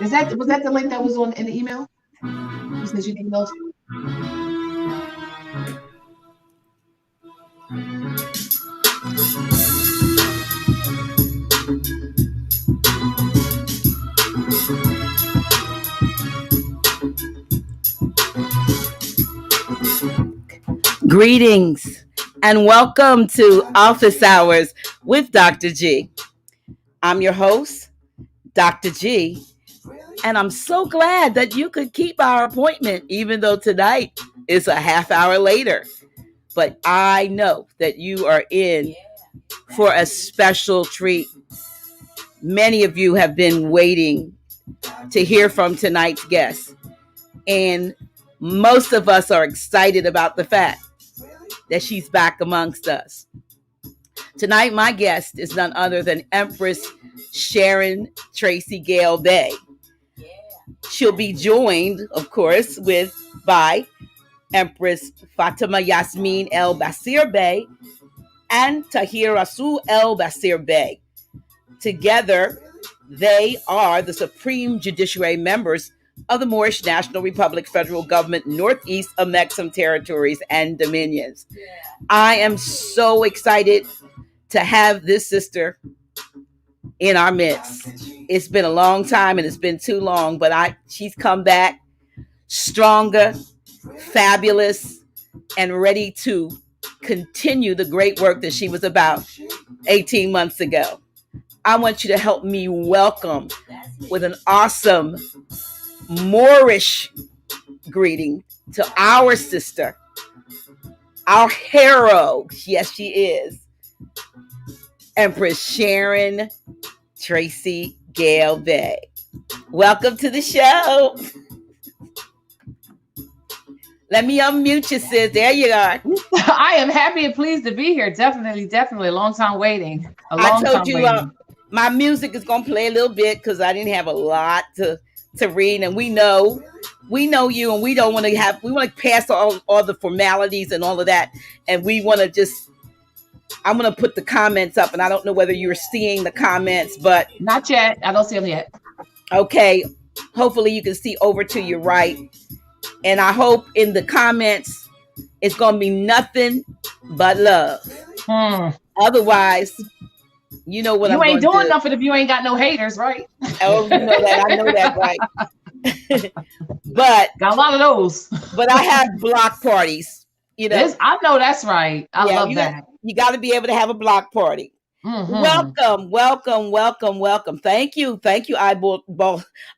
Was that the link that was on in the email? You said you need those. Greetings and welcome to Office Hours with Dr. G. I'm your host, Dr. G, and I'm so glad that you could keep our appointment, even though tonight is a half hour later. But I know that you are in for a special treat. Many of you have been waiting to hear from tonight's guest, and most of us are excited about the fact that she's back amongst us. Tonight, my guest is none other than Empress Sharon Tracey Gale Bey. She'll be joined, of course, by Empress Fatima Yasmin El Basir Bey and Tahir Rasul El Basir Bey. Together, they are the Supreme Judiciary members of the Moorish National Republic Federal Government, Northeast of Mexam Territories and Dominions. I am so excited to have this sister in our midst. It's been a long time and it's been too long, but she's come back stronger, fabulous, and ready to continue the great work that she was about 18 months ago. I want you to help me welcome with an awesome Moorish greeting to our sister, our hero. Yes, she is. Empress Sharon Tracey Gale Bey. Welcome to the show. Let me unmute you, sis. There you are. I am happy and pleased to be here. Definitely. A long time waiting. I told you my music is going to play a little bit because I didn't have a lot to read, and we know you, and we don't want to we want to pass all the formalities and all of that, and we want to I'm going to put the comments up, and I don't know whether you're seeing the comments, but not yet. I don't see them yet. Okay. Hopefully you can see over to your right, and I hope in the comments it's going to be nothing but love. Otherwise, you know what you ain't doing nothing if you ain't got no haters, right? Oh, you know that. I know that, right? But got a lot of those. But I have block parties. You know, I know that's right. I love that. You got to be able to have a block party. Mm-hmm. Welcome. Thank you,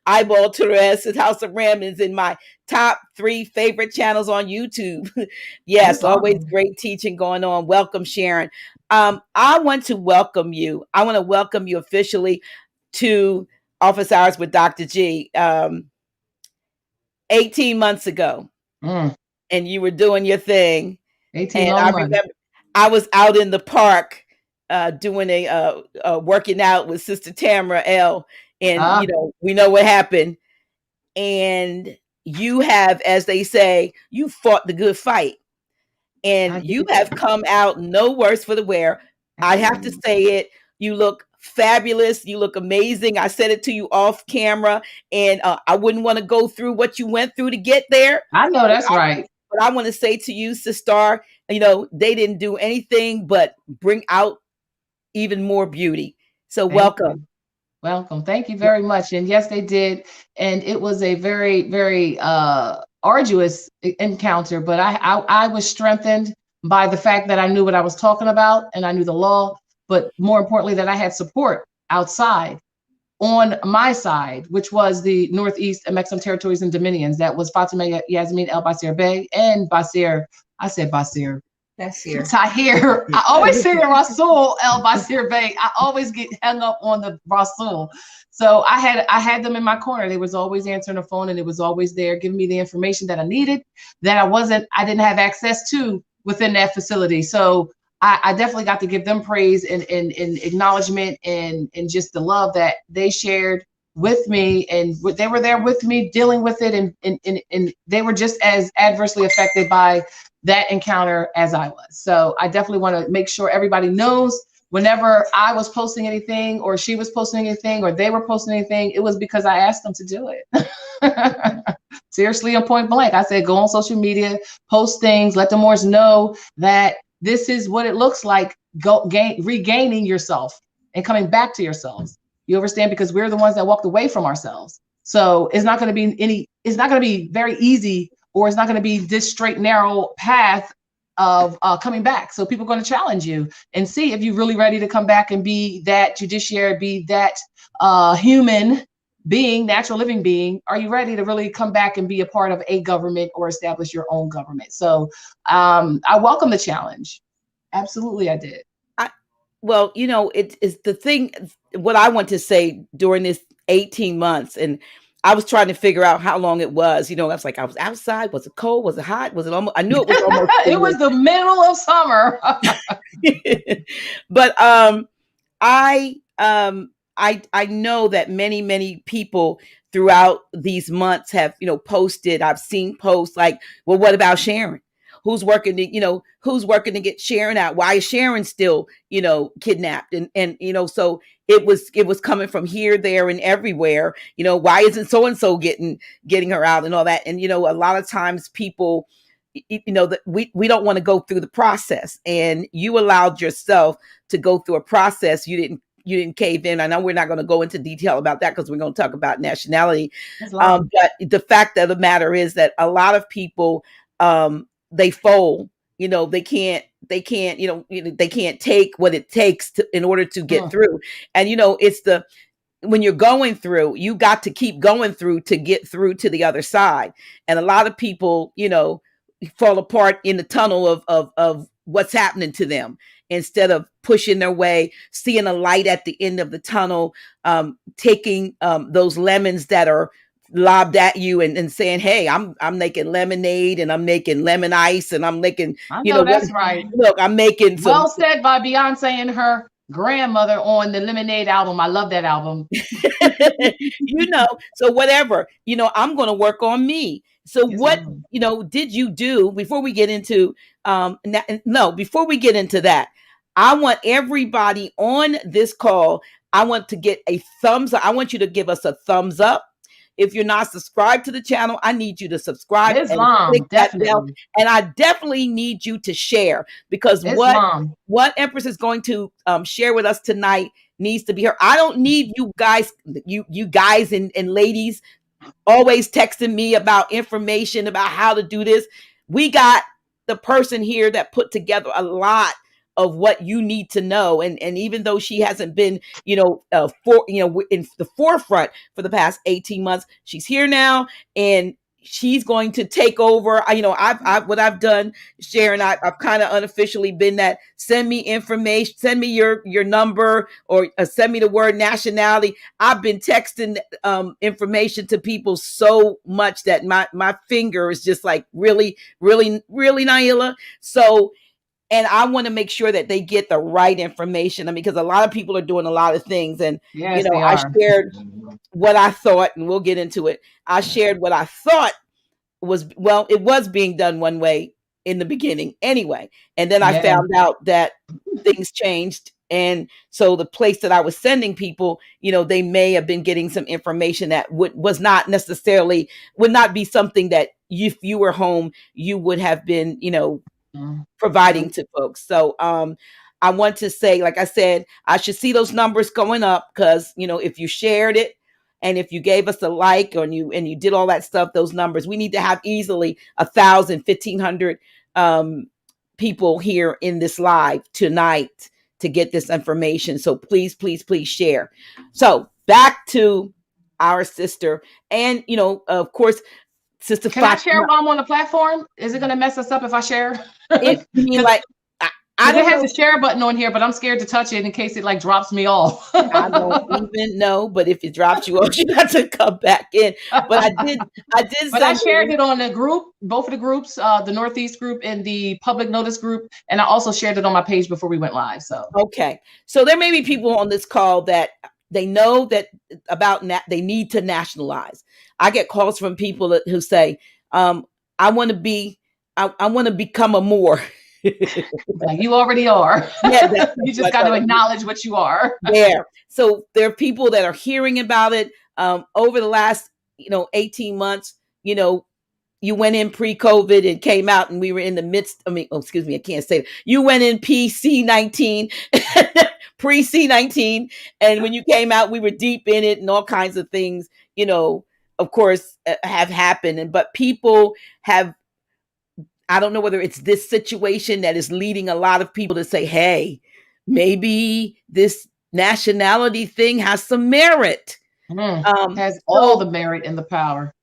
Eyeball Therese. House of Ram is in my top 3 favorite channels on YouTube. Yes, always great teaching going on. Welcome, Sharon. I want to welcome you. I want to welcome you officially to Office Hours with Dr. G. 18 months ago, and you were doing your thing. 18 and I remember I was out in the park doing a working out with Sister Tamara L. And you know, we know what happened. And you have, as they say, you fought the good fight. And you have come out no worse for the wear. I have to say it. You look fabulous. You look amazing. I said it to you off camera, and I wouldn't want to go through what you went through to get there. I know that's right. But I want to say to you, Sister, you know, they didn't do anything but bring out even more beauty. So welcome. Welcome. Thank you very much. And yes, they did. And it was a very, very arduous encounter, but I was strengthened by the fact that I knew what I was talking about and I knew the law, but more importantly, that I had support outside on my side, which was the Northeast and Mexam Territories and Dominions. That was Fatima Yasmin El Basir Bey and Basir. I said Basir. That's here. Tahir. I always say Rasul El Basir Bey. I always get hung up on the Rasul. So I had them in my corner. They was always answering the phone, and it was always there giving me the information that I needed that I didn't have access to within that facility. So I definitely got to give them praise and acknowledgement and just the love that they shared with me, and they were there with me dealing with it, and they were just as adversely affected by that encounter as I was. So I definitely want to make sure everybody knows whenever I was posting anything or she was posting anything or they were posting anything, it was because I asked them to do it. Seriously, and point blank, I said, go on social media, post things, let the Moors know that this is what it looks like, regaining yourself and coming back to yourselves. You understand? Because we're the ones that walked away from ourselves. So it's not going to be it's not going to be very easy, or it's not going to be this straight, narrow path of coming back. So people are going to challenge you and see if you're really ready to come back and be that judiciary, be that human being, natural living being. Are you ready to really come back and be a part of a government or establish your own government? So I welcome the challenge. Absolutely, I did. Well, it's the thing, what I want to say during this 18 months, and I was trying to figure out how long it was. I was like, I was outside. Was it cold? Was it hot? Was it almost? I knew it was almost. It was the middle of summer. But I know that many people throughout these months have posted. I've seen posts like, well, what about Sharon? Who's working to get Sharon out? Why is Sharon still, kidnapped? And so it was coming from here, there, and everywhere. Why isn't so-and-so getting her out and all that? And, a lot of times people, that we don't want to go through the process, and you allowed yourself to go through a process. You didn't cave in. I know we're not going to go into detail about that because we're going to talk about nationality. But the fact of the matter is that a lot of people, they fold. They can't take what it takes in order to get through. And it's when you're going through, you got to keep going through to get through to the other side. And a lot of people, fall apart in the tunnel of what's happening to them, instead of pushing their way, seeing a light at the end of the tunnel, taking those lemons that are lobbed at you and saying, hey, I'm making lemonade, and I'm making lemon ice, and I'm making, that's right. Look, I'm making some. Well said by Beyonce and her grandmother on the Lemonade album. I love that album. So whatever, I'm going to work on me. So what, did you do before we get into, before we get into that, I want everybody on this call, I want to get a thumbs up. I want you to give us a thumbs up. If you're not subscribed to the channel, I need you to subscribe. Islam, and click that definitely. bell. And I definitely need you to share, because what Empress is going to share with us tonight needs to be heard. I don't need you guys, you guys and ladies always texting me about information about how to do this. We got the person here that put together a lot of what you need to know. And even though she hasn't been, in the forefront for the past 18 months, she's here now, and she's going to take over. What I've done, Sharon, I've kind of unofficially been that. Send me information, send me your number, or send me the word nationality. I've been texting information to people so much that my finger is just like really, really, really, Naila. So, and I want to make sure that they get the right information. Because a lot of people are doing a lot of things. And, yes, I shared what I thought, and we'll get into it. I shared what I thought it was being done one way in the beginning anyway. And then I found out that things changed. And so the place that I was sending people, they may have been getting some information that would not be something that if you were home, you would have been, providing to folks. So I want to say, like I said, I should see those numbers going up, because if you shared it and if you gave us a like, and you did all that stuff, those numbers, we need to have easily 1,000, 1,500 people here in this live tonight to get this information. So please, please, please share. So back to our sister, and of course, Sister Can I share while I'm on the platform? Is it going to mess us up if I share? I don't have the share button on here, but I'm scared to touch it in case it drops me off. I don't even know, but if it drops you off, you have to come back in. But I did. But I shared it on the group, both of the groups, the Northeast group and the public notice group, and I also shared it on my page before we went live. So okay, so there may be people on this call that they know that they need to nationalize. I get calls from people who say, I want to become a Moor. Like you already are. Yeah, that's You just got to acknowledge what you are. there. So there are people that are hearing about it over the last, 18 months. You went in pre-COVID and came out, and we were in the midst. I mean, oh, excuse me, I can't say it. You went in PC-19, pre-C-19, and when you came out, we were deep in it, and all kinds of things, of course, have happened. But people have. I don't know whether it's this situation that is leading a lot of people to say, "Hey, maybe this nationality thing has some merit." Has all the merit and the power.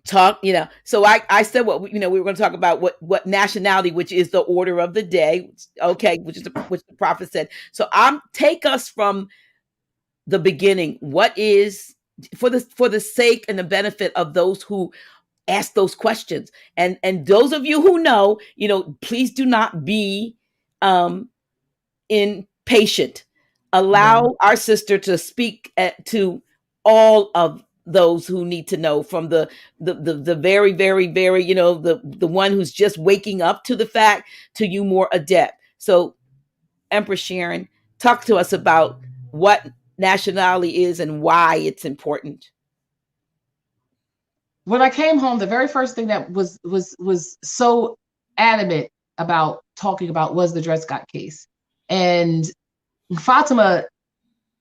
So I said what we were going to talk about what nationality, which is the order of the day, okay, which the prophet said. So take us from the beginning. What is, for the sake and the benefit of those who ask those questions, and those of you who know, please do not be impatient. Allow our sister to speak to all of those who need to know, from the very, very, very, the one who's just waking up to the fact, to you more adept. So, Empress Sharon, talk to us about what nationality is and why it's important. When I came home, the very first thing that was so adamant about talking about was the Dred Scott case. And Fatima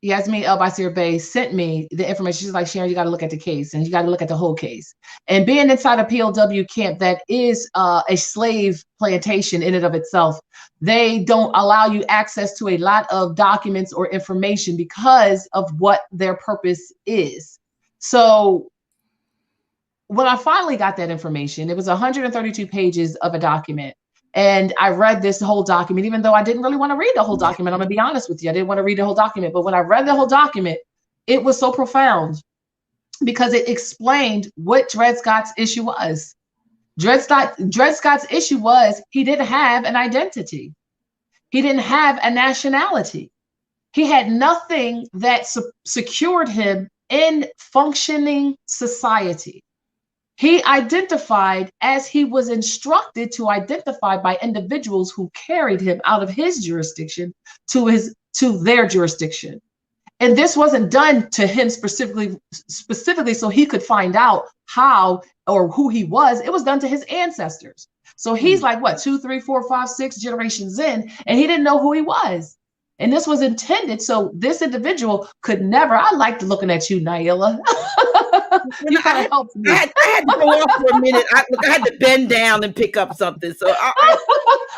Yasmin El Bey sent me the information. She's like, Sharon, you got to look at the case, and you got to look at the whole case. And being inside a POW camp that is a slave plantation in and of itself, they don't allow you access to a lot of documents or information because of what their purpose is. So when I finally got that information, it was 132 pages of a document. And I read this whole document, even though I didn't really want to read the whole document. I'm going to be honest with you. I didn't want to read the whole document. But when I read the whole document, it was so profound because it explained what Dred Scott's issue was. Dred Scott's issue was he didn't have an identity. He didn't have a nationality. He had nothing that secured him in functioning society. He identified as he was instructed to identify by individuals who carried him out of his jurisdiction to their jurisdiction. And this wasn't done to him specifically so he could find out how or who he was. It was done to his ancestors. So he's like, what, 2, 3, 4, 5, 6 generations in, and he didn't know who he was. And this was intended so this individual could never. I liked looking at you, Naila. You kind of helped me. I had to go off for a minute. I had to bend down and pick up something. So I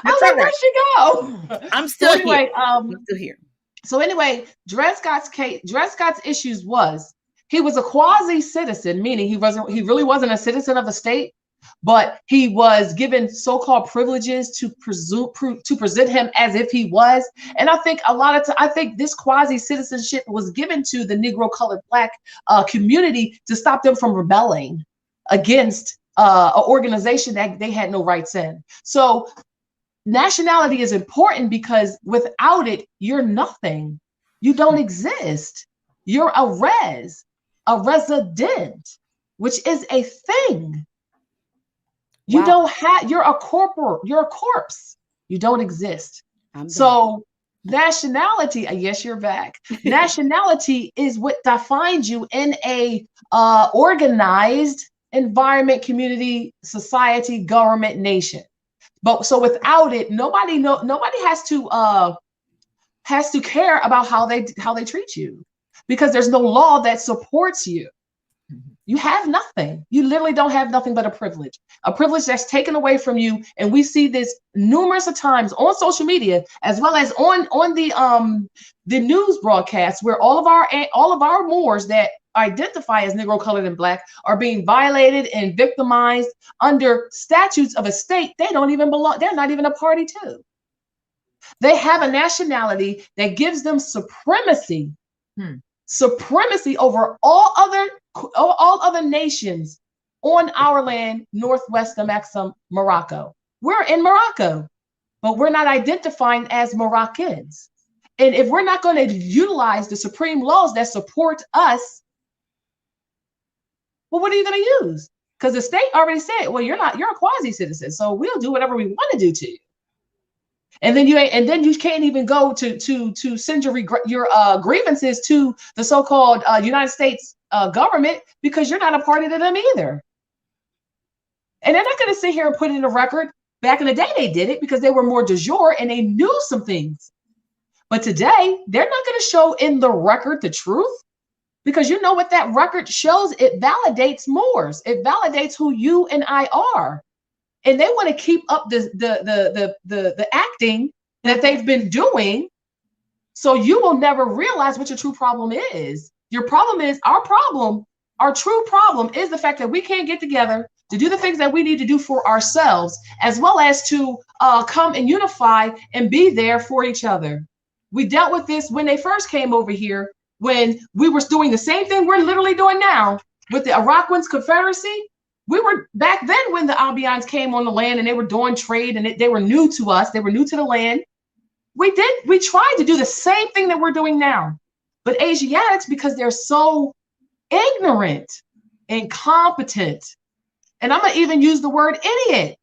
was like, where'd she go? I'm still here. I'm still here. So anyway, Dred Scott's issues was he was a quasi-citizen, meaning he really wasn't a citizen of a state, but he was given so-called privileges to present him as if he was. And I think I think this quasi-citizenship was given to the Negro, colored, Black community to stop them from rebelling against an organization that they had no rights in. So nationality is important because without it, you're nothing. You don't exist. You're a resident, which is a thing. You don't have, you're a corpse. You don't exist. So nationality, yes, you're back. Nationality is what defines you in a organized environment, community, society, government, nation. But so without it, nobody has to care about how they treat you, because there's no law that supports you. You have nothing. You literally don't have nothing but a privilege that's taken away from you. And we see this numerous of times on social media, as well as on the news broadcasts, where all of our Moors that identify as Negro, colored, and Black are being violated and victimized under statutes of a state they don't even belong. They're not even a party to. They have a nationality that gives them supremacy. Supremacy over all other nations on our land, northwest of Maxim, Morocco. We're in Morocco, but we're not identifying as Moroccans. And if we're not going to utilize the supreme laws that support us, well, what are you going to use? Because the state already said, well, you're a quasi-citizen, so we'll do whatever we want to do to you. And then you can't even go to send your grievances to the so-called United States government because you're not a party to them either. And they're not going to sit here and put it in a record. Back in the day, they did it because they were more du jour and they knew some things. But today, they're not going to show in the record the truth, because you know what that record shows? It validates Moors. It validates who you and I are. And they want to keep up the acting that they've been doing. So you will never realize what your true problem is. Your problem is our true problem is the fact that we can't get together to do the things that we need to do for ourselves, as well as to come and unify and be there for each other. We dealt with this when they first came over here, when we were doing the same thing we're literally doing now with the Arakan's Confederacy. We were back then when the Albions came on the land and they were doing trade and they were new to us. They were new to the land. We tried to do the same thing that we're doing now. But Asiatics, because they're so ignorant, incompetent, and I'm going to even use the word idiot,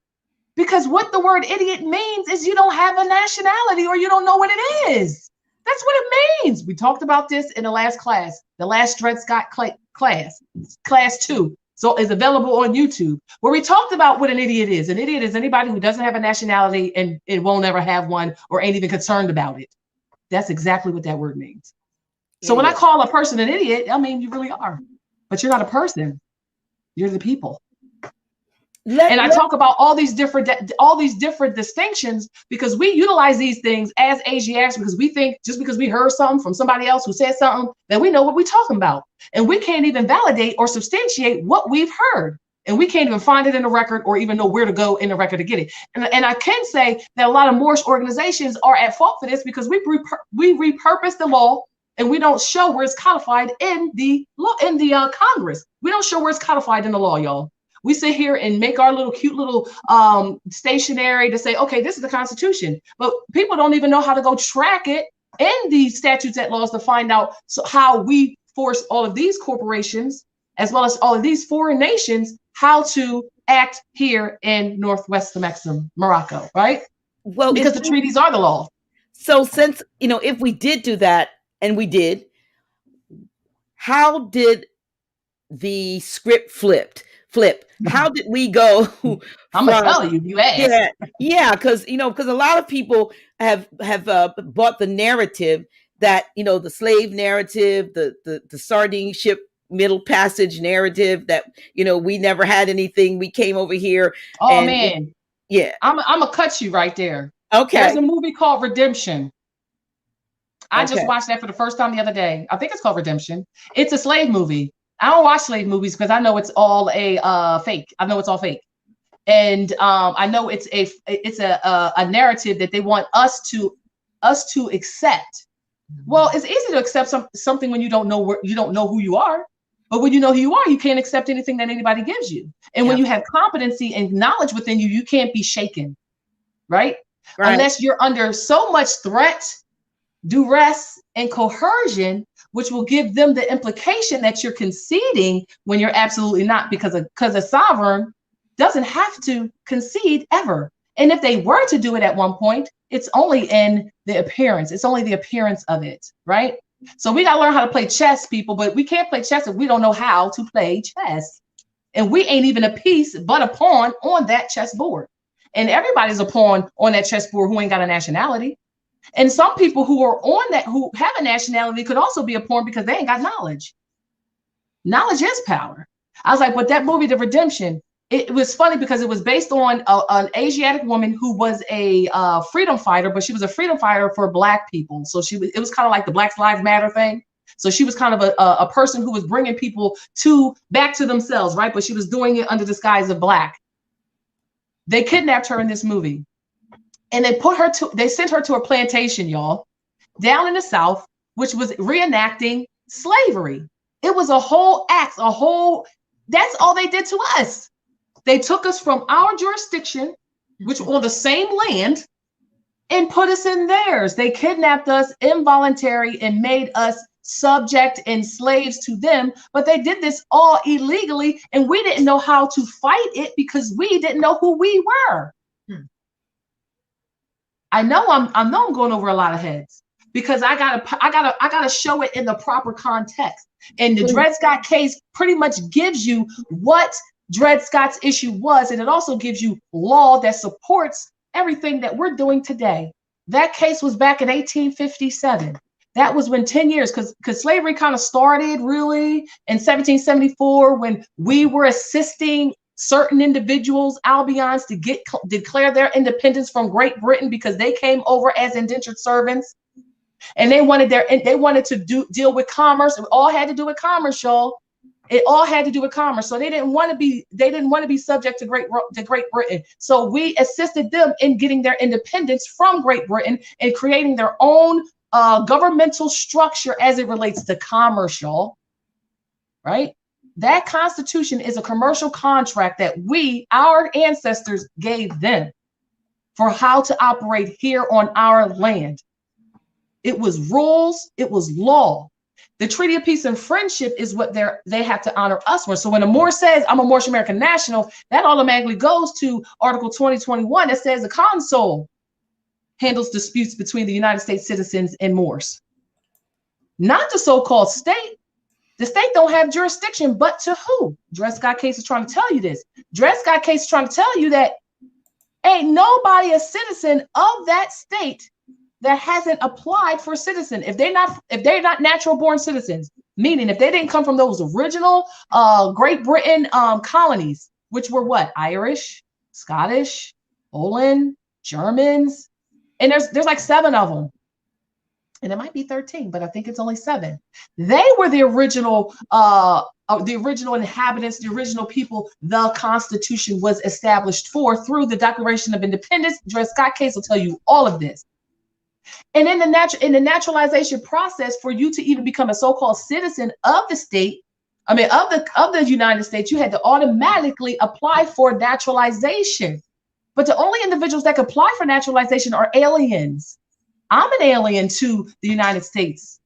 because what the word idiot means is you don't have a nationality or you don't know what it is. That's what it means. We talked about this in the last class, the last Dred Scott class 2. So it's available on YouTube, where we talked about what an idiot is. An idiot is anybody who doesn't have a nationality and it won't ever have one or ain't even concerned about it. That's exactly what that word means. So when I call a person an idiot, I mean, you really are, but you're not a person. You're the people. I talk about all these different distinctions because we utilize these things as Asiatics because we think just because we heard something from somebody else who said something that we know what we're talking about. And we can't even validate or substantiate what we've heard. And we can't even find it in the record or even know where to go in the record to get it. And I can say that a lot of Moorish organizations are at fault for this because we repurpose the law and we don't show where it's codified in the law, in the Congress. We don't show where it's codified in the law, y'all. We sit here and make our little cute little stationery to say, okay, this is the Constitution. But people don't even know how to go track it in the statutes and laws to find out how we force all of these corporations, as well as all of these foreign nations, how to act here in Northwest Morocco, right? Well, because the treaties are the law. So since, if we did do that, and we did, how did the script flip? How did we go? I'm gonna tell you. You asked. Yeah, because a lot of people have bought the narrative that the slave narrative, the sardine ship middle passage narrative that we never had anything. We came over here. Oh man, I'm gonna cut you right there. Okay, there's a movie called Redemption. I just watched that for the first time the other day. I think it's called Redemption. It's a slave movie. I don't watch slave movies because I know it's all a fake. I know it's all fake, and I know it's a narrative that they want us to accept. Well, it's easy to accept something when you don't know who you are, but when you know who you are, you can't accept anything that anybody gives you. And when you have competency and knowledge within you, you can't be shaken, right? Unless you're under so much threat, duress, and coercion, which will give them the implication that you're conceding when you're absolutely not, because a sovereign doesn't have to concede ever. And if they were to do it at one point, it's only in the appearance. It's only the appearance of it, right? So we got to learn how to play chess, people, but we can't play chess if we don't know how to play chess. And we ain't even a piece but a pawn on that chessboard. And everybody's a pawn on that chessboard who ain't got a nationality. And some people who are on that, who have a nationality, could also be a pawn because they ain't got knowledge. Knowledge is power. I was like, but that movie, The Redemption, it was funny because it was based on an Asiatic woman who was a freedom fighter, but she was a freedom fighter for Black people. So it was kind of like the Black Lives Matter thing. So she was kind of a person who was bringing people back to themselves, right? But she was doing it under the disguise of Black. They kidnapped her in this movie. And they sent her to a plantation, y'all, down in the South, which was reenacting slavery. It was a whole act, that's all they did to us. They took us from our jurisdiction, which was on the same land, and put us in theirs. They kidnapped us involuntary and made us subject and slaves to them, but they did this all illegally, and we didn't know how to fight it because we didn't know who we were. I know I'm going over a lot of heads because I gotta show it in the proper context. And the Dred Scott case pretty much gives you what Dred Scott's issue was, and it also gives you law that supports everything that we're doing today. That case was back in 1857. That was when 10 years, because slavery kind of started really in 1774 when we were assisting certain individuals, Albions, to declare their independence from Great Britain because they came over as indentured servants, and they wanted to deal with commerce. It all had to do with commerce, y'all. It all had to do with commerce. So they didn't want to be subject to Great Britain. So we assisted them in getting their independence from Great Britain and creating their own governmental structure as it relates to commerce, y'all. Right? That Constitution is a commercial contract that our ancestors gave them for how to operate here on our land. It was rules, it was law. The Treaty of Peace and Friendship is what they have to honor us for. So when a Moor says, I'm a Moorish American national, that automatically goes to Article 2021 that says the consul handles disputes between the United States citizens and Moors. Not the so-called state. The state don't have jurisdiction, but to who? Dred Scott case is trying to tell you this. Dred Scott case is trying to tell you that ain't nobody a citizen of that state that hasn't applied for citizen. If they're not natural born citizens, meaning if they didn't come from those original Great Britain colonies, which were what? Irish, Scottish, Poland, Germans, and there's like 7 of them. And it might be 13, but I think it's only 7. They were the original inhabitants, the original people the Constitution was established for through the Declaration of Independence. Dred Scott case will tell you all of this. And in the naturalization process, for you to even become a so-called citizen of the state, of the United States, you had to automatically apply for naturalization. But the only individuals that can apply for naturalization are aliens. I'm an alien to the United States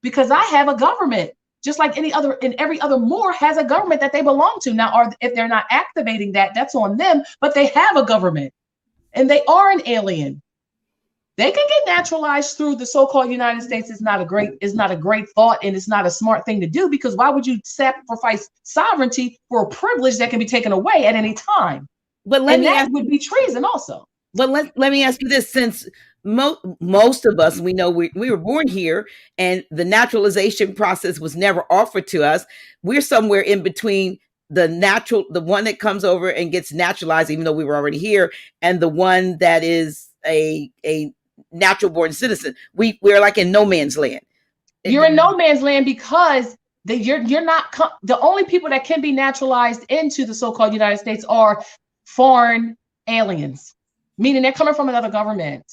because I have a government, just like every other Moor has a government that they belong to. Now, if they're not activating that, that's on them, but they have a government and they are an alien. They can get naturalized through the so-called United States. Is not a great thought, and it's not a smart thing to do, because why would you sacrifice sovereignty for a privilege that can be taken away at any time? But that would be treason also. But let me ask you this, since most of us, we know we were born here and the naturalization process was never offered to us. We're somewhere in between the one that comes over and gets naturalized, even though we were already here, and the one that is a natural born citizen. We're like in no man's land. You're in no man's land because you're not the only people that can be naturalized into the so-called United States are foreign aliens, meaning they're coming from another government.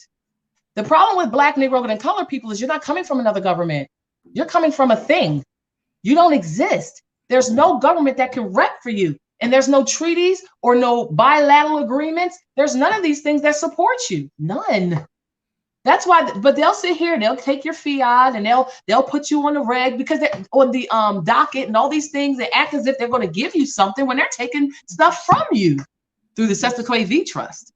The problem with Black, Negro, and colored people is you're not coming from another government. You're coming from a thing. You don't exist. There's no government that can rep for you. And there's no treaties or no bilateral agreements. There's none of these things that support you. None. That's why, but they'll sit here and they'll take your fiat and they'll put you on the reg because they're on the docket and all these things. They act as if they're going to give you something when they're taking stuff from you through the Sesquiquay V Trust.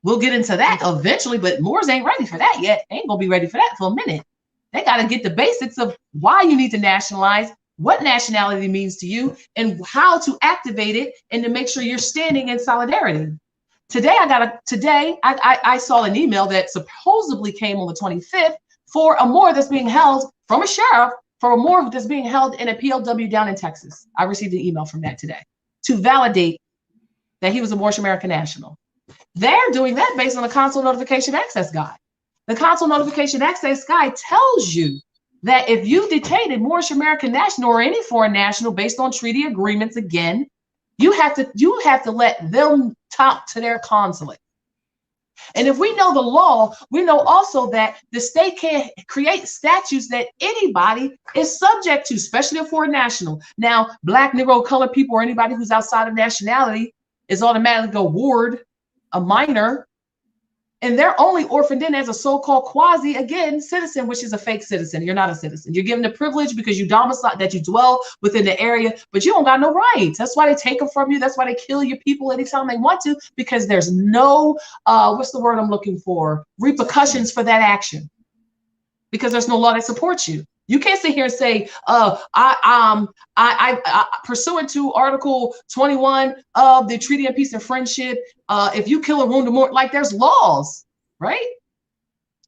We'll get into that eventually, but Moors ain't ready for that yet. They ain't gonna be ready for that for a minute. They got to get the basics of why you need to nationalize, what nationality means to you, and how to activate it, and to make sure you're standing in solidarity. Today, I saw an email that supposedly came on the 25th for a Moor that's being held from a sheriff for a Moor that's being held in a POW down in Texas. I received an email from that today to validate that he was a Moorish American national. They're doing that based on the Consular Notification Access Guide. The Consular Notification Access Guide tells you that if you detain a Moorish American national or any foreign national based on treaty agreements, again, you have to let them talk to their consulate. And if we know the law, we know also that the state can't create statutes that anybody is subject to, especially a foreign national. Now, Black, Negro, colored people, or anybody who's outside of nationality is automatically a ward, a minor, And they're only orphaned in as a so-called quasi, again, citizen, which is a fake citizen. You're not a citizen. You're given the privilege because you domicile, that you dwell within the area, but you don't got no rights. That's why they take them from you. That's why they kill your people anytime they want to, because there's no, what's the word I'm looking for? Repercussions for that action. Because there's no law that supports you. You can't sit here and say, pursuant to Article 21 of the Treaty of Peace and Friendship, if you kill or wound or more, like there's laws, right?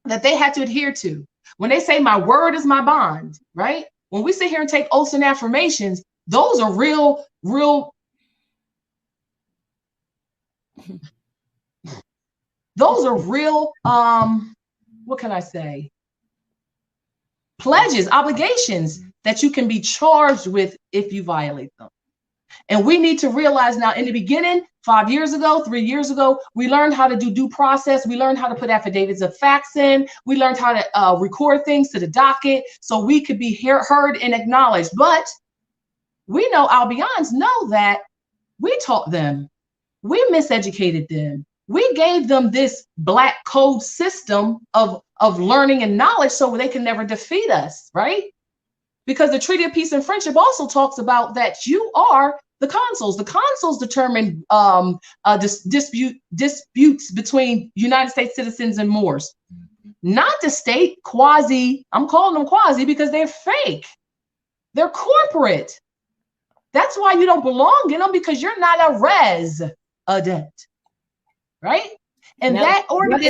That they had to adhere to. When they say my word is my bond, right? When we sit here and take oaths and affirmations, those are real, what can I say? Pledges, obligations that you can be charged with if you violate them. And we need to realize now, in the beginning, 5 years ago, 3 years ago, we learned how to do due process. We learned how to put affidavits of facts in. We learned how to record things to the docket so we could be heard and acknowledged. But we know Albions know that we taught them. We miseducated them. We gave them this black code system of learning and knowledge so they can never defeat us, right? Because the Treaty of Peace and Friendship also talks about that you are the consuls. The consuls determine disputes between United States citizens and Moors. Not the state, quasi. I'm calling them quasi because they're fake. They're corporate. That's why you don't belong in them, because you're not a resident. Right? And now, that order, what,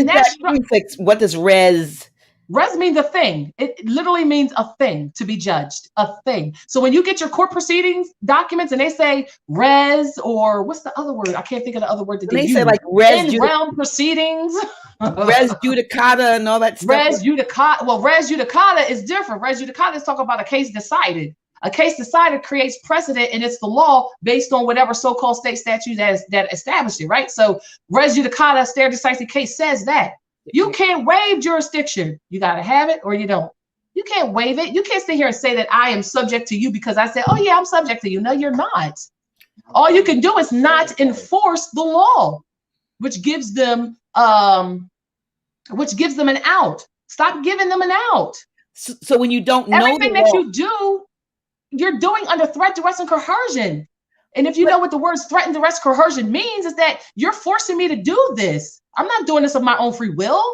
what does res? Res means a thing. It literally means a thing to be judged, a thing. So when you get your court proceedings documents and they say res, or what's the other word? I can't think of the other word that they use. Say like res in realm proceedings, res judicata and all that stuff. Res judicata. Well, res judicata is different. Res judicata is talking about a case decided. A case decided creates precedent, and it's the law based on whatever so-called state statute that established it, right? So res judicata, stare decisis case says that. You can't waive jurisdiction. You got to have it or you don't. You can't waive it. You can't sit here and say that I am subject to you because I said, oh yeah, I'm subject to you. No, you're not. All you can do is not enforce the law, which gives them an out. Stop giving them an out. So when you don't know everything that you do, you're doing under threat, duress, and coercion. And if you know what the words threat, duress, coercion means, is that you're forcing me to do this. I'm not doing this of my own free will.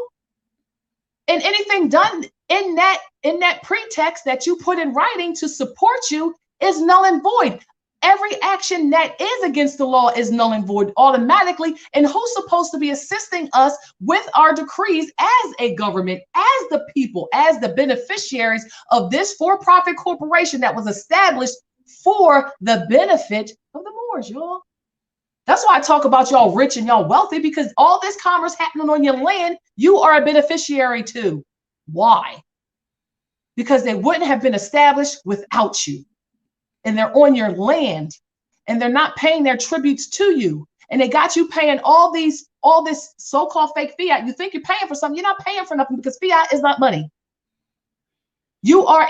And anything done in that pretext that you put in writing to support you is null and void. Every action that is against the law is null and void automatically. And who's supposed to be assisting us with our decrees as a government, as the people, as the beneficiaries of this for-profit corporation that was established for the benefit of the Moors, y'all? That's why I talk about y'all rich and y'all wealthy, because all this commerce happening on your land, you are a beneficiary too. Why? Because they wouldn't have been established without you. And they're on your land, and they're not paying their tributes to you. And they got you paying all this so-called fake fiat. You think you're paying for something, you're not paying for nothing, because fiat is not money. You are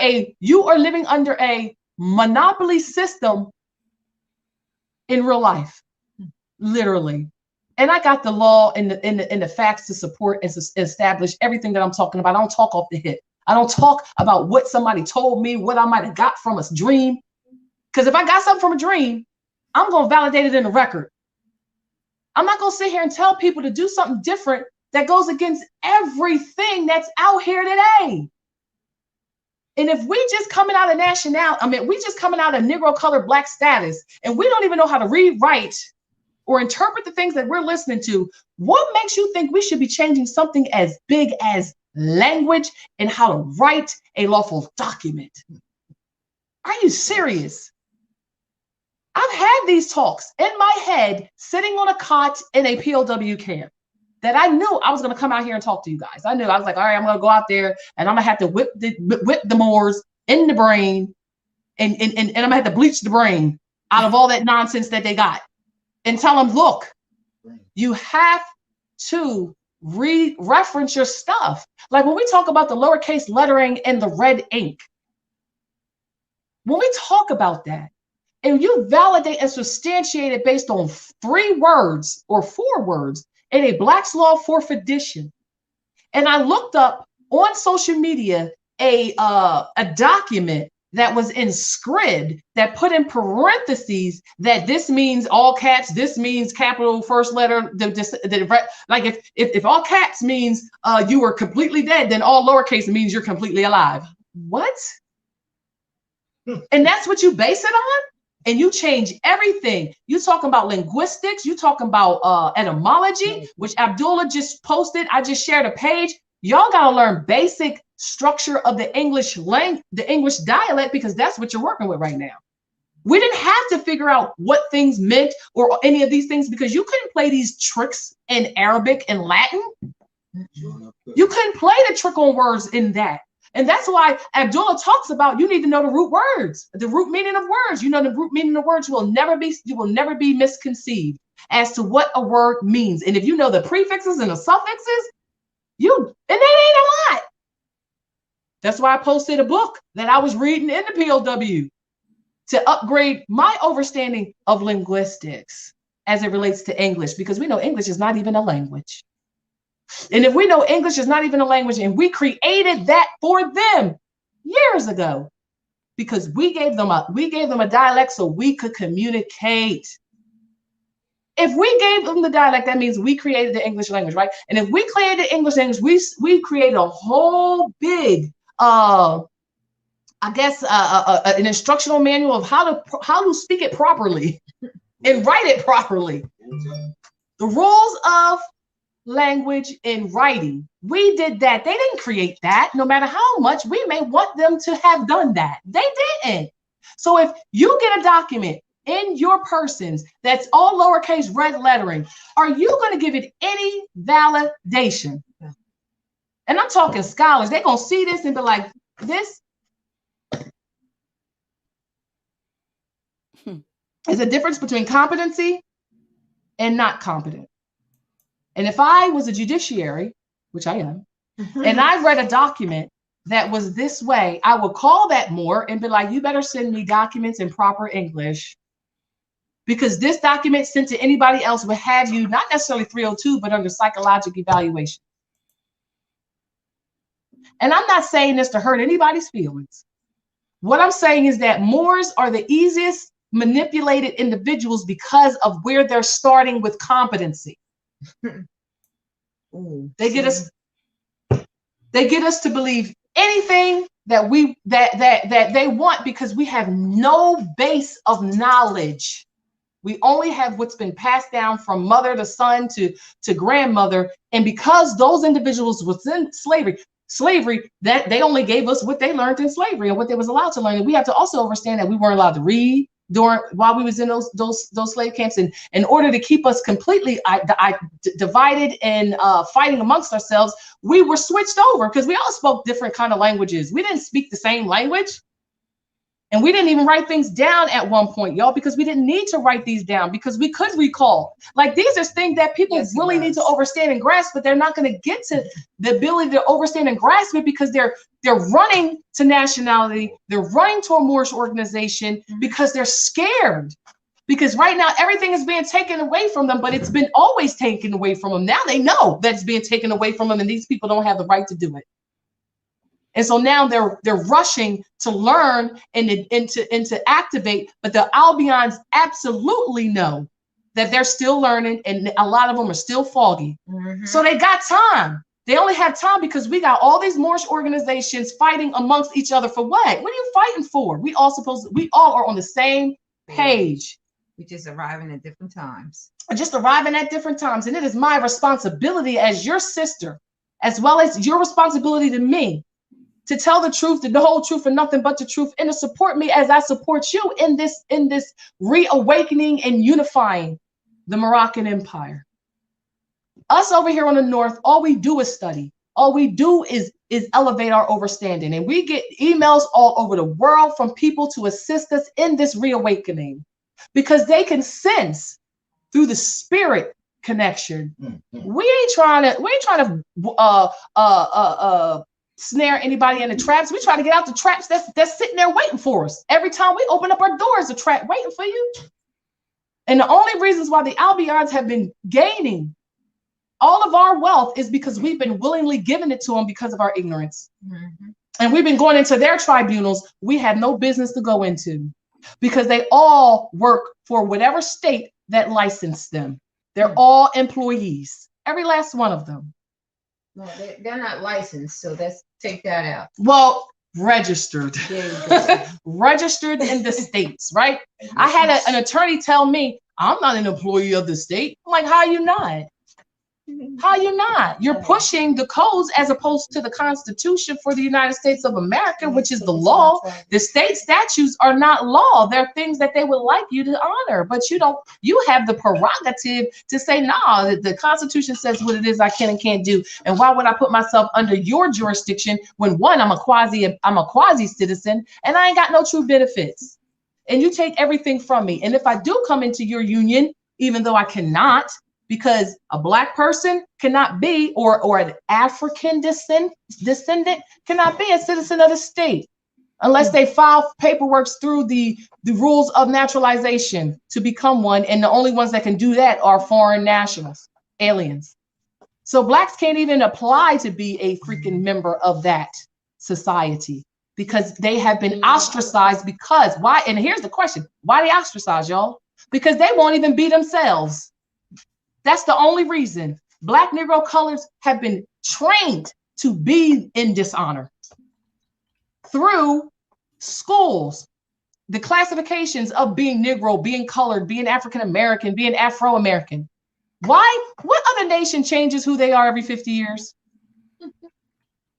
living under a monopoly system in real life, literally. And I got the law and the facts to support and to establish everything that I'm talking about. I don't talk off the hip. I don't talk about what somebody told me, what I might have got from a dream. Because if I got something from a dream, I'm going to validate it in the record. I'm not going to sit here and tell people to do something different that goes against everything that's out here today. And if we just coming out of nationality, we just coming out of Negro colored black status, and we don't even know how to read, write, or interpret the things that we're listening to, what makes you think we should be changing something as big as language and how to write a lawful document? Are you serious? I've had these talks in my head, sitting on a cot in a POW camp, that I knew I was going to come out here and talk to you guys. I was like, all right, I'm going to go out there and I'm going to have to whip the Moors in the brain, and I'm going to have to bleach the brain out of all that nonsense that they got, and tell them, look, you have to reference your stuff. Like when we talk about the lowercase lettering and the red ink, when we talk about that, and you validate and substantiate it based on 3 words or 4 words, in a Black's Law 4th edition. And I looked up on social media a document that was in script that put in parentheses that this means all caps, this means capital first letter. Like if all caps means you are completely dead, then all lowercase means you're completely alive. What? And that's what you base it on? And you change everything. You talking about linguistics, you talking about etymology, which Abdullah just posted. I just shared a page. Y'all got to learn basic structure of the English language, the English dialect, because that's what you're working with right now. We didn't have to figure out what things meant or any of these things because you couldn't play these tricks in Arabic and Latin. You couldn't play the trick on words in that. And that's why Abdullah talks about you need to know the root words, the root meaning of words. You know, the root meaning of words you will never be misconceived as to what a word means. And if you know the prefixes and the suffixes, and that ain't a lot. That's why I posted a book that I was reading in the POW to upgrade my understanding of linguistics as it relates to English, because we know English is not even a language. And if we know English is not even a language, and we created that for them years ago, because we gave them a dialect so we could communicate. If we gave them the dialect, that means we created the English language, right? And if we created the English language, we created a whole big, an instructional manual of how to speak it properly and write it properly. The rules of language and writing. We did that. They didn't create that, no matter how much we may want them to have done that. They didn't. So if you get a document in your persons that's all lowercase red lettering, are you going to give it any validation? And I'm talking scholars. They're going to see this and be like, this is a difference between competency and not competent. And if I was a judiciary, which I am, and I read a document that was this way, I would call that more and be like, you better send me documents in proper English, because this document sent to anybody else would have you not necessarily 302, but under psychological evaluation. And I'm not saying this to hurt anybody's feelings. What I'm saying is that Moors are the easiest manipulated individuals because of where they're starting with competency. They get us to believe anything that they want, because we have no base of knowledge. We only have what's been passed down from mother to son to grandmother. And because those individuals was in slavery, that they only gave us what they learned in slavery and what they was allowed to learn. And we have to also understand that we weren't allowed to read while we was in those slave camps, and in order to keep us completely divided and fighting amongst ourselves, we were switched over, because we all spoke different kind of languages. We didn't speak the same language, and we didn't even write things down at one point, y'all, because we didn't need to write these down, because we could recall. Like, these are things that people really need to understand and grasp, but they're not going to get to the ability to understand and grasp it, because they're running to Nationality, they're running to a Moorish organization, because they're scared. Because right now everything is being taken away from them, but it's been always taken away from them. Now they know that it's being taken away from them, and these people don't have the right to do it. And so now they're rushing to learn and to activate, but the Albions absolutely know that they're still learning, and a lot of them are still foggy. So they got time. They only have time because we got all these Moorish organizations fighting amongst each other for what? What are you fighting for? We all are on the same page. We just arriving at different times. Just arriving at different times. And it is my responsibility as your sister, as well as your responsibility to me, to tell the truth, the whole truth, and nothing but the truth, and to support me as I support you in this reawakening and unifying the Moroccan Empire. Us over here on the North, all we do is study. All we do is elevate our understanding. And we get emails all over the world from people to assist us in this reawakening, because they can sense through the spirit connection. We ain't trying to snare anybody in the traps. We try to get out the traps that's sitting there waiting for us. Every time we open up our doors, a trap waiting for you. And the only reasons why the Albions have been gaining All of our wealth is because we've been willingly giving it to them because of our ignorance. Mm-hmm. And we've been going into their tribunals we had no business to go into because they all work for whatever state that licensed them. They're all employees, every last one of them. No, they're not licensed, so let's take that out. Well, registered. Registered in the states, right? I had an attorney tell me, I'm not an employee of the state. I'm like, how are you not? How are you not? You're pushing the codes as opposed to the Constitution for the United States of America, which is the law. The state statutes are not law. They're things that they would like you to honor, but you don't. You have the prerogative to say, nah, the Constitution says what it is I can and can't do. And why would I put myself under your jurisdiction when one, I'm a quasi citizen and I ain't got no true benefits. And you take everything from me. And if I do come into your union, even though I cannot, because a Black person cannot be, or an African descendant cannot be a citizen of the state unless they file paperwork through the rules of naturalization to become one. And the only ones that can do that are foreign nationals, aliens. So Blacks can't even apply to be a freaking member of that society because they have been ostracized because why? And here's the question, why they ostracized, y'all? Because they won't even be themselves. That's the only reason. Black Negro colors have been trained to be in dishonor through schools, the classifications of being Negro, being colored, being African American, being Afro American. Why? What other nation changes who they are every 50 years?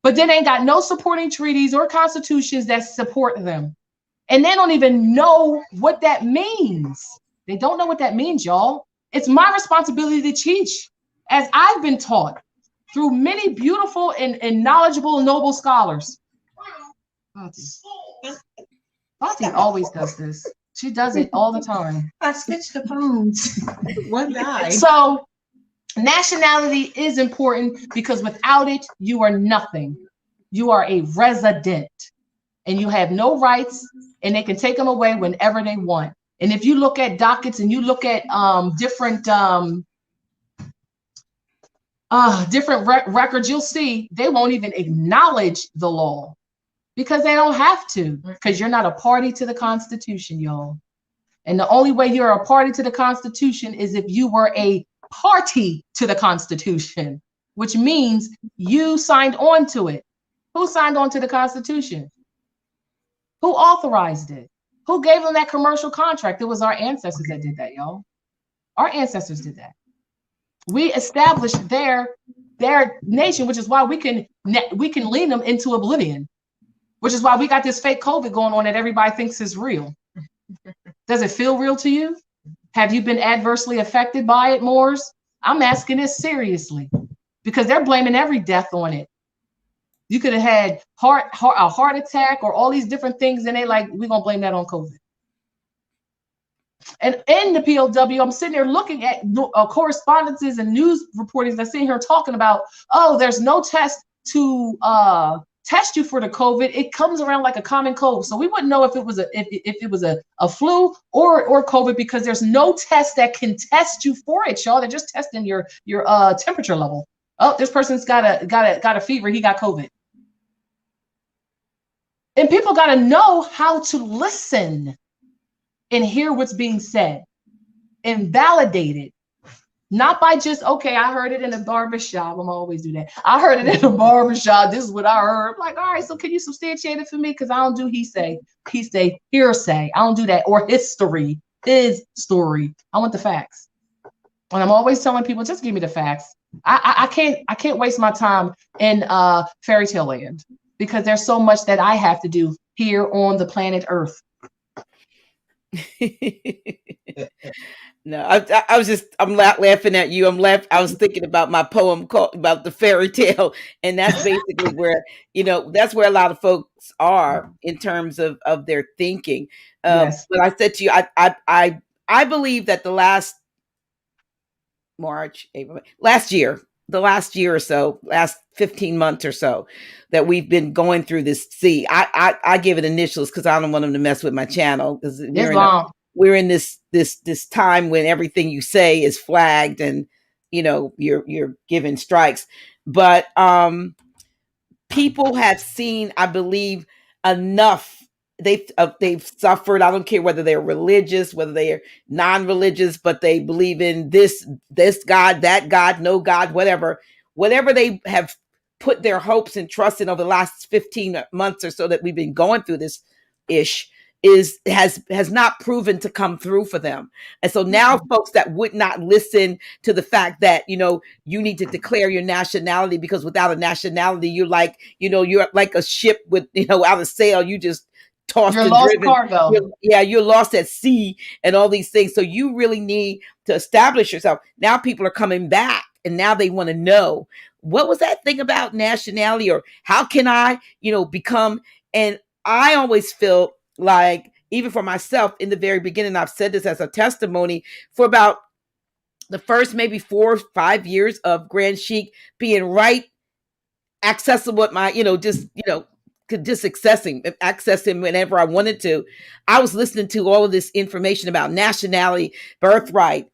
But then they ain't got no supporting treaties or constitutions that support them. And they don't even know what that means. They don't know what that means, y'all. It's my responsibility to teach, as I've been taught through many beautiful and knowledgeable and noble scholars. Fati always does this. She does it all the time. I switched the phones. One died. So nationality is important because without it, you are nothing. You are a resident and you have no rights and they can take them away whenever they want. And if you look at dockets and you look at different records, you'll see they won't even acknowledge the law because they don't have to, because you're not a party to the Constitution, y'all. And the only way you're a party to the Constitution is if you were a party to the Constitution, which means you signed on to it. Who signed on to the Constitution? Who authorized it? Who gave them that commercial contract? It was our ancestors that did that, y'all. Our ancestors did that. We established their nation, which is why we can lead them into oblivion, which is why we got this fake COVID going on that everybody thinks is real. Does it feel real to you? Have you been adversely affected by it, Moors? I'm asking this seriously because they're blaming every death on it. You could have had a heart attack or all these different things, and they like, we're going to blame that on COVID. And in the POW, I'm sitting there looking at correspondences and news reportings that's sitting here talking about, oh, there's no test to test you for the COVID. It comes around like a common cold. So we wouldn't know if it was a flu or COVID because there's no test that can test you for it, y'all. They're just testing your temperature level. Oh, this person's got a fever. He got COVID. And people got to know how to listen and hear what's being said and validate it. Not by just, okay, I heard it in a barbershop. I'm always do that. I heard it in a barbershop. This is what I heard. I'm like, all right, so can you substantiate it for me? Because I don't do he say, hearsay. I don't do that. Or history, his story. I want the facts. And I'm always telling people, just give me the facts. I can't waste my time in fairy tale land because there's so much that I have to do here on the planet Earth. No, I'm laughing at you. I was thinking about my poem about the fairy tale, and that's basically where, that's where a lot of folks are in terms of their thinking. Yes. But I said to you, I believe that the last year or so, last 15 months or so, that we've been going through this. See, I give it initials because I don't want them to mess with my channel because we're in this time when everything you say is flagged and you're giving strikes. But people have seen, I believe, enough. They've suffered. I don't care whether they're religious, whether they are non-religious, but they believe in this God, that God, no God, whatever they have put their hopes and trust in over the last 15 months or so that we've been going through this ish has not proven to come through for them. And so now folks that would not listen to the fact that, you need to declare your nationality, because without a nationality, you're like a ship with, out of sail. You just tossed You're and lost driven. cargo. You're lost at sea and all these things. So you really need to establish yourself. Now people are coming back and now they want to know, what was that thing about nationality, or how can I, become? And I always feel like, even for myself in the very beginning, I've said this as a testimony, for about the first maybe 4 or 5 years of Grand Chic being right accessible at my, just accessing whenever I wanted to. I was listening to all of this information about nationality, birthright,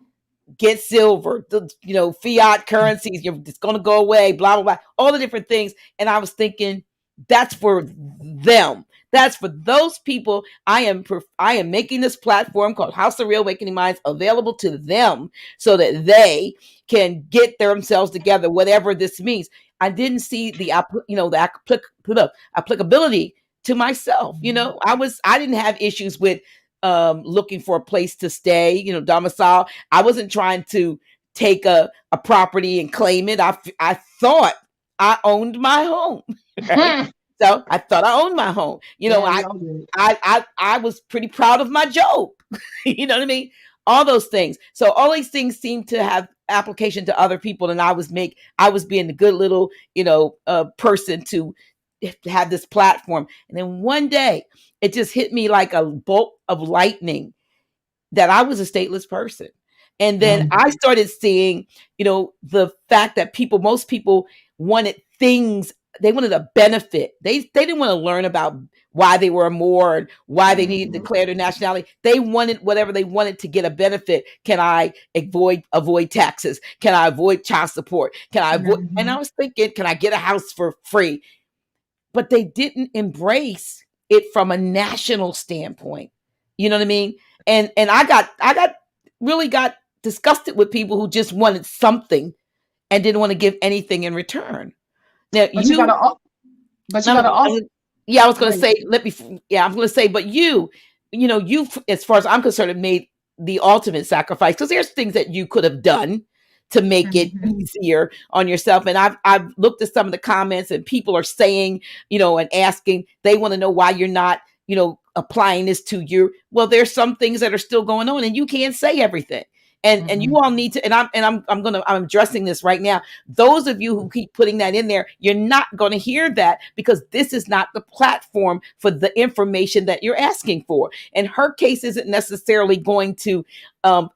get silver, fiat currencies, it's going to go away, blah, blah, blah, all the different things. And I was thinking, that's for them. That's for those people. I am making this platform called House of Real Awakening Minds available to them so that they can get themselves together, whatever this means. I didn't see the applicability to myself. I didn't have issues with looking for a place to stay, domicile. I wasn't trying to take a property and claim it. I thought I owned my home. Right? So I thought I owned my home. I was pretty proud of my job. You know what I mean? All those things. So all these things seem to have application to other people, and I was being a good little, person to have this platform. And then one day it just hit me like a bolt of lightning that I was a stateless person. And then I started seeing, the fact that most people wanted things. They wanted a benefit. They didn't want to learn about why they were more and why they needed to declare their nationality. They wanted whatever they wanted to get a benefit. Can I avoid taxes? Can I avoid child support? Can I avoid? And I was thinking, can I get a house for free? But they didn't embrace it from a national standpoint. You know what I mean? And I really got disgusted with people who just wanted something and didn't want to give anything in return. Now But you gotta also. Yeah, I was going to say, I'm going to say, but you, as far as I'm concerned, have made the ultimate sacrifice, because there's things that you could have done to make it easier on yourself. And I've looked at some of the comments, and people are saying, and asking, they want to know why you're not, applying this to you. Well, there's some things that are still going on, and you can't say everything. And you all need to, and I'm addressing this right now. Those of you who keep putting that in there, you're not going to hear that, because this is not the platform for the information that you're asking for. And her case isn't necessarily going to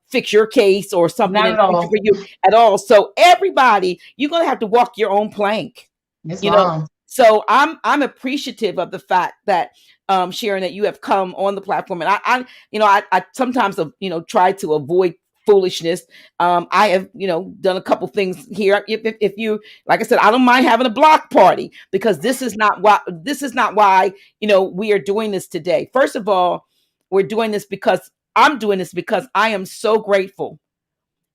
fix your case or something for you at all. So everybody, you're going to have to walk your own plank. So I'm appreciative of the fact that Sharon, that you have come on the platform, and I sometimes try to avoid foolishness. I have, done a couple things here. If you, like I said, I don't mind having a block party, because this is not why, we are doing this today. First of all, we're doing this because I'm doing this because I am so grateful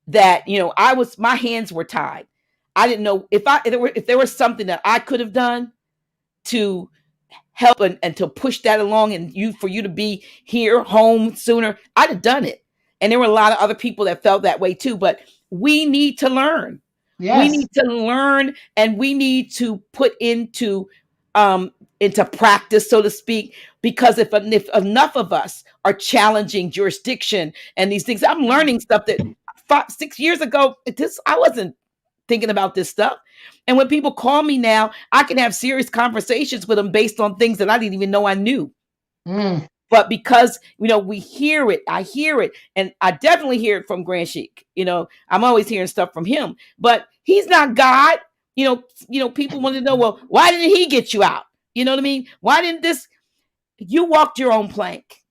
that, my hands were tied. I didn't know if there was something that I could have done to help and to push that along, and for you to be here home sooner, I'd have done it. And there were a lot of other people that felt that way too, but we need to learn. Yes. We need to learn, and we need to put into practice, so to speak, because if enough of us are challenging jurisdiction and these things, I'm learning stuff that 5-6 years ago, I wasn't thinking about this stuff. And when people call me now, I can have serious conversations with them based on things that I didn't even know I knew. But because, we hear it, I hear it, and I definitely hear it from Grand Chic. I'm always hearing stuff from him, but he's not God. People want to know, well, why didn't he get you out? You know what I mean? Why didn't you walked your own plank,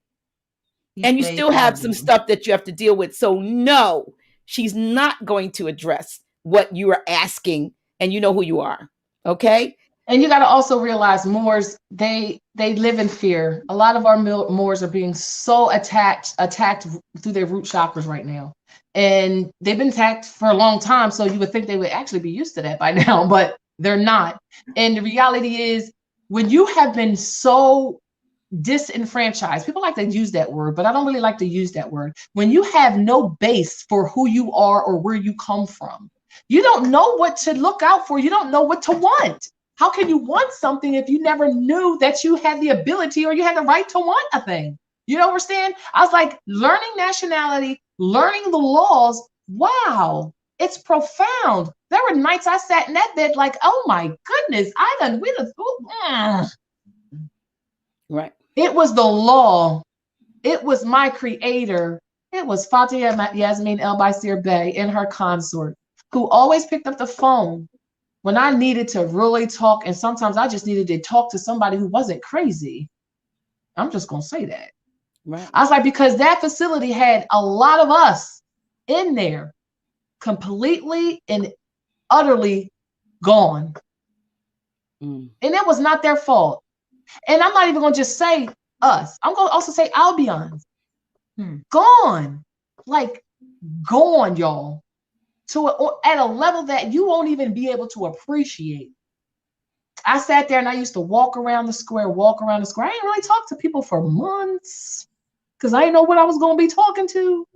and you still have some stuff that you have to deal with. So no, she's not going to address what you are asking, and you know who you are. Okay. And you got to also realize Moors, they live in fear. A lot of our Moors are being so attacked through their root chakras right now. And they've been attacked for a long time. So you would think they would actually be used to that by now, but they're not. And the reality is, when you have been so disenfranchised, people like to use that word, but I don't really like to use that word. When you have no base for who you are or where you come from, you don't know what to look out for. You don't know what to want. How can you want something if you never knew that you had the ability or you had the right to want a thing? You don't understand? I was like, learning nationality, learning the laws. Wow, it's profound. There were nights I sat in that bed like, oh my goodness, Right. It was the law. It was my creator. It was Fatia Yasmin El Baisir Bey and her consort, who always picked up the phone when I needed to really talk. And sometimes I just needed to talk to somebody who wasn't crazy. I'm just going to say that. Right. I was like, because that facility had a lot of us in there completely and utterly gone. And it was not their fault. And I'm not even going to just say us. I'm going to also say Albions. Gone. Like, gone, y'all. At a level that you won't even be able to appreciate. I sat there and I used to walk around the square. I didn't really talk to people for months because I didn't know what I was going to be talking to.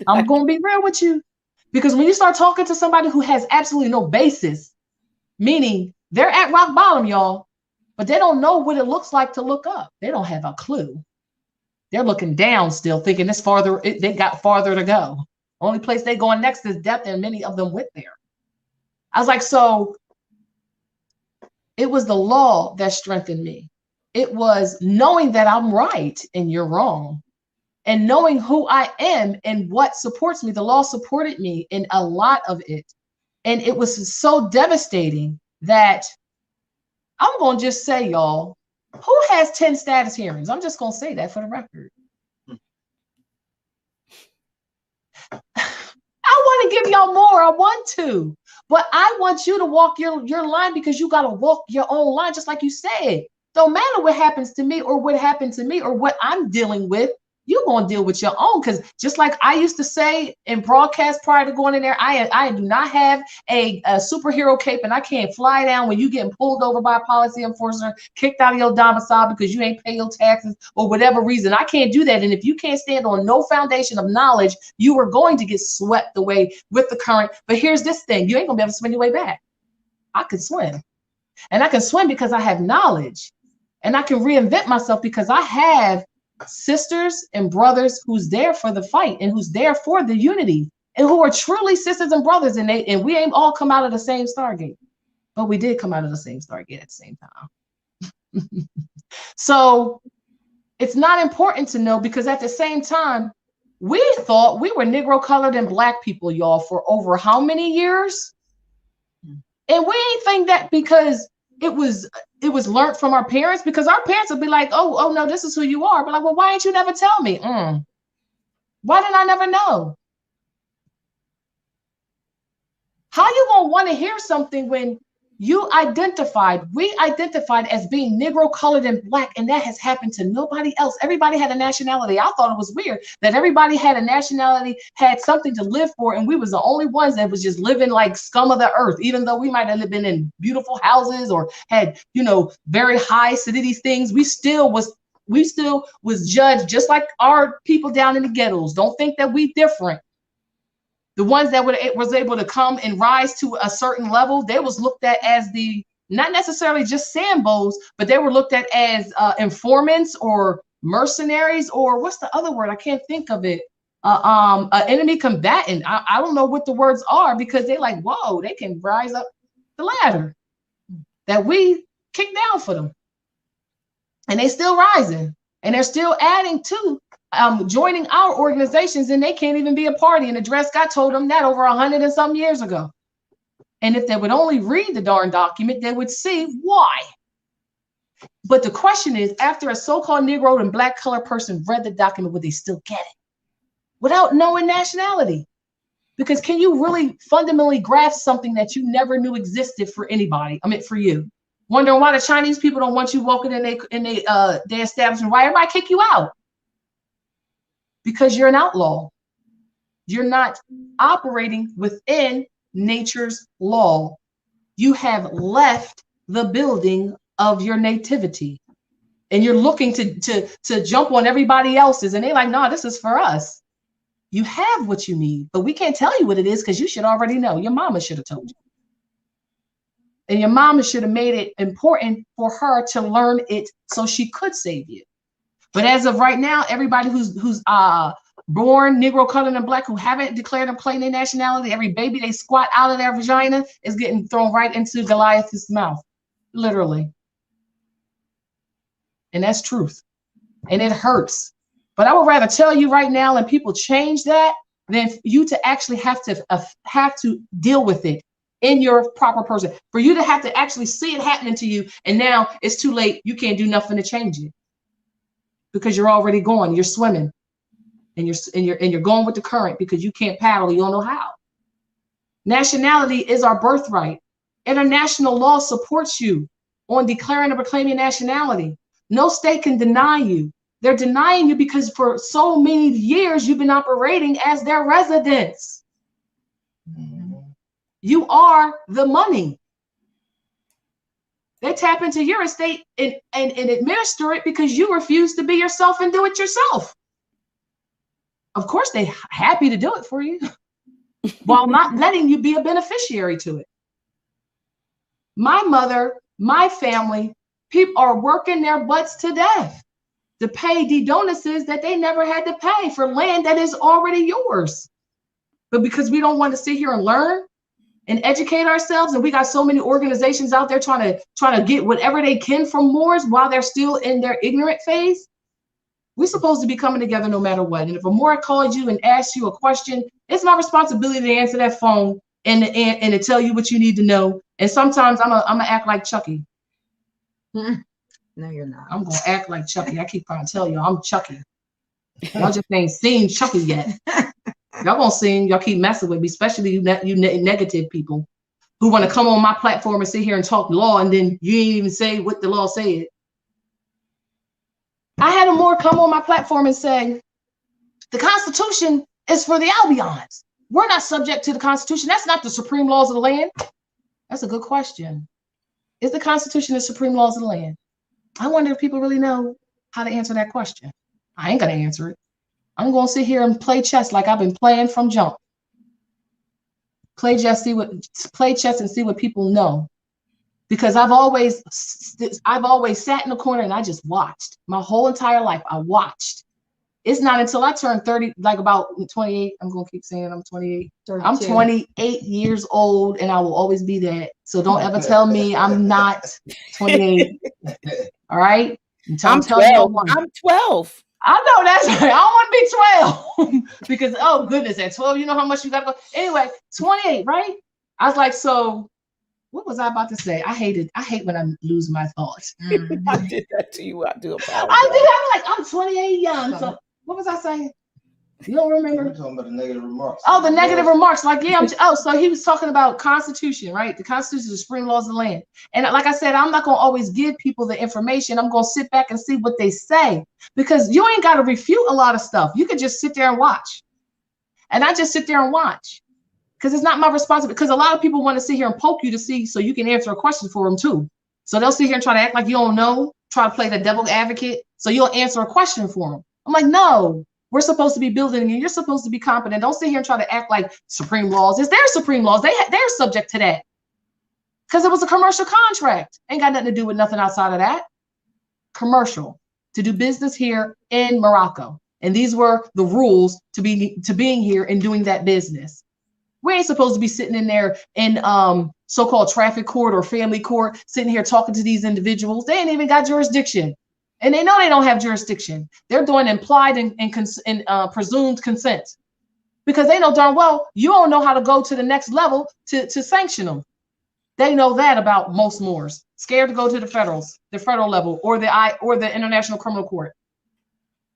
I'm going to be real with you. Because when you start talking to somebody who has absolutely no basis, meaning they're at rock bottom, y'all, but they don't know what it looks like to look up. They don't have a clue. They're looking down still, thinking they got farther to go. Only place they going next is death, and many of them went there. I was like, so it was the law that strengthened me. It was knowing that I'm right and you're wrong, and knowing who I am and what supports me. The law supported me in a lot of it. And it was so devastating that I'm going to just say, y'all, who has 10 status hearings? I'm just going to say that for the record. I want to give y'all more. I want to. But I want you to walk your line, because you got to walk your own line, just like you said. Don't matter what happens to me or what happened to me or what I'm dealing with. You're going to deal with your own, because just like I used to say in broadcast prior to going in there, I do not have a superhero cape, and I can't fly down when you getting pulled over by a policy enforcer, kicked out of your domicile because you ain't pay your taxes or whatever reason. I can't do that. And if you can't stand on no foundation of knowledge, you are going to get swept away with the current. But here's this thing. You ain't going to be able to swim your way back. I can swim. And I can swim because I have knowledge. And I can reinvent myself because I have sisters and brothers who's there for the fight and who's there for the unity and who are truly sisters and brothers, and we ain't all come out of the same Stargate, but we did come out of the same Stargate at the same time. So it's not important to know, because at the same time, we thought we were Negro colored and Black people, y'all, for over how many years? And we ain't think that because it was learned from our parents, because our parents would be like, oh no, this is who you are. But like, well, why didn't you never tell me? Why didn't I never know? How you gonna want to hear something when we identified as being Negro colored and Black, and that has happened to nobody else. Everybody had a nationality. I thought it was weird that everybody had a nationality, had something to live for, and we was the only ones that was just living like scum of the earth, even though we might have been in beautiful houses or had, very high city things. We still was judged just like our people down in the ghettos. Don't think that we different. The ones that was able to come and rise to a certain level, they was looked at as not necessarily just Sambos, but they were looked at as informants or mercenaries, or what's the other word? I can't think of it. An enemy combatant. I don't know what the words are, because they're like, whoa, they can rise up the ladder that we kicked down for them. And they still rising, and they're still adding to joining our organizations, and they can't even be a party. And the Dred Scott told them that over 100 and some years ago. And if they would only read the darn document, they would see why. But the question is, after a so-called Negro and Black color person read the document, would they still get it without knowing nationality? Because can you really fundamentally grasp something that you never knew existed for anybody? I mean, for you. Wondering why the Chinese people don't want you walking in their establishment. Why everybody kick you out? Because you're an outlaw. You're not operating within nature's law. You have left the building of your nativity. And you're looking to jump on everybody else's. And they're like, no, this is for us. You have what you need, but we can't tell you what it is because you should already know. Your mama should have told you. And your mama should have made it important for her to learn it so she could save you. But as of right now, everybody who's born Negro, colored, and Black who haven't declared and claimed their nationality, every baby they squat out of their vagina is getting thrown right into Goliath's mouth, literally. And that's truth. And it hurts. But I would rather tell you right now and people change that than you to actually have to deal with it in your proper person. For you to have to actually see it happening to you, and now it's too late. You can't do nothing to change it because you're already gone. You're swimming, and you're going with the current because you can't paddle. You don't know how. Nationality is our birthright. International law supports you on declaring or proclaiming nationality. No state can deny you. They're denying you because for so many years you've been operating as their residents. Mm-hmm. You are the money. They tap into your estate and administer it because you refuse to be yourself and do it yourself. Of course, they're happy to do it for you while not letting you be a beneficiary to it. My mother, my family, people are working their butts to death to pay dedonuses that they never had to pay for land that is already yours. But because we don't want to sit here and learn and educate ourselves, and we got so many organizations out there trying to get whatever they can from Moors while they're still in their ignorant phase, we're supposed to be coming together no matter what. And if a Moor calls you and asks you a question, it's my responsibility to answer that phone and to tell you what you need to know. And sometimes I'm gonna act like Chucky. No, you're not. I'm gonna act like Chucky. I keep trying to tell you, I'm Chucky. Y'all just ain't seen Chucky yet. Y'all gonna see him. Y'all keep messing with me, especially you negative people who want to come on my platform and sit here and talk law, and then you ain't even say what the law said. I had a Moor come on my platform and say, the Constitution is for the Albions. We're not subject to the Constitution. That's not the supreme laws of the land. That's a good question. Is the Constitution the supreme laws of the land? I wonder if people really know how to answer that question. I ain't gonna answer it. I'm gonna sit here and play chess like I've been playing from jump. Play chess and see what people know. Because I've always sat in the corner and I just watched. My whole entire life, I watched. It's not until I turned 30, like about 28, I'm gonna keep saying I'm 28. 32. I'm 28 years old and I will always be that. So don't ever tell me I'm not 28. All right? I'm 12. I'm 12. I know that's right. I don't want to be 12 because, oh goodness, at 12, you know how much you gotta go. Anyway, 28, right? I was like, so what was I about to say? I hate when I lose my thoughts. Mm-hmm. I did that to you. I do apologize. I did. I'm like, I'm 28 young. So what was I saying? You don't remember? We're talking about the negative remarks. Oh, the negative remarks. Like, yeah, so he was talking about Constitution, right? The Constitution is the supreme laws of the land. And like I said, I'm not going to always give people the information. I'm going to sit back and see what they say because you ain't got to refute a lot of stuff. You could just sit there and watch. And I just sit there and watch because it's not my responsibility. Because a lot of people want to sit here and poke you to see so you can answer a question for them too. So they'll sit here and try to act like you don't know, try to play the devil's advocate so you'll answer a question for them. I'm like, no. We're supposed to be building and you're supposed to be competent. Don't sit here and try to act like supreme laws. It's their supreme laws. They're subject to that. Because it was a commercial contract. Ain't got nothing to do with nothing outside of that. Commercial. To do business here in Morocco. And these were the rules to being here and doing that business. We ain't supposed to be sitting in there in so-called traffic court or family court, sitting here talking to these individuals. They ain't even got jurisdiction. And they know they don't have jurisdiction. They're doing implied and presumed consent because they know darn well you don't know how to go to the next level to sanction them. They know that about most Moors. Scared to go to the federal level or the International Criminal Court.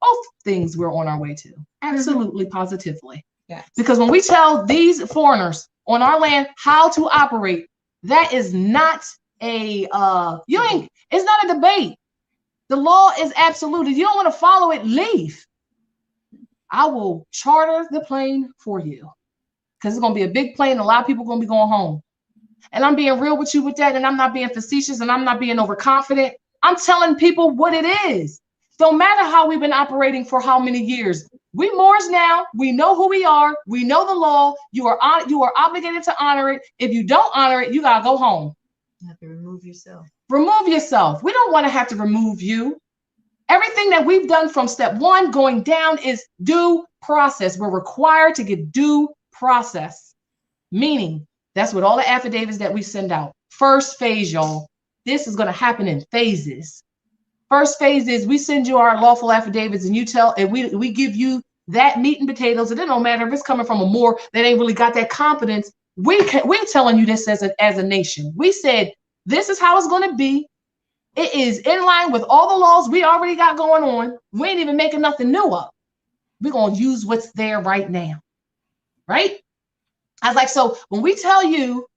Both things we're on our way to. Absolutely, positively. Yes. Because when we tell these foreigners on our land how to operate, that is not a it's not a debate. The law is absolute. If you don't want to follow it, leave. I will charter the plane for you. Because it's going to be a big plane. A lot of people are going to be going home. And I'm being real with you with that. And I'm not being facetious and I'm not being overconfident. I'm telling people what it is. Don't matter how we've been operating for how many years. We Moors now. We know who we are. We know the law. You are obligated to honor it. If you don't honor it, you got to go home. You have to remove yourself. Remove yourself. We don't want to have to remove you. Everything that we've done from step one going down is due process. We're required to get due process, meaning that's what all the affidavits that we send out. First phase, y'all. This is going to happen in phases. First phase is we send you our lawful affidavits and we give you that meat and potatoes. And it don't matter if it's coming from a Moor that ain't really got that competence. We're telling you this as a nation. We said, this is how it's going to be. It is in line with all the laws we already got going on. We ain't even making nothing new up. We're going to use what's there right now. Right? I was like, so when we tell you,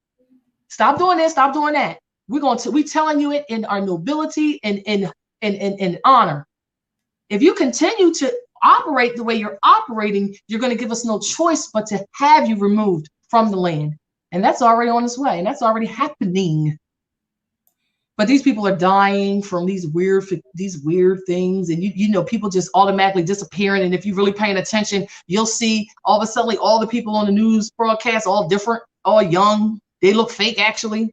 stop doing this, stop doing that, we telling you it in our nobility and in honor. If you continue to operate the way you're operating, you're going to give us no choice but to have you removed from the land. And that's already on its way. And that's already happening. But these people are dying from these weird things. And you know, people just automatically disappearing. And if you're really paying attention, you'll see all of a sudden all the people on the news broadcast, all different, all young. They look fake, actually.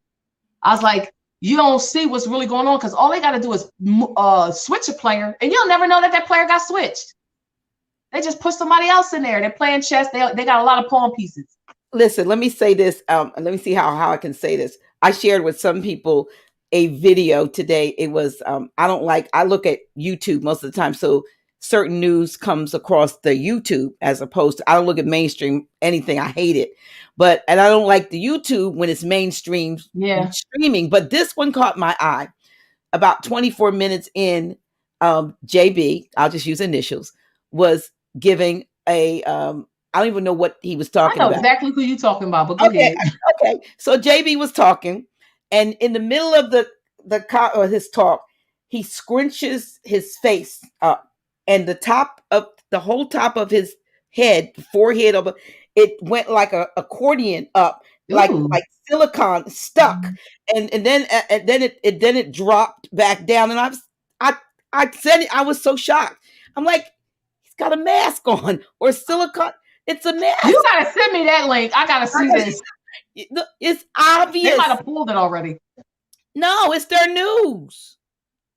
I was like, you don't see what's really going on because all they got to do is switch a player. And you'll never know that player got switched. They just put somebody else in there. They're playing chess. They got a lot of pawn pieces. Listen, let me say this. Let me see how I can say this. I shared with some people a video today. It was, I look at YouTube most of the time. So certain news comes across the YouTube as opposed to, I don't look at mainstream anything. I hate it. And I don't like the YouTube when it's mainstream streaming. But this one caught my eye. About 24 minutes in, JB, I'll just use initials, was giving a, I don't even know what he was talking about. I know exactly who you're talking about, but go ahead. Okay. So JB was talking, and in the middle of his talk, he scrunches his face up, and the whole top of his head, forehead, it went like a accordion up, like silicone stuck, and then it dropped back down, and I said it, I was so shocked. I'm like, he's got a mask on or silicone. It's a mask. You gotta send me that link. I gotta see this. It's obvious. They might have pulled it already. No, it's their news.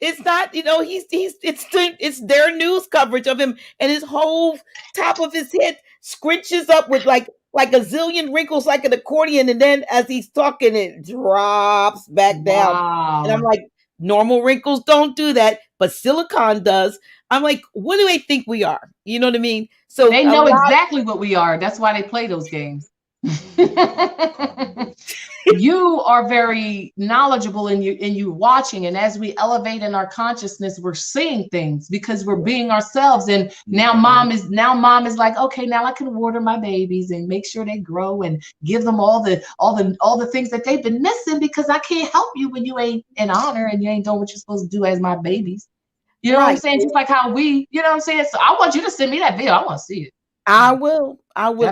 It's not, you know, it's their news coverage of him, and his whole top of his head scrunches up with like a zillion wrinkles like an accordion, and then as he's talking, it drops back down. And I'm like, normal wrinkles don't do that, but silicone does. I'm like, what do they think we are? You know what I mean? So they know exactly what we are. That's why they play those games. You are very knowledgeable in you watching, and as we elevate in our consciousness, we're seeing things because we're being ourselves. And now mom is like, okay, now I can water my babies and make sure they grow and give them all the things that they've been missing, because I can't help you when you ain't in honor and you ain't doing what you're supposed to do as my babies. You know what I'm saying? Just like how you know what I'm saying? So I want you to send me that video. I want to see it. I will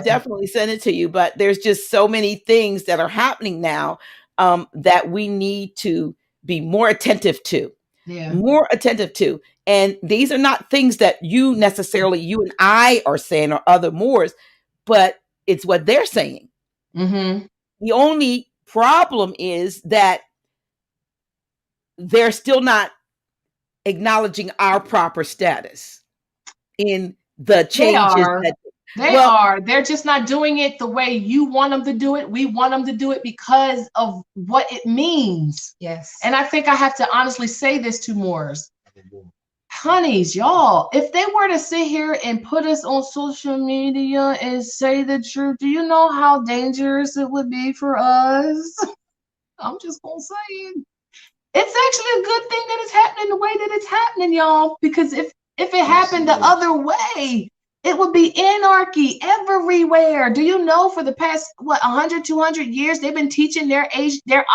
definitely send it to you, but there's just so many things that are happening now that we need to be more attentive to. More attentive to. And these are not things that you and I are saying or other Moors, but it's what they're saying. Mm-hmm. The only problem is that they're still not acknowledging our proper status in the changes. They're just not doing it the way you want them to do it. We want them to do it because of what it means. Yes. And I think I have to honestly say this to Moors. Honeys, y'all, if they were to sit here and put us on social media and say the truth, do you know how dangerous it would be for us? I'm just gonna say it. It's actually a good thing that it's happening the way that it's happening, y'all, because if it happened the other way, It would be anarchy everywhere. Do you know for the past, 100, 200 years, they've been teaching their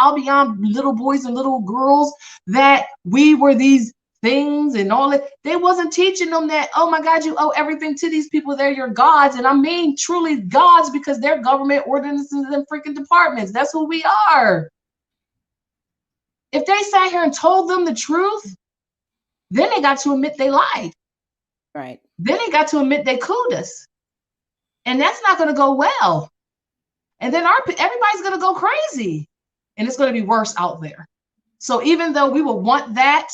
Albion little boys and little girls that we were these things and all that. They wasn't teaching them that, oh my God, you owe everything to these people. They're your gods. And I mean truly gods, because they're government ordinances and freaking departments. That's who we are. If they sat here and told them the truth, then they got to admit they lied. Right. Then they got to admit they cooed us. And that's not going to go well. And then everybody's going to go crazy. And it's going to be worse out there. So even though we would want that,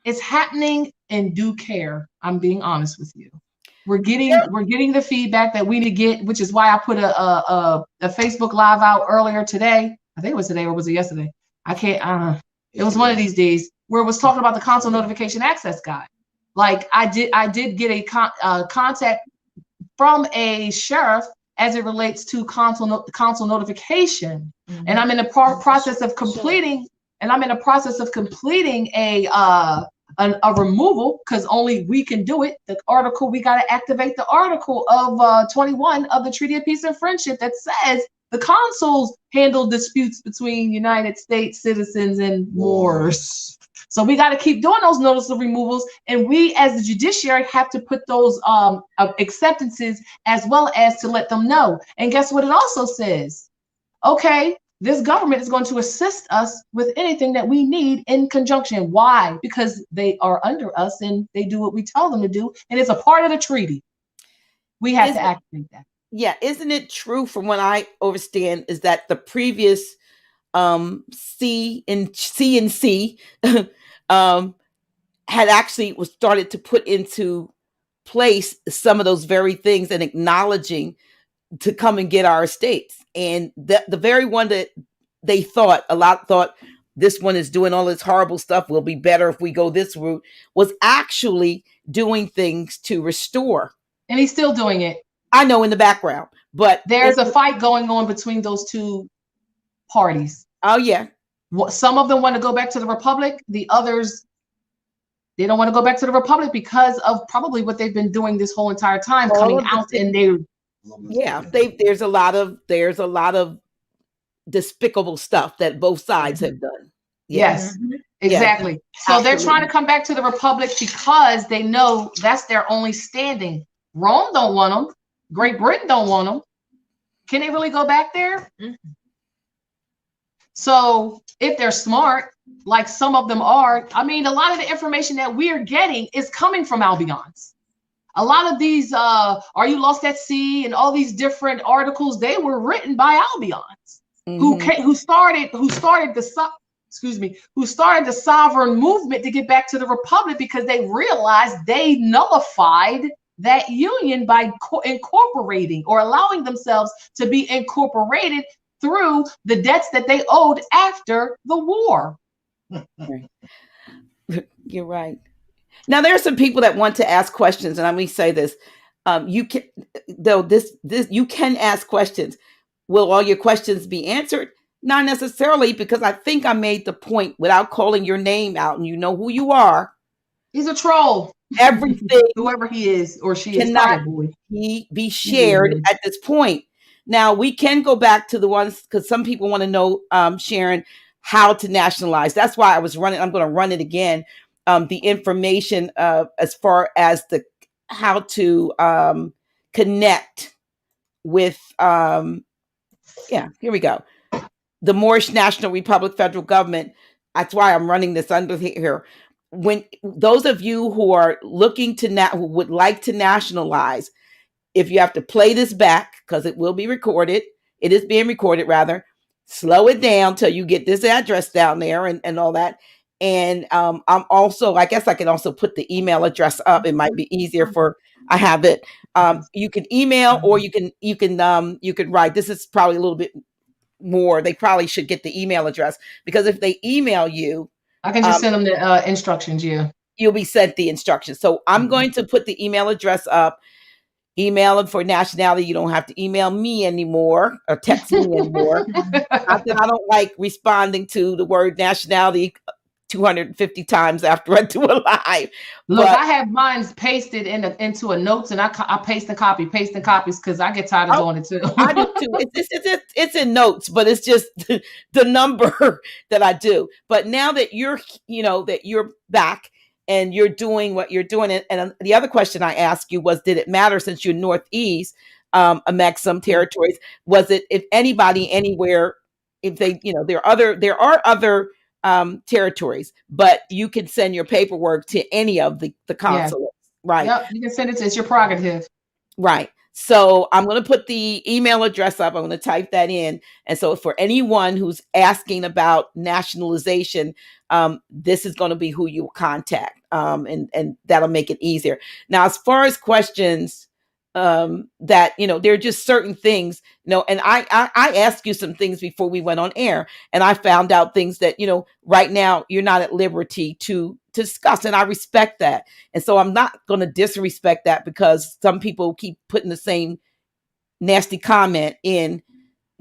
it's happening in due care. I'm being honest with you. We're getting the feedback that we need to get, which is why I put a Facebook Live out earlier today. I think it was today, or was it yesterday? I can't. It was one of these days where it was talking about the console notification access guide. Like I did get a contact from a sheriff as it relates to console notification, and I'm in the process of completing. And I'm in the process of completing a removal, because only we can do it. The article, we got to activate the article of 21 of the Treaty of Peace and Friendship that says the consuls handle disputes between United States citizens and Moors. So we got to keep doing those notice of removals, and we as the judiciary have to put those acceptances as well as to let them know. And guess what it also says? Okay, this government is going to assist us with anything that we need in conjunction. Why? Because they are under us and they do what we tell them to do, and it's a part of the treaty. We have to activate that. Yeah, isn't it true, from what I understand, is that the previous CNC had actually was started to put into place some of those very things and acknowledging to come and get our estates. And the very one that they thought this one is doing all this horrible stuff, will be better if we go this route, was actually doing things to restore. And he's still doing it. I know, in the background, but there's a fight going on between those two parties. Oh yeah. Some of them want to go back to the Republic. The others, they don't want to go back to the Republic because of probably what they've been doing this whole entire time, coming out and there's a lot of despicable stuff that both sides have done. Yes, exactly. So absolutely. They're trying to come back to the Republic because they know that's their only standing. Rome don't want them. Great Britain don't want them. Can they really go back there? So if they're smart, like some of them are, I mean, a lot of the information that we're getting is coming from Albions. A lot of these Are You Lost at Sea and all these different articles, they were written by Albions who started the sovereign movement to get back to the Republic, because they realized they nullified that union by incorporating or allowing themselves to be incorporated through the debts that they owed after the war. You're right. Now, there are some people that want to ask questions, and let me say this: you can ask questions. Will all your questions be answered? Not necessarily, because I think I made the point without calling your name out, and you know who you are. He's a troll. Everything, whoever he is or she is, cannot be shared at this point. Now, we can go back to the ones, because some people want to know, Sharon, how to nationalize. That's why I was running. I'm going to run it again. The information as far as how to connect with. Here we go. The Moorish National Republic federal government. That's why I'm running this under here. When those of you who are looking to who would like to nationalize, if you have to play this back, because it will be recorded, it is being recorded rather, slow it down till you get this address down there and all that. And I'm also, I guess I can also put the email address up. It might be easier I have it. You can email, or you can write. This is probably a little bit more. They probably should get the email address, because if they email you, I can just send them the instructions. You'll be sent the instructions. So I'm going to put the email address up. Email them for Nationality. You don't have to email me anymore or text me anymore. Not that I don't like responding to the word nationality 250 times after I do a live. Look, But I have mine pasted into a notes, and I paste and copy, pasting copies because I get tired of doing it too. I do too. It's in notes, but it's just the number that I do. But now that you're back and you're doing what you're doing, and the other question I asked you was, did it matter since you're Northeast, amongst some territories? Was it if anybody anywhere, if they, there are other territories, but you can send your paperwork to any of the consulates, right? Yep, you can send it to. It's your prerogative. Right. So I'm going to put the email address up. I'm going to type that in. And so for anyone who's asking about nationalization, this is going to be who you contact. And that'll make it easier. Now, as far as questions, that, there are just certain things, and I asked you some things before we went on air, and I found out things that, right now you're not at liberty to discuss. And I respect that. And so I'm not going to disrespect that because some people keep putting the same nasty comment in,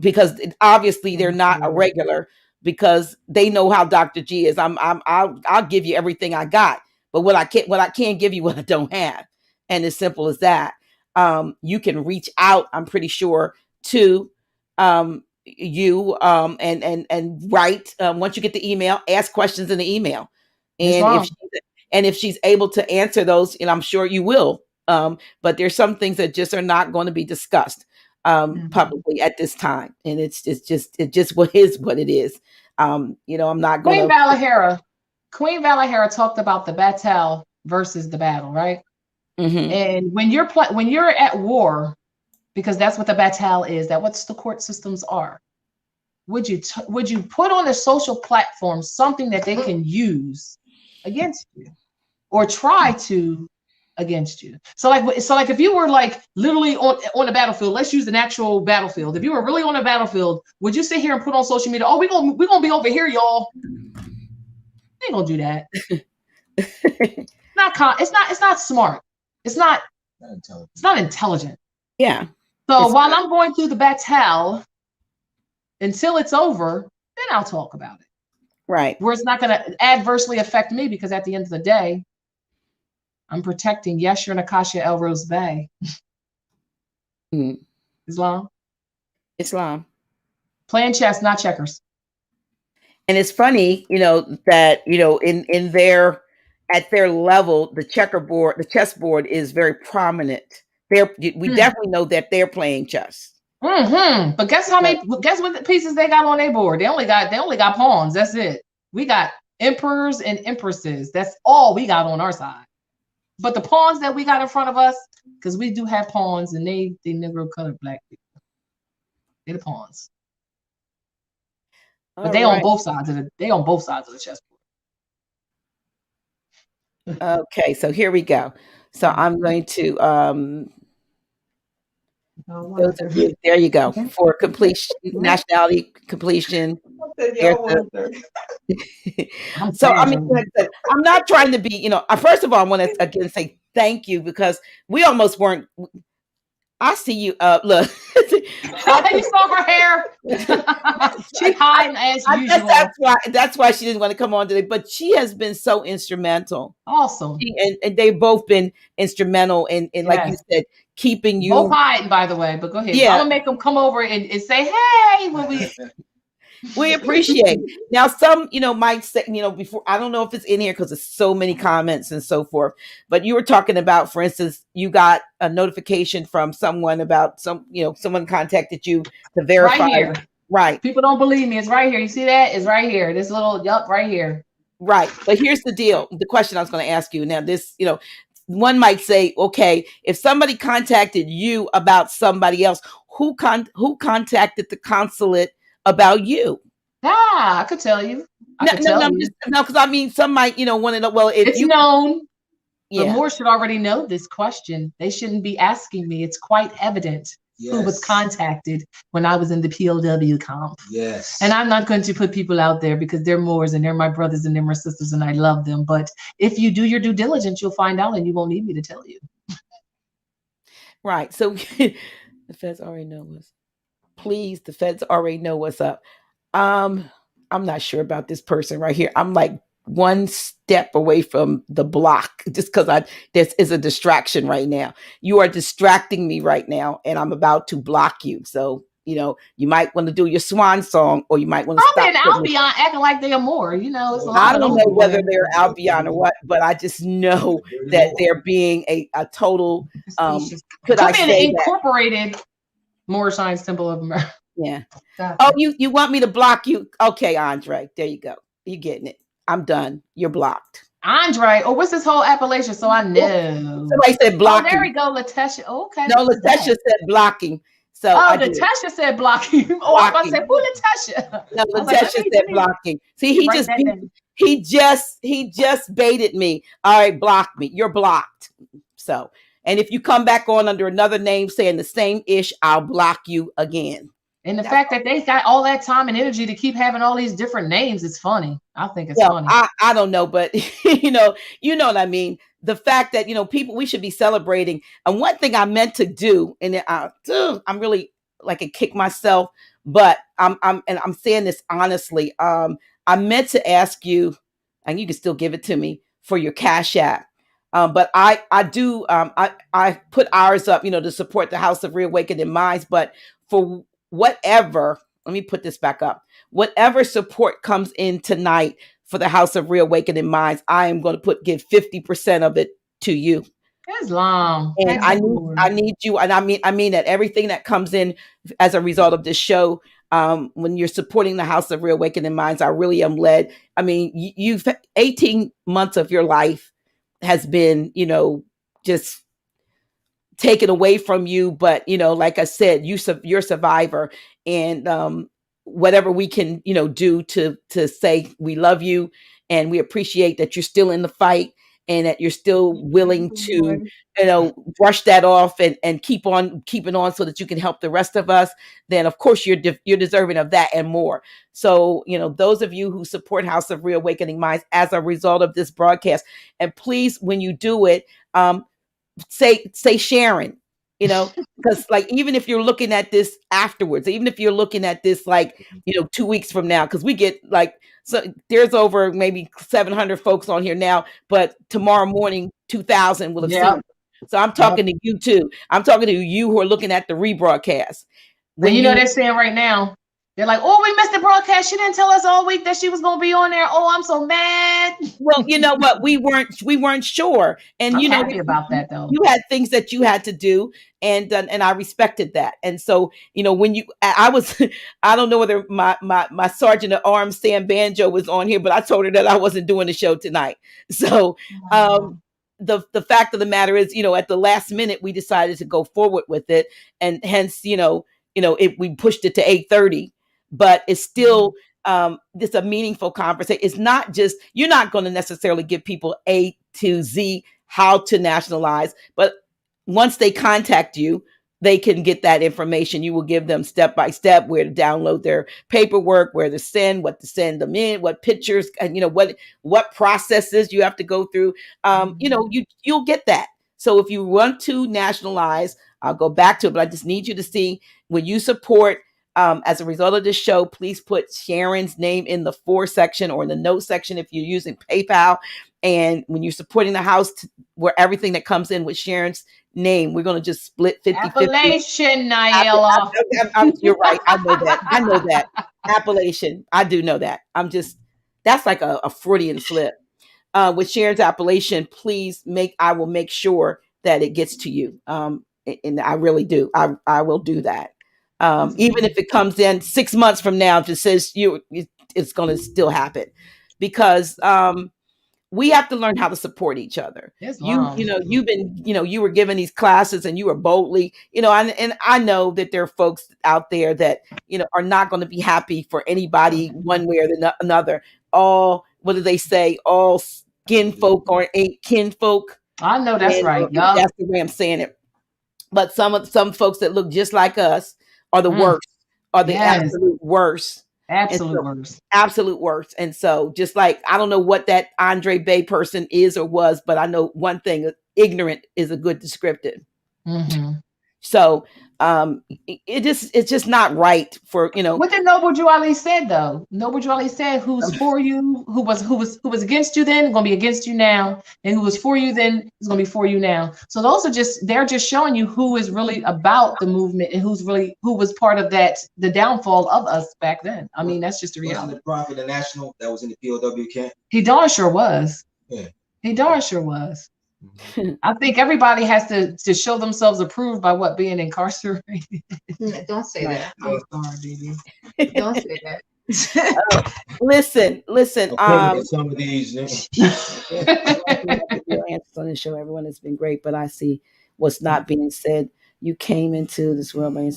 because obviously they're not a regular, because they know how Dr. G is. I'll give you everything I got, but what I can't give you what I don't have. And as simple as that. You can reach out, I'm pretty sure, to you and write, once you get the email, ask questions in the email. And if she's able to answer those, and I'm sure you will, but there's some things that just are not going to be discussed publicly at this time. And it's just what it is. I'm not going to. Queen Valahera talked about the battle versus the battle, right? Mm-hmm. And when you're at war, because that's what the battle is, that what the court systems are, would you put on a social platform something that they can use against you, or try to against you? So like if you were like literally on the battlefield, let's use an actual battlefield. If you were really on a battlefield, would you sit here and put on social media, oh, we're gonna be over here, y'all? We ain't gonna do that. It's not smart. It's not intelligent. Yeah. So while I'm going through the battle until it's over, then I'll talk about it. Right. Where it's not going to adversely affect me, because at the end of the day, I'm protecting Yeshua Nakasha El Rose Bey. Islam. Playing chess, not checkers. And it's funny, that, in their, at their level, the chessboard is very prominent. We definitely know that they're playing chess. Mm-hmm. But guess what the pieces they got on their board? They only got pawns. That's it. We got emperors and empresses. That's all we got on our side. But the pawns that we got in front of us, because we do have pawns, and they Negro colored black people. They're the pawns. But they on both sides of the chessboard. Okay, so here we go. So I'm going to there you go. For completion, nationality completion. So I mean, like I said, I'm not trying to be, first of all, I want to again say thank you, because we almost weren't. I see you. Look, you saw her hair. She's hiding as usual. That's why she didn't want to come on today. But she has been so instrumental. Awesome. And they've both been instrumental in like you said, keeping you. Both hiding, by the way. But go ahead. Yeah. I'm gonna make them come over and say, "Hey, when we." We appreciate. Now, some, might say, before, I don't know if it's in here because there's so many comments and so forth, but you were talking about, for instance, you got a notification from someone about someone contacted you to verify. Right here. Right. People don't believe me. It's right here. You see that? It's right here. This little, right here. Right. But here's the deal. The question I was going to ask you now, this, one might say, okay, if somebody contacted you about somebody else, who contacted the consulate about you? I could tell you. Because I mean, some might, want to know. Well, if it's known, but more should already know this question. They shouldn't be asking me. It's quite evident who was contacted when I was in the POW camp. Yes. And I'm not going to put people out there because they're Moors and they're my brothers and they're my sisters and I love them. But if you do your due diligence, you'll find out, and you won't need me to tell you. Right. So the feds already know what's. Please, the feds already know what's up. I'm not sure about this person right here. I'm like one step away from the block just because this is a distraction right now. You are distracting me right now, and I'm about to block you. So, you might want to do your swan song, or you might want to Probably stop. an Albion acting like they're more. It's a lot I of don't those know boys. whether they're Albion or what, but I just know that they're being a total, could I Could be an say that? incorporated Moorish Science Temple of America. Yeah. Oh, you want me to block you? Okay, Andre. There you go. You're getting it. I'm done. You're blocked. Andre. Oh, what's this whole appellation? So I know. Somebody said blocking. Oh, there we go, Latesha. Okay. No, Latesha said blocking. So Latesha said blocking. Oh, I was about to say, who Latesha? No, Latesha said blocking. See, he just baited me. All right, block me. You're blocked. So, and if you come back on under another name saying the same ish, I'll block you again. And the fact that they got all that time and energy to keep having all these different names, it's funny. I think it's funny. I don't know, but you know what I mean. The fact that people, we should be celebrating. And one thing I meant to do, and I'm really like a kick myself, but I'm saying this honestly. I meant to ask you, and you can still give it to me for your Cash App. But I do I put ours up, to support the House of Reawakening Minds. But for whatever, let me put this back up. Whatever support comes in tonight for the House of Reawakening Minds, I am going to give 50% of it to you. Islam. And I need you, and I mean that everything that comes in as a result of this show, when you're supporting the House of Reawakening Minds, I really am led. I mean, you've 18 months of your life has been, just taken away from you. But, like I said, you're a survivor, and whatever we can, do to say we love you and we appreciate that you're still in the fight and that you're still willing to, brush that off and keep on keeping on so that you can help the rest of us, then of course you're deserving of that and more. So, those of you who support House of Reawakening Minds as a result of this broadcast, and please, when you do it, say Sharon, because like, even if you're looking at this afterwards, even if you're looking at this, like, 2 weeks from now, because we get like, so there's over maybe 700 folks on here now, but tomorrow morning, 2,000 will have seen it. So I'm talking to you too. I'm talking to you who are looking at the rebroadcast. When they're saying right now, they're like, oh, we missed the broadcast. She didn't tell us all week that she was going to be on there. Oh, I'm so mad. Well, you know what? We weren't sure. And I'm happy about that though. You had things that you had to do, and I respected that. And so, when I don't know whether my sergeant at arms, Sam Banjo, was on here, but I told her that I wasn't doing the show tonight. So, the fact of the matter is, at the last minute, we decided to go forward with it. And hence, we pushed it to 8:30, but it's still, this a meaningful conversation. It's not just, you're not going to necessarily give people A to Z how to nationalize, but once they contact you, they can get that information. You will give them step by step where to download their paperwork, where to send, what to send them in, what pictures, and what processes you have to go through. You'll get that. So if you want to nationalize, I'll go back to it, but I just need you to see, when you support, as a result of this show, please put Sharon's name in the for section or in the note section if you're using PayPal. And when you're supporting the house, where everything that comes in with Sharon's name, we're going to just split 50-50. Appellation, Nyla. You're right. I know that. Appellation. I do know that. That's like a Freudian slip. With Sharon's appellation, please I will make sure that it gets to you. And I really do. I will do that. Even if it comes in 6 months from now, if it says it's going to still happen, because we have to learn how to support each other. You've been, you were given these classes and you were boldly, and I know that there are folks out there that, are not going to be happy for anybody one way or another. All, what do they say? All skin folk or ain't kin folk. I know that's right. That's the way I'm saying it. But some folks that look just like us are the worst, are the absolute worst. Absolute worst. And so, just like, I don't know what that Andre Bey person is or was, but I know one thing: ignorant is a good descriptive. Mm-hmm. So it's just not right for, What did Noble Drew Ali said though? Noble Drew Ali said, "Who's for you? Who was against you then? Going to be against you now, and who was for you then is going to be for you now." So those are they're just showing you who is really about the movement and who was part of the downfall of us back then. I mean, that's just a reality. Wasn't the prophet the national that was in the POW camp? He darn sure was. Yeah. He darn sure was. I think everybody has to show themselves approved by what being incarcerated. Don't say that. I'm sorry, baby. Don't say that. Listen. Some of these. Your answers on the show, everyone has been great, but I see what's not being said. You came into this world by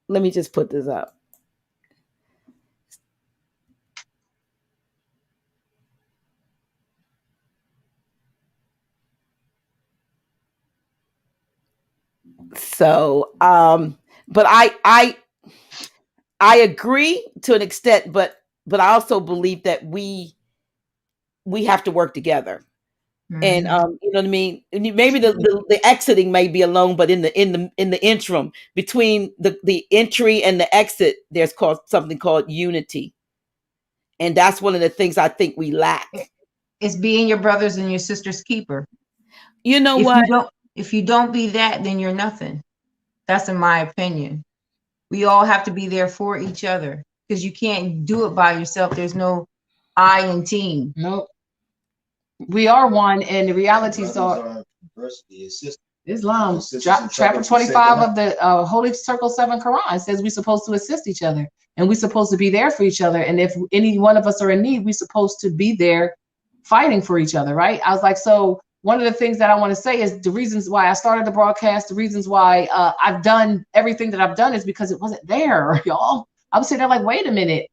let me just put this up. So, but I agree to an extent, but I also believe that we have to work together. Mm-hmm. And you know what I mean? Maybe the exiting may be alone, but in the interim between the entry and the exit, there's something called unity. And that's one of the things I think we lack. It's being your brothers and your sisters' keeper. You know what? If you don't be that, then you're nothing. That's in my opinion. We all have to be there for each other because you can't do it by yourself. There's no I in team. Nope. We are one, and the realities are Islam. Chapter 25 of the Holy Circle 7 Quran says we're supposed to assist each other, and we're supposed to be there for each other. And if any one of us are in need, we're supposed to be there fighting for each other, right? I was like, so one of the things that I want to say is the reasons why I started the broadcast, the reasons why I've done everything that I've done is because it wasn't there, y'all. I was sitting there like, wait a minute.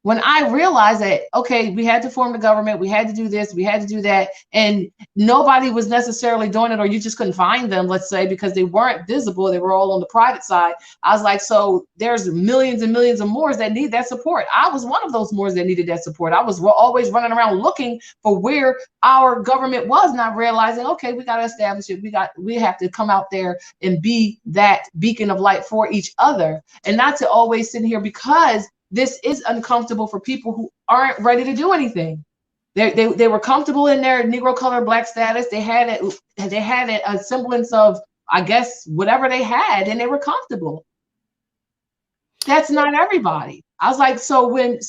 When I realized that, okay, we had to form the government, we had to do this, we had to do that, and nobody was necessarily doing it, or you just couldn't find them, let's say, because they weren't visible, they were all on the private side. I was like, so there's millions and millions of Moors that need that support. I was one of those Moors that needed that support. I was always running around looking for where our government was, not realizing, okay, we got to establish it. We have to come out there and be that beacon of light for each other, and not to always sit here because this is uncomfortable for people who aren't ready to do anything. They were comfortable in their Negro color Black status. They had a semblance of, I guess, whatever they had, and they were comfortable. That's not everybody. I was like, so when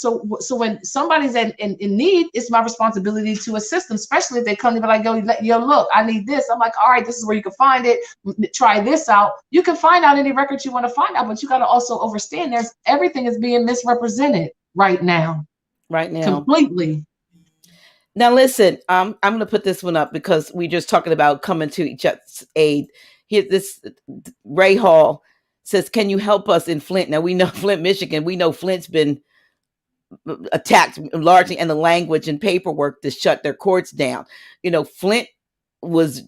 somebody's in need, it's my responsibility to assist them, especially if they come to be like, yo, look, I need this. I'm like, all right, this is where you can find it. Try this out. You can find out any records you want to find out, but you got to also understand everything is being misrepresented right now. Right now. Completely. Now, listen, I'm going to put this one up because we're just talking about coming to each other's aid. Here, this Ray Hall says, can you help us in Flint? Now, we know Flint, Michigan. We know Flint's been attacked largely in the language and paperwork to shut their courts down. You know, Flint was,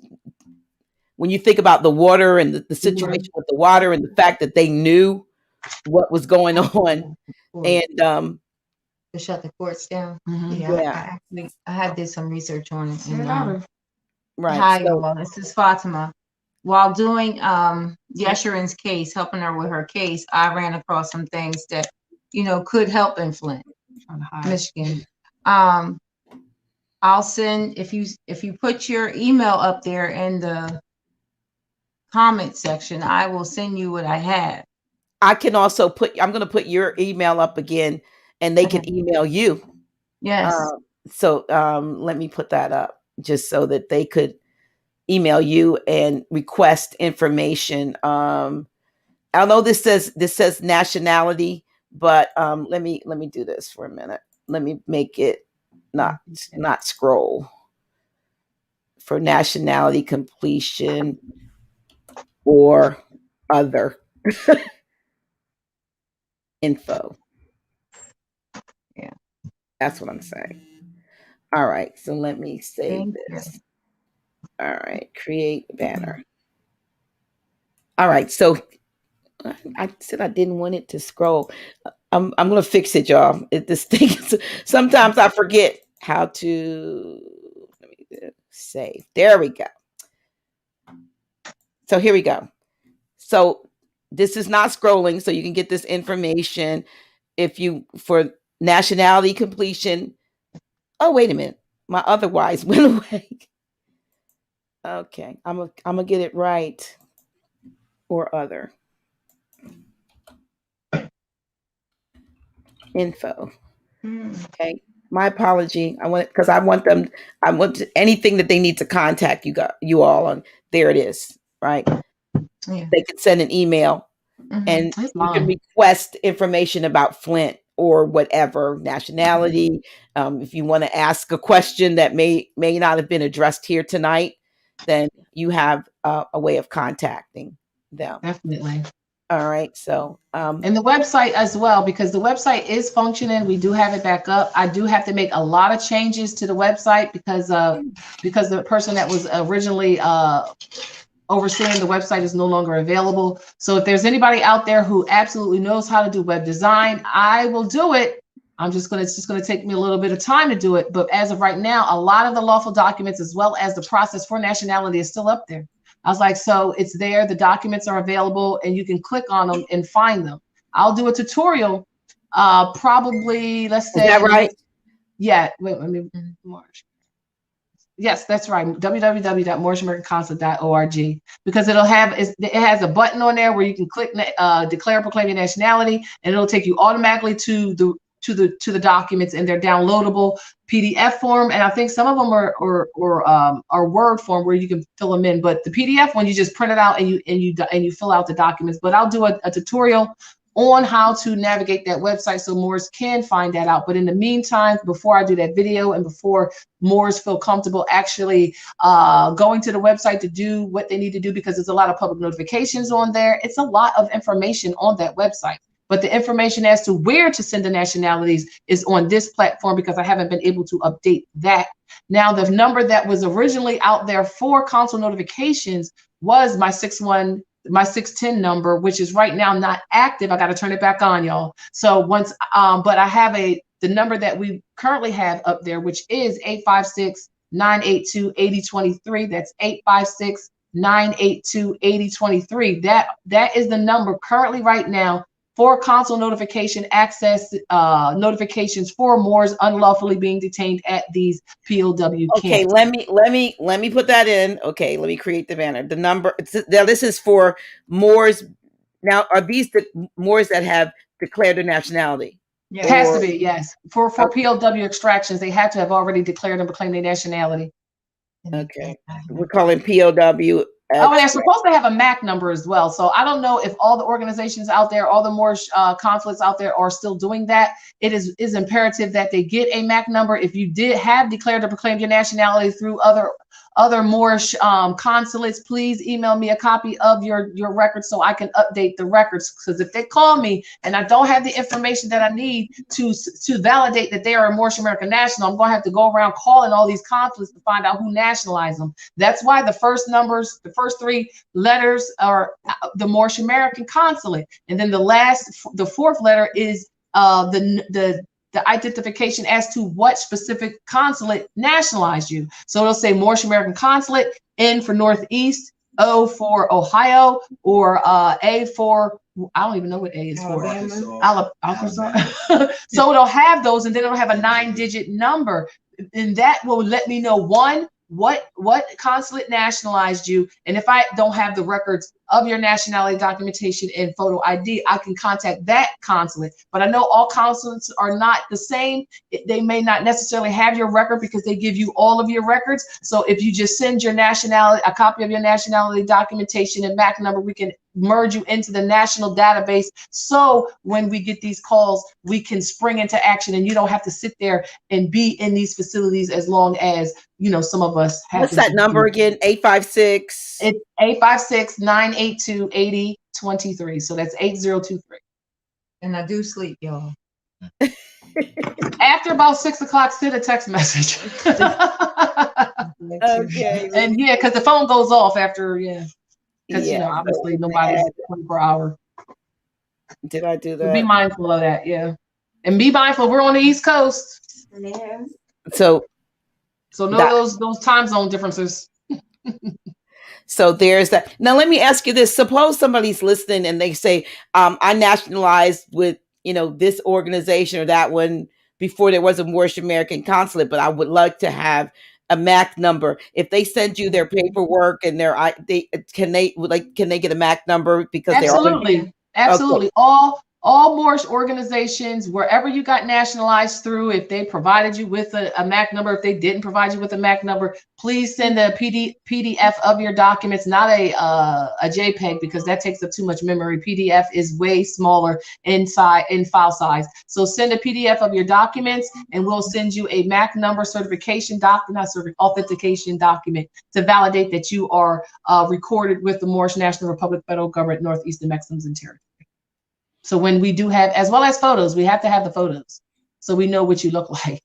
when you think about the water and the situation with the water and the fact that they knew what was going on. And to shut the courts down. Mm-hmm. I have did some research on it. And, right. Hi, y'all. This is Fatima. While doing Yesharin's case, helping her with her case, I ran across some things that, could help in Flint, Michigan. I'll send, if you put your email up there in the comment section, I will send you what I have. I can also I'm going to put your email up again, and they can email you. Yes. So let me put that up just so that they could email you and request information. I know this says nationality, but let me do this for a minute. Let me make it not scroll for nationality completion or other info. Yeah, that's what I'm saying. All right, so let me save this. All right, create banner. All right, so I said I didn't want it to scroll. I'm gonna fix it, y'all. This thing sometimes I forget how to. Let me do this. Save. There we go. So here we go. So this is not scrolling, so you can get this information for nationality completion. Oh, wait a minute. My otherwise went away. Okay, I'm gonna get it right. Or other info. Okay, my apology. I want anything that they need to contact you all on. There it is. Right. Yeah. They could send an email, and you can request information about Flint or whatever nationality. If you want to ask a question that may not have been addressed here tonight, then you have a way of contacting them. Definitely. All right. So, and the website as well, because the website is functioning. We do have it back up. I do have to make a lot of changes to the website because the person that was originally overseeing the website is no longer available. So if there's anybody out there who absolutely knows how to do web design, I will do it. It's just going to take me a little bit of time to do it. But as of right now, a lot of the lawful documents, as well as the process for nationality, is still up there. I was like, so it's there. The documents are available, and you can click on them and find them. I'll do a tutorial, probably, let's say. Is that right? Yeah. Wait, let me March. Yes, that's right. www.moorishamericanconsulate.org, because it has a button on there where you can click declare, proclaim your nationality, and it'll take you automatically to the documents, and they're downloadable PDF form. And I think some of them are Word form where you can fill them in. But the PDF one, you just print it out and you fill out the documents. But I'll do a tutorial on how to navigate that website so Moors can find that out. But in the meantime, before I do that video and before Moors feel comfortable actually going to the website to do what they need to do, because there's a lot of public notifications on there. It's a lot of information on that website. But the information as to where to send the nationalities is on this platform, because I haven't been able to update that. Now, the number that was originally out there for consul notifications was my 610 number, which is right now not active. I got to turn it back on, y'all. So once, but I have the number that we currently have up there, which is 856-982-8023. That's 856-982-8023. That is the number currently right now for consul notification access, notifications for Moors unlawfully being detained at these POW camps. Okay, let me put that in. Okay, let me create the banner. The number now, this is for Moors. Now, are these the Moors that have declared their nationality? It has to be, yes. For POW extractions, they have to have already declared and proclaimed their nationality. Okay, we're calling POW. Oh, and they're supposed to have a MAC number as well. So I don't know if all the organizations out there, all the Moorish consulates out there are still doing that. It is imperative that they get a MAC number. If you did have declared or proclaimed your nationality through other Moorish consulates, please email me a copy of your records so I can update the records. Because if they call me and I don't have the information that I need to validate that they are a Moorish American national, I'm going to have to go around calling all these consulates to find out who nationalized them. That's why the first three letters are the Moorish American consulate, and then the fourth letter is the identification as to what specific consulate nationalized you. So it'll say Moorish American Consulate, N for Northeast, O for Ohio, or A for, I don't even know what A is for. Arkansas. So it'll have those, and then it'll have a 9-digit number, and that will let me know what consulate nationalized you. And if I don't have the records of your nationality documentation and photo ID, I can contact that consulate. But I know all consulates are not the same. They may not necessarily have your record because they give you all of your records. So if you just send your nationality, a copy of your nationality documentation and MAC number, we can merge you into the national database. So when we get these calls, we can spring into action, and you don't have to sit there and be in these facilities as long as, some of us have. What's that number again? 856. It's 856-982-8023. So that's 8023. And I do sleep, y'all. After about 6 o'clock, send a text message. Okay. And yeah, because the phone goes off after, because obviously nobody's 24-hour. Did I do that? So be mindful of that, and be mindful. We're on the East Coast. So So know those time zone differences. So there's that. Now let me ask you this. Suppose somebody's listening and they say, I nationalized with, this organization or that one before there was a Moorish American consulate, but I would like to have a MAC number. If they send you their paperwork and can they get a MAC number because absolutely. Absolutely. Okay. All Moorish organizations, wherever you got nationalized through, if they provided you with a MAC number, if they didn't provide you with a MAC number, please send a PDF of your documents, not a JPEG, because that takes up too much memory. PDF is way smaller in file size. So send a PDF of your documents, and we'll send you a MAC number certification document, authentication document to validate that you are recorded with the Moorish National Republic Federal Government, Northeastern Maxims and Territories. So when we do have, as well as photos, we have to have the photos so we know what you look like.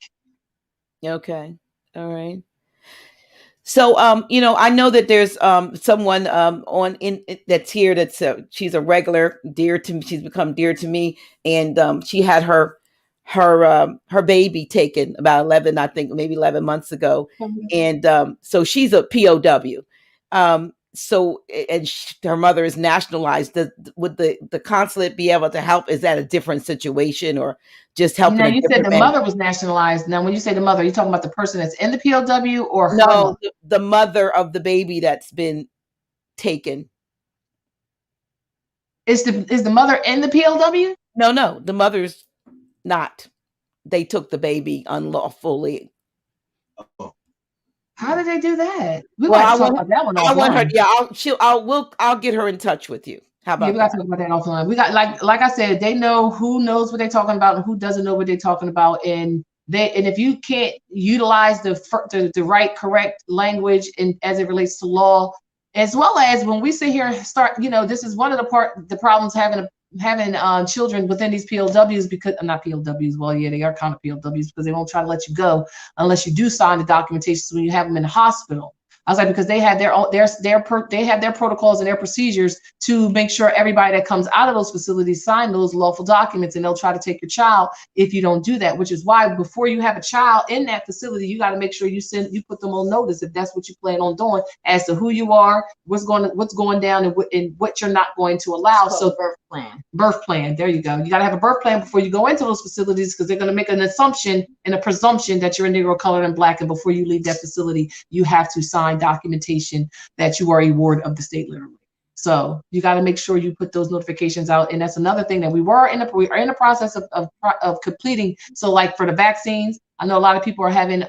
Okay. All right. So, I know that there's someone that's here she's a regular, dear to me. She's become dear to me, and she had her baby taken about 11 months ago, and so she's a POW. So, and her mother is nationalized. Would the consulate be able to help? Is that a different situation, or just helping? Now, you said the mother was nationalized. Now, when you say the mother, are you talking about the person that's in the POW or her mother? The mother of the baby that's been taken. Is the mother in the POW? No, the mother's not. They took the baby unlawfully. How did they do that? We got to talk about that one offline. I want her. Yeah, I'll get her in touch with you. How about we got to talk about that offline. We got like I said, they know who knows what they're talking about and who doesn't know what they're talking about, and if you can't utilize the right, correct language and as it relates to law, as well as when we sit here and start, this is one of the problems having children within these POWs, because not POWs. Well, yeah, they are kind of POWs because they won't try to let you go unless you do sign the documentation. So when you have them in the hospital, I was like, because they have they have their protocols and their procedures to make sure everybody that comes out of those facilities sign those lawful documents, and they'll try to take your child if you don't do that, which is why before you have a child in that facility, you got to make sure you put them on notice if that's what you plan on doing as to who you are, what's going down, and what you're not going to allow. So birth plan. There you go. You got to have a birth plan before you go into those facilities, because they're going to make an assumption and a presumption that you're a Negro, colored, and Black. And before you leave that facility, you have to sign documentation that you are a ward of the state, literally. So you got to make sure you put those notifications out. And that's another thing that we are in the process of completing. So like for the vaccines, I know a lot of people are having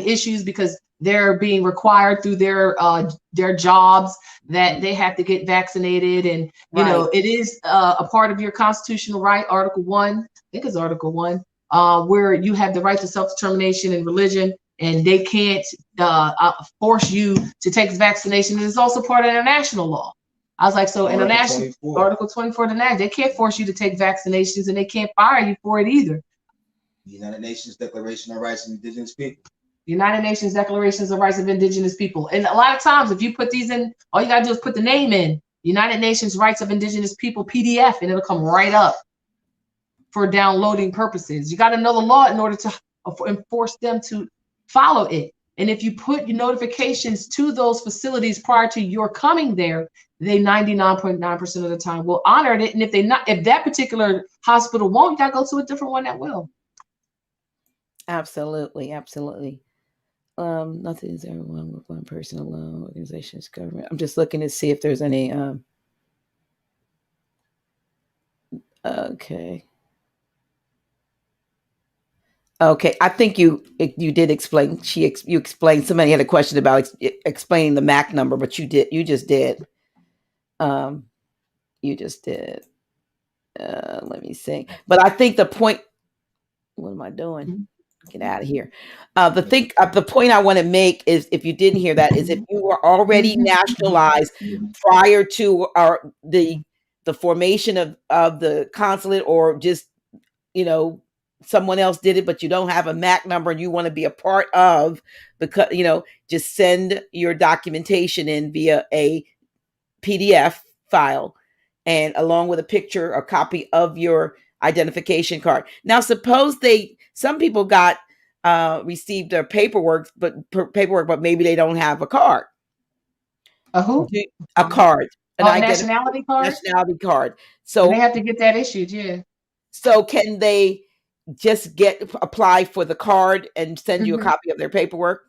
issues because they're being required through their jobs that they have to get vaccinated. And, it is a part of your constitutional right, Article 1, I think it's Article 1, where you have the right to self-determination and religion, and they can't force you to take vaccination. It's also part of international law. I was like, so international, Article 24 of the NAC, they can't force you to take vaccinations, and they can't fire you for it either. United Nations Declaration of Rights of Indigenous People. United Nations Declarations of Rights of Indigenous People. And a lot of times, if you put these in, all you got to do is put the name in, United Nations Rights of Indigenous People PDF, and it'll come right up for downloading purposes. You got to know the law in order to enforce them to follow it. And if you put your notifications to those facilities prior to your coming there, they 99.9% of the time will honor it. And if that particular hospital won't, you got to go to a different one that will. Absolutely. Nothing is ever one with one person alone. Organizations, government. I'm just looking to see if there's any. Okay. I think you did explain. You explained. Somebody had a question about explaining the MAC number, but you just did. You just did. Let me see. But I think the point. What am I doing? Get out of here. The point I want to make is, if you didn't hear that, is if you were already nationalized prior to the formation of the consulate, or just someone else did it, but you don't have a MAC number and you want to be a part of, because just send your documentation in via a PDF file, and along with a picture or copy of your identification card. Now, suppose some people got received their paperwork, but maybe they don't have a card. A who? A card. A nationality card? Nationality card. And So they have to get that issued, yeah. So can they just apply for the card and send you a copy of their paperwork?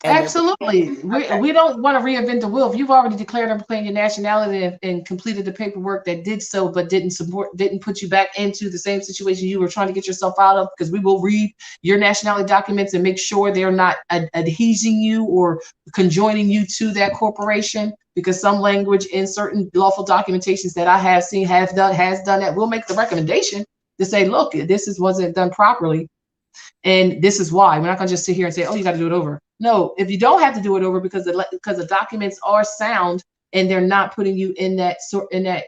Absolutely. We don't want to reinvent the wheel. If you've already declared and claimed your nationality and completed the paperwork that did so, but didn't put you back into the same situation you were trying to get yourself out of, because we will read your nationality documents and make sure they're not adhesing you or conjoining you to that corporation, because some language in certain lawful documentations that I have seen has done that. We'll make the recommendation to say, look, this wasn't done properly. And this is why. We're not going to just sit here and say, oh, you got to do it over. No, if you don't have to do it over because the documents are sound and they're not putting you in that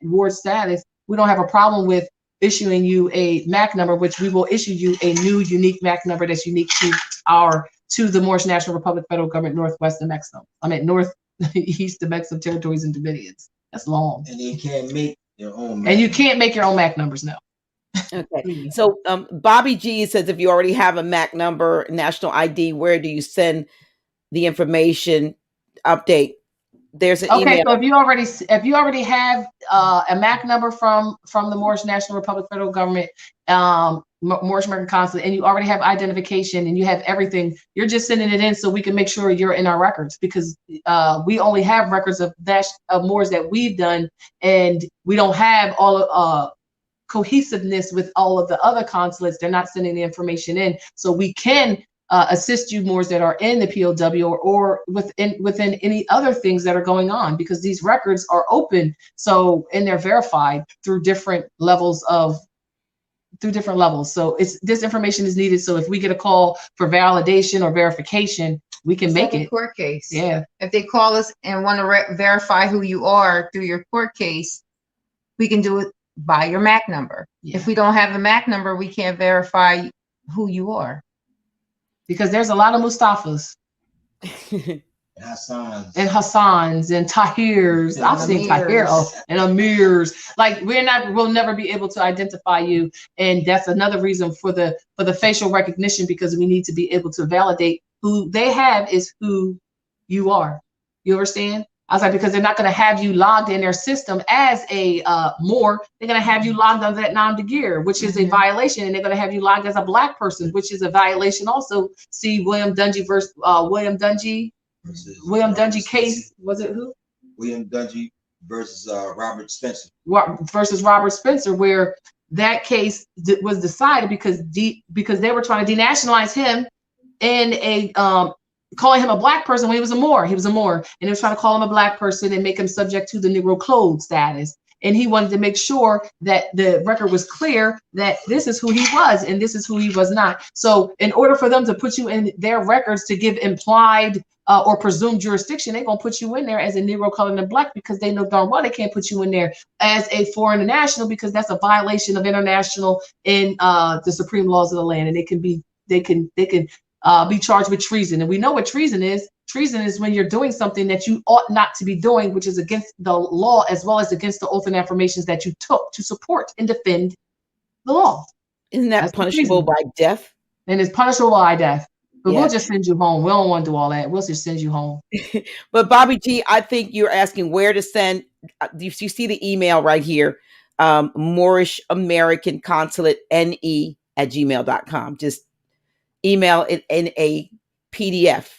ward status, we don't have a problem with issuing you a MAC number, which we will issue you a new unique MAC number that's unique to the Moorish National Republic Federal Government Northwest of Mexico. I mean, Northeast of Mexico Territories and Dominions. That's long. And you can't make your own MAC. And you can't make your own MAC numbers now. Okay. So Bobby G says, if you already have a MAC number, national ID, where do you send the information update? There's an email. So if you already have a MAC number from the Moorish National Republic Federal Government, Moorish American Consulate, and you already have identification and you have everything, you're just sending it in so we can make sure you're in our records, because we only have records of Moors that we've done, and we don't have all of cohesiveness with all of the other consulates. They're not sending the information in, so we can assist you Moors that are in the POW or within any other things that are going on, because these records are open, and they're verified through different levels. So this information is needed. So if we get a call for validation or verification, we can make it. Court case. Yeah. If they call us and want to verify who you are through your court case, we can do it by your MAC number. Yeah. If we don't have the MAC number, we can't verify who you are. Because there's a lot of Mustafas. And Hassans and Tahirs. I've seen Tahir and Amirs. Like we'll never be able to identify you. And that's another reason for the facial recognition, because we need to be able to validate who they have is who you are. You understand? I was like, because they're not going to have you logged in their system as a Moor. They're going to have you logged under that nom de guerre, which is a violation, and they're going to have you logged as a Black person, which is a violation also. See William Dungy versus William Dungy case. Was it who? William Dungy versus Robert Spencer. Versus Robert Spencer, where that case was decided because they were trying to denationalize him in a calling him a Black person when he was a Moor. He was a Moor, and they were trying to call him a Black person and make him subject to the Negro Code status. And he wanted to make sure that the record was clear that this is who he was and this is who he was not. So in order for them to put you in their records to give implied or presumed jurisdiction, they're going to put you in there as a Negro, colored, and Black, because they know darn well they can't put you in there as a foreign national, because that's a violation of international in the supreme laws of the land. And they can be charged with treason. And we know what treason is. Treason is when you're doing something that you ought not to be doing, which is against the law, as well as against the oath and affirmations that you took to support and defend the law. Isn't that punishable by death? And it's punishable by death. But we'll just send you home. We don't want to do all that. We'll just send you home. But Bobby G, I think you're asking where to send. You see the email right here, Moorish American Consulate NE@gmail.com. Just email it in a PDF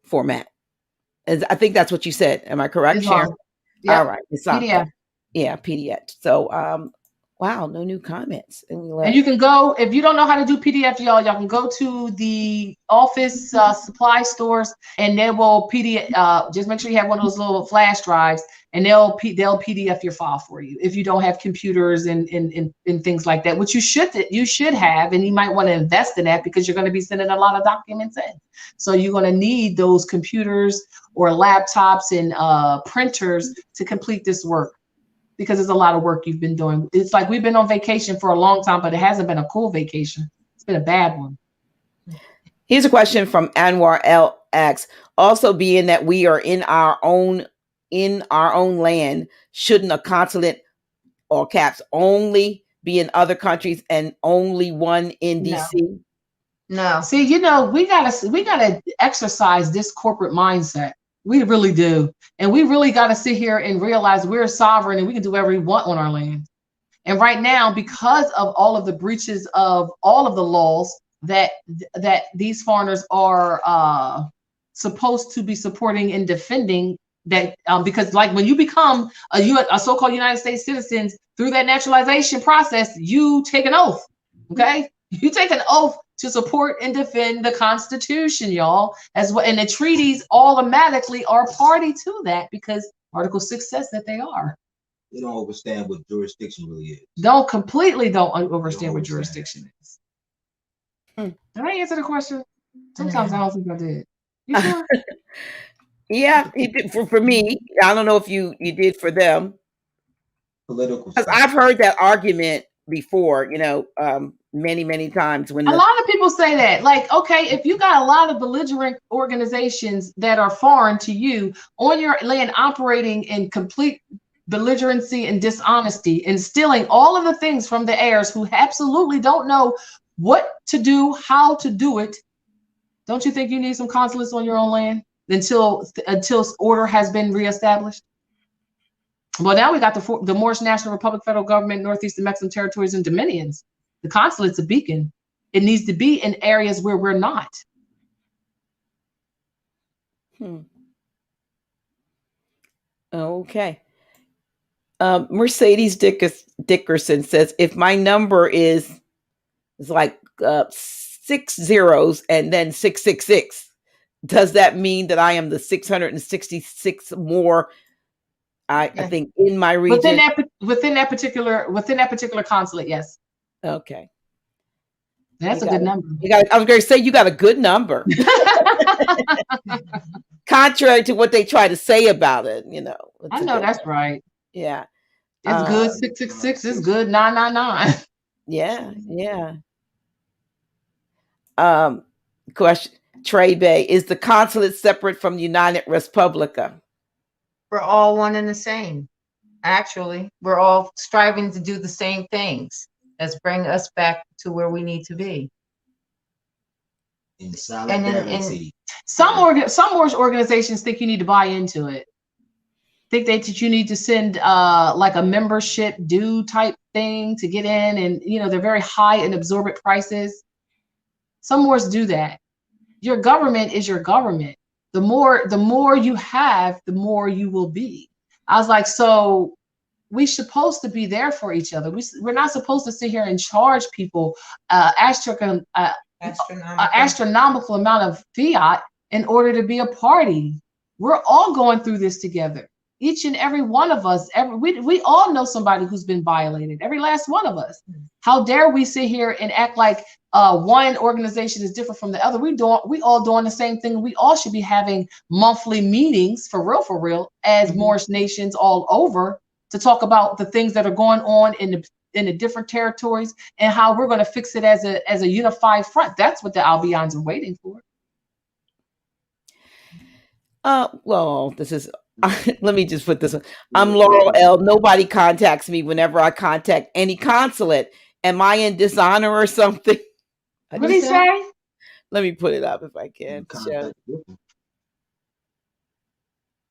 format. I think that's what you said. Am I correct, Sharon? Yep. All right. It's PDF. Yeah, PDF. So, wow, no new comments. And you can go, if you don't know how to do PDF, y'all can go to the office supply stores, and they will PDF. Just make sure you have one of those little flash drives, and they'll PDF your file for you if you don't have computers and things like that, which you should have, and you might want to invest in that, because you're going to be sending a lot of documents in. So you're going to need those computers or laptops and printers to complete this work, because it's a lot of work you've been doing. It's like we've been on vacation for a long time, but it hasn't been a cool vacation. It's been a bad one. Here's a question from Anwar LX. Also, being that we are in our own land, shouldn't a consulate, all caps, only be in other countries and only one in DC? No. See, you know, we gotta exercise this corporate mindset. We really do. And we really gotta sit here and realize we're sovereign and we can do whatever we want on our land. And right now, because of all of the breaches of all of the laws that these foreigners are supposed to be supporting and defending, that because like when you become a so-called United States citizen through that naturalization process, you take an oath. Okay, you take an oath to support and defend the Constitution, y'all, as well. And the treaties automatically are party to that because Article 6 says that they are. They don't understand what jurisdiction really is. Don't understand what jurisdiction is. Did I answer the question? Sometimes I don't think I did. You sure? Yeah, he did for me. I don't know if you did for them. Political. Because I've heard that argument before, you know, many times when a lot of people say that, like, okay, if you got a lot of belligerent organizations that are foreign to you on your land operating in complete belligerency and dishonesty and stealing all of the things from the heirs who absolutely don't know what to do, how to do it, don't you think you need some consulates on your own land until order has been reestablished? Well, now we got the Moorish National Republic, federal government, Northeastern Mexican territories, and dominions. The consulate's a beacon. It needs to be in areas where we're not. Okay. Mercedes Dickerson says, if my number is like 6 zeros and then 666, does that mean that I am the 666 more? I think in my region within that particular consulate, yes. Okay, that's a good number. I was going to say you got a good number. Contrary to what they try to say about it, you know. I know that's right. Yeah, it's good. 666 is good. 999. Yeah. Question: Trey Bey, is the consulate separate from United Respublica? We're all one and the same. Actually, we're all striving to do the same things. Let's bring us back to where we need to be. In solidarity. Some organizations think you need to buy into it. Think that you need to send like a membership due type thing to get in, and you know they're very high and absorbent prices. Some mores do that. Your government is your government. The more you have, the more you will be. I was like, so we're supposed to be there for each other. We're not supposed to sit here and charge people astronomical amount of fiat in order to be a party. We're all going through this together. Each and every one of us, we all know somebody who's been violated. Every last one of us. How dare we sit here and act like one organization is different from the other? We all doing the same thing. We all should be having monthly meetings for real, as Moorish nations all over to talk about the things that are going on in the different territories and how we're going to fix it as a unified front. That's what the Albions are waiting for. Well, this is. Let me just put this on. I'm Laurel L. Nobody contacts me whenever I contact any consulate. Am I in dishonor or something? What did he say? Let me put it up if I can.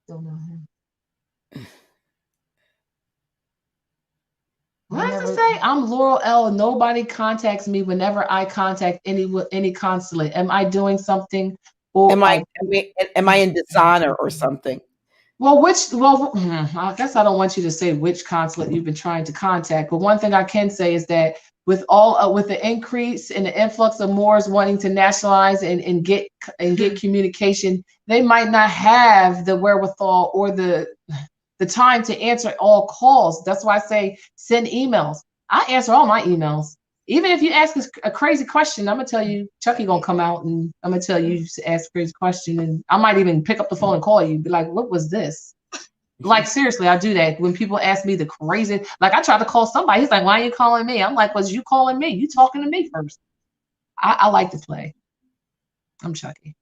Don't know him. What does it say? I'm Laurel L. Nobody contacts me whenever I contact any consulate. Am I doing something? Or am I in dishonor or something? Well, I guess I don't want you to say which consulate you've been trying to contact, but one thing I can say is that with the increase in the influx of Moors wanting to nationalize and get communication, they might not have the wherewithal or the time to answer all calls. That's why I say send emails. I answer all my emails. Even if you ask a crazy question, I'm gonna tell you, Chucky gonna come out and I'm gonna tell you to ask a crazy question, and I might even pick up the phone and call you, be like, what was this? Like, seriously, I do that when people ask me the crazy, like I tried to call somebody, he's like, why are you calling me? I'm like, was you calling me? You talking to me first. I like to play. I'm Chucky.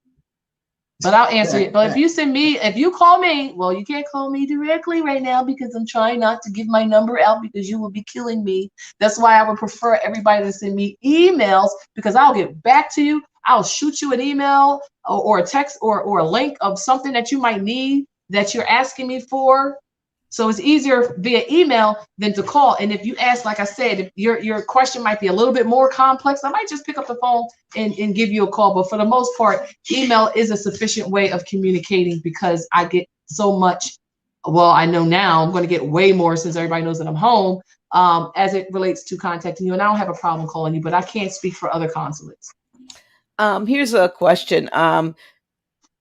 But I'll answer it. But if you call me, well, you can't call me directly right now because I'm trying not to give my number out because you will be killing me. That's why I would prefer everybody to send me emails because I'll get back to you. I'll shoot you an email or a text or a link of something that you might need that you're asking me for. So it's easier via email than to call. And if you ask, like I said, if your question might be a little bit more complex, I might just pick up the phone and give you a call. But for the most part, email is a sufficient way of communicating because I get so much. Well, I know now I'm going to get way more since everybody knows that I'm home as it relates to contacting you. And I don't have a problem calling you, but I can't speak for other consulates. Here's a question.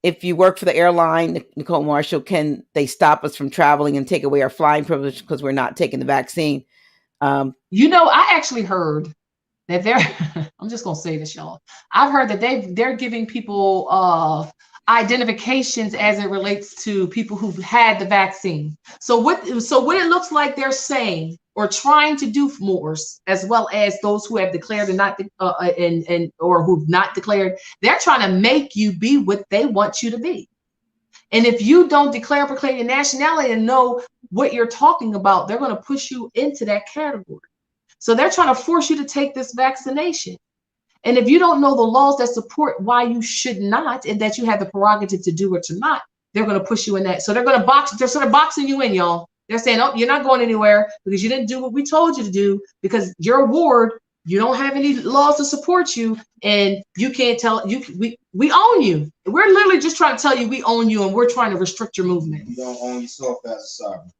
If you work for the airline, Nicole Marshall, can they stop us from traveling and take away our flying privilege because we're not taking the vaccine? I actually heard that I'm just going to say this, y'all. I've heard that they're giving people identifications as it relates to people who've had the vaccine. So what it looks like they're saying or trying to do more, as well as those who have declared and not or who've not declared, they're trying to make you be what they want you to be. And if you don't declare or proclaim your nationality and know what you're talking about, they're going to push you into that category. So they're trying to force you to take this vaccination. And if you don't know the laws that support why you should not and that you have the prerogative to do it or not, they're going to push you in that. So they're sort of boxing you in, y'all. They're saying, oh, you're not going anywhere because you didn't do what we told you to do because you're a ward. You don't have any laws to support you and you can't tell we own you. We're literally just trying to tell you we own you and we're trying to restrict your movement. You don't own yourself as a sovereign.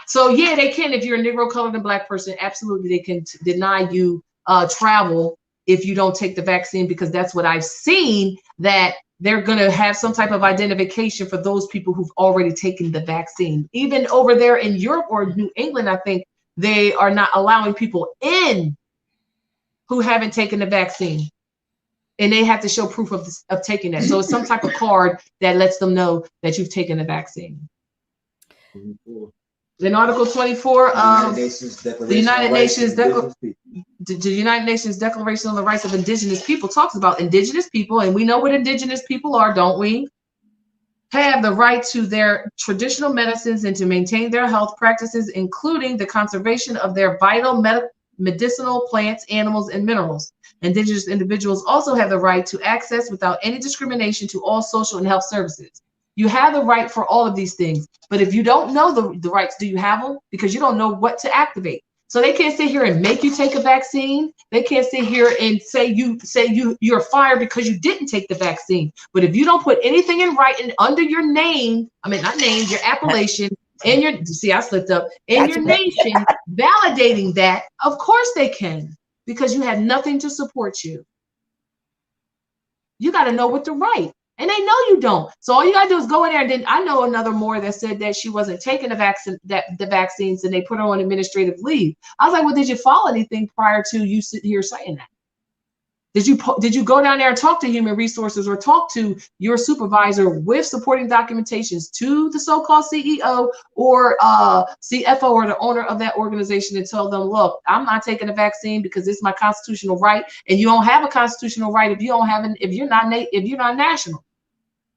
So yeah, they can. If you're a Negro, colored, and Black person, absolutely they can deny you travel if you don't take the vaccine, because that's what I've seen, that they're going to have some type of identification for those people who've already taken the vaccine. Even over there in Europe or New England, I think they are not allowing people in who haven't taken the vaccine. And they have to show proof of taking that. So it's some type of card that lets them know that you've taken the vaccine. In Article 24 of the United Nations Declaration on the Rights of Indigenous People talks about indigenous people, and we know what indigenous people are, don't we? Have the right to their traditional medicines and to maintain their health practices, including the conservation of their vital medicinal plants, animals, and minerals. Indigenous individuals also have the right to access without any discrimination to all social and health services. You have the right for all of these things, but if you don't know the rights, do you have them? Because you don't know what to activate. So they can't sit here and make you take a vaccine. They can't sit here and say you're fired because you didn't take the vaccine. But if you don't put anything in writing under your name, your appellation, and your your nation, validating that, of course they can, because you have nothing to support you. You got to know what to write. And they know you don't. So all you gotta do is go in there. And then I know another more that said that she wasn't taking the vaccines, and they put her on administrative leave. I was like, well, did you follow anything prior to you sitting here saying that? Did you go down there and talk to human resources or talk to your supervisor with supporting documentations to the so-called CEO or CFO or the owner of that organization and tell them, look, I'm not taking the vaccine because it's my constitutional right, and you don't have a constitutional right if you're not national.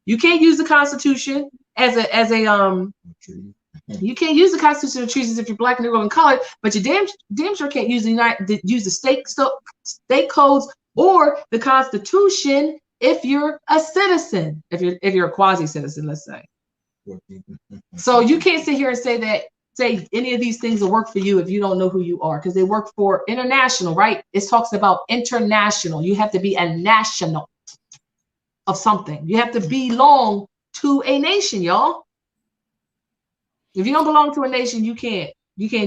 You can't use the Constitution you can't use the Constitution of treaties if you're Black, Negro, and colored, but you damn sure can't use the state codes or the Constitution if you're a citizen, if you're a quasi-citizen, let's say. So you can't sit here and say any of these things will work for you if you don't know who you are, because they work for international, right? It talks about international. You have to be a national of something. You have to belong to a nation, y'all. If you don't belong to a nation, you can't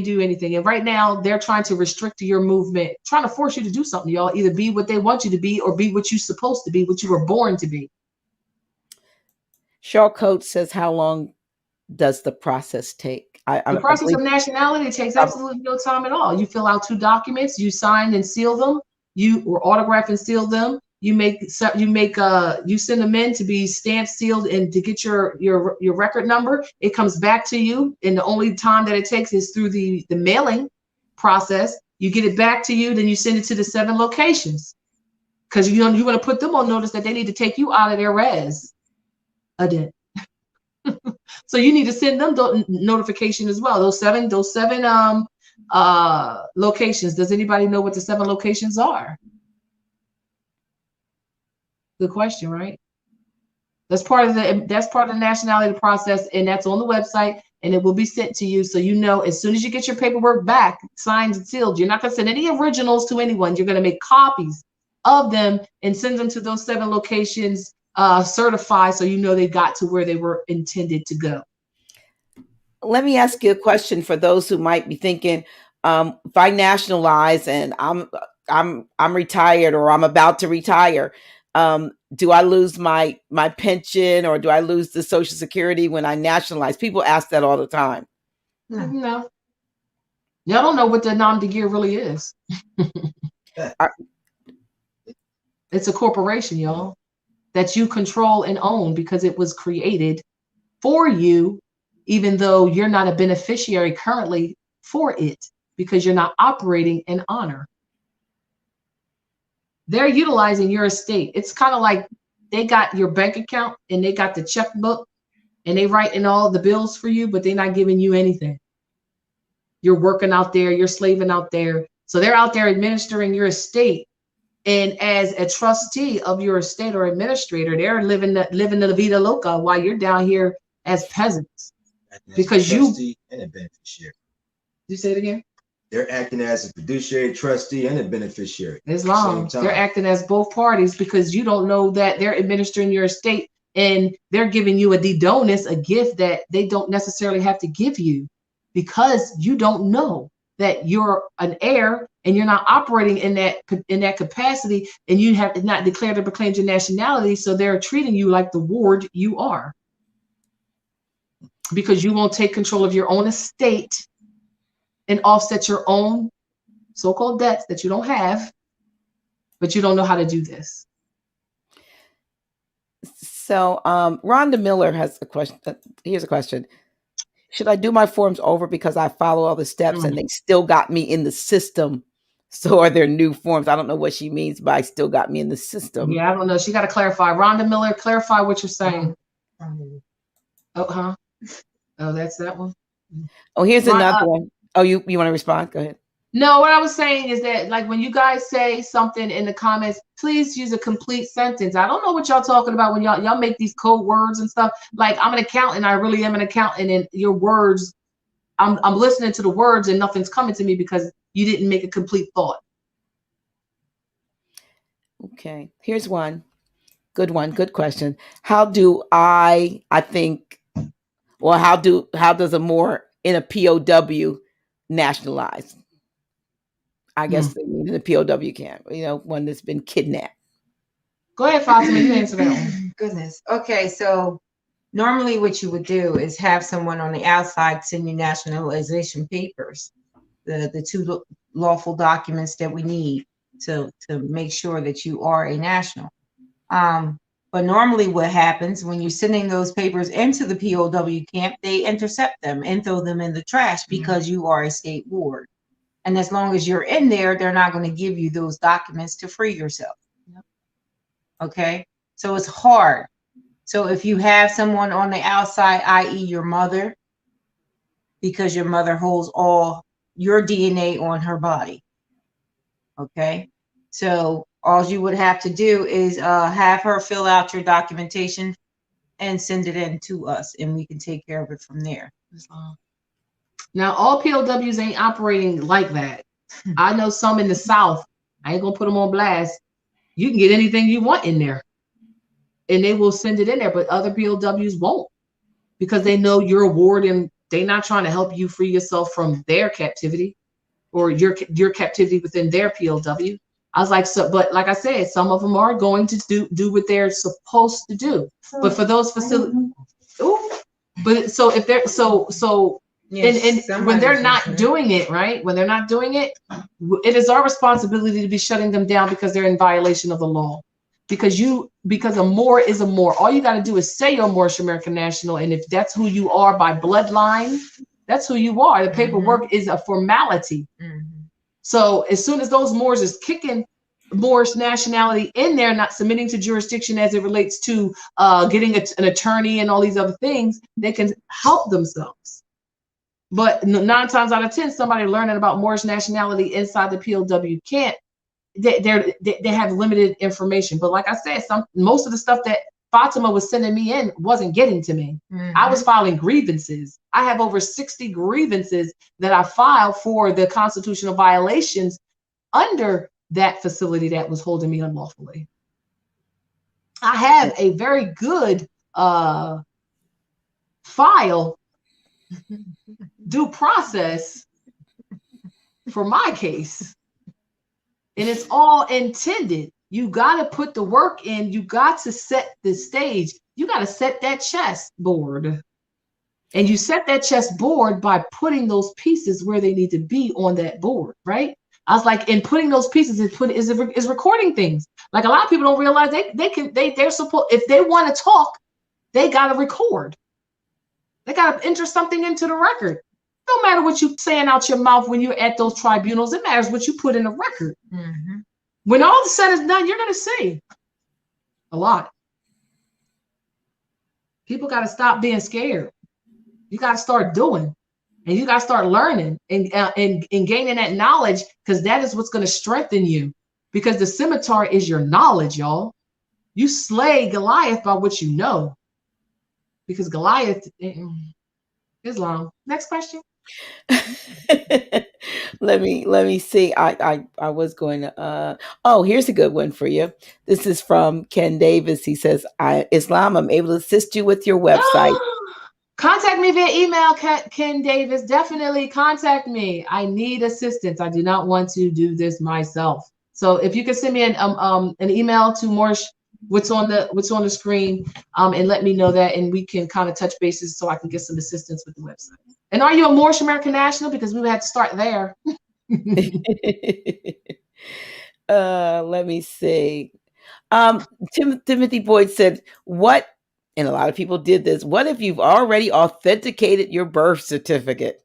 do anything. And right now they're trying to restrict your movement, trying to force you to do something, y'all. Either be what they want you to be or be what you're supposed to be, what you were born to be. Cheryl Coates says, how long does the process take? The process of nationality takes absolutely no time at all. You fill out 2 documents, you sign and seal them, or autograph and seal them. You send them in to be stamped, sealed, and to get your record number. It comes back to you, and the only time that it takes is through the mailing process. You get it back to you, then you send it to the 7 locations, because you want to put them on notice that they need to take you out of their res. a day. So you need to send them the notification as well. Those seven locations. Does anybody know what the 7 locations are? Good question, right? That's part of the nationality process, and that's on the website, and it will be sent to you. So you know, as soon as you get your paperwork back, signed and sealed, you're not going to send any originals to anyone. You're going to make copies of them and send them to those 7 locations, certified, so you know they got to where they were intended to go. Let me ask you a question for those who might be thinking, if I nationalize and I'm retired or I'm about to retire, do I lose my pension or do I lose the Social Security when I nationalize? People ask that all the time. No. Y'all don't know what the nom de guerre really is. It's a corporation, y'all, that you control and own because it was created for you, even though you're not a beneficiary currently for it, because you're not operating in honor. They're utilizing your estate. It's kind of like they got your bank account and they got the checkbook and they writing all the bills for you, but they're not giving you anything. You're working out there, you're slaving out there. So they're out there administering your estate. And as a trustee of your estate or administrator, they're living the vida loca while you're down here as peasants. Because trustee and a beneficiary. You say it again? They're acting as a fiduciary, trustee, and a beneficiary. Islam. They're acting as both parties because you don't know that they're administering your estate and they're giving you a didonus, a gift that they don't necessarily have to give you because you don't know that you're an heir and you're not operating in that capacity, and you have not declared or proclaimed your nationality. So they're treating you like the ward you are because you won't take control of your own estate and offset your own so-called debts that you don't have, but you don't know how to do this. So Rhonda Miller has a question. Here's a question. Should I do my forms over because I follow all the steps and they still got me in the system? So are there new forms? I don't know what she means by still got me in the system. Yeah, I don't know. She got to clarify. Rhonda Miller, clarify what you're saying. Oh, that's that one. Oh, here's another one. Oh, you want to respond? Go ahead. No, what I was saying is that, like, when you guys say something in the comments, please use a complete sentence. I don't know what y'all talking about when y'all make these code words and stuff. Like, I'm an accountant. I really am an accountant, and your words, I'm listening to the words and nothing's coming to me because you didn't make a complete thought. Okay, here's one. Good one. Good question. How do how does a Moor in a POW nationalize? I guess they mean in the POW camp, one that's been kidnapped. Go ahead, Fatima, you answer that one. Goodness. Okay, so normally what you would do is have someone on the outside send you nationalization papers, the 2 lawful documents that we need to make sure that you are a national. But normally what happens when you're sending those papers into the POW camp, they intercept them and throw them in the trash because you are a state ward. And as long as you're in there, they're not going to give you those documents to free yourself. Yep. Okay, so it's hard. So if you have someone on the outside, i.e. your mother, because your mother holds all your DNA on her body. Okay, so all you would have to do is have her fill out your documentation and send it in to us, and we can take care of it from there. Now, all POWs ain't operating like that. I know some in the South. I ain't gonna put them on blast. You can get anything you want in there, and they will send it in there. But other POWs won't, because they know you're a ward, and they're not trying to help you free yourself from their captivity or your captivity within their POW. I was like, so, but like I said, some of them are going to do what they're supposed to do. But for those facilities, but so if they're and when they're not doing it, right? When they're not doing it, it is our responsibility to be shutting them down because they're in violation of the law. Because a Moor is a Moor. All you got to do is say you're a Moorish American national, and if that's who you are by bloodline, that's who you are. The paperwork is a formality. So as soon as those Moors is kicking Moorish nationality in there, not submitting to jurisdiction as it relates to getting an attorney and all these other things, they can help themselves. But 9 times out of 10, somebody learning about Moorish nationality inside the POW can't. They have limited information. But like I said, most of the stuff that Fatima was sending me in wasn't getting to me. I was filing grievances. I have over 60 grievances that I filed for the constitutional violations under that facility that was holding me unlawfully. I have a very good file due process for my case. And it's all intended. You got to put the work in. You got to set the stage. You got to set that chessboard. And you set that chessboard by putting those pieces where they need to be on that board, right? I was like, in putting those pieces is recording things. Like a lot of people don't realize they're supposed, if they want to talk, they got to record. They got to enter something into the record. No matter what you saying out your mouth when you're at those tribunals, it matters what you put in the record. When all the said is done, you're going to see a lot. People got to stop being scared. You got to start doing, and you got to start learning and gaining that knowledge, because that is what's going to strengthen you. Because the scimitar is your knowledge, y'all. You slay Goliath by what you know. Because Goliath, Islam. Next question. let me see. I was going to here's a good one for you. This is from Ken Davis. He says, Islam, I'm able to assist you with your website. Contact me via email, Ken Davis. Definitely contact me. I need assistance. I do not want to do this myself. So if you can send me an email to Moorish, what's on the screen, and let me know that, and we can kind of touch bases so I can get some assistance with the website. And are you a Moorish American national? Because we would have to start there. Let me see. Timothy Boyd said, what, and a lot of people did this, what if you've already authenticated your birth certificate?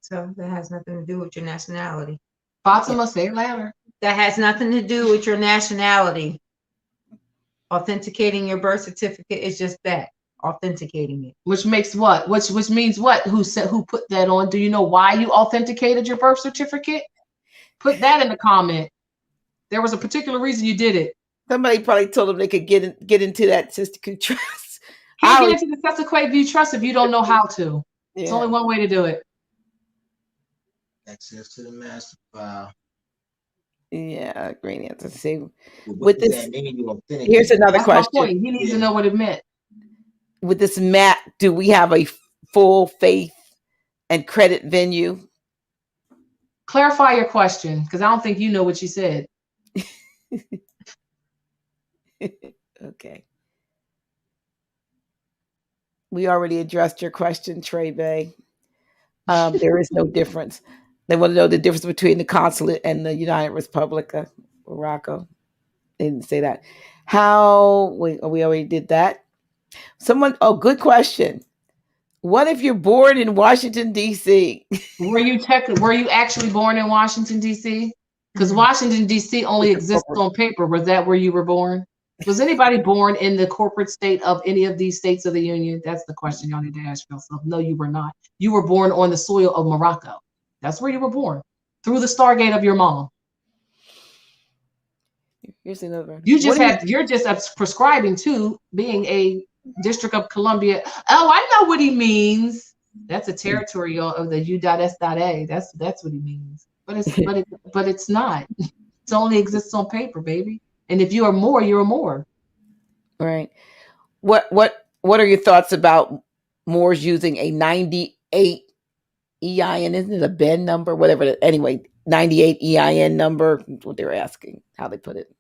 So that has nothing to do with your nationality. Fatima, say it louder. That has nothing to do with your nationality. Authenticating your birth certificate is just that. Authenticating it. Which makes what? Which means what? Who put that on? Do you know why you authenticated your birth certificate? Put that in the comment. There was a particular reason you did it. Somebody probably told them they could get into that Sister Trust. Can't get into the Sister View Trust if you don't know how to. Yeah. It's only one way to do it. Access to the master file. Yeah, great answer. See, with this, here's another question. He needs to know what it meant. With this map, do we have a full faith and credit venue? Clarify your question, because I don't think you know what you said. Okay. We already addressed your question, Trey Bey. There is no difference. They want to know the difference between the consulate and the United Republic of Morocco. They didn't say that. We already did that. Good question. What if you're born in Washington, D.C.? Were you actually born in Washington, D.C.? Because Washington, D.C. only exists on paper. Was that where you were born? Was anybody born in the corporate state of any of these states of the Union? That's the question y'all need to ask yourself. No, you were not. You were born on the soil of Morocco. That's where you were born. Through the Stargate of your mom. Here's another. You're just prescribing to being a District of Columbia. Oh, I know what he means. That's a territory of the U.S.A. That's what he means. But it's not. It only exists on paper, baby. And if you are more, you're a more. Right. What are your thoughts about Moors using a 98 EIN? Isn't it a BEN number? Whatever. Anyway, 98 EIN number. What they were asking, how they put it.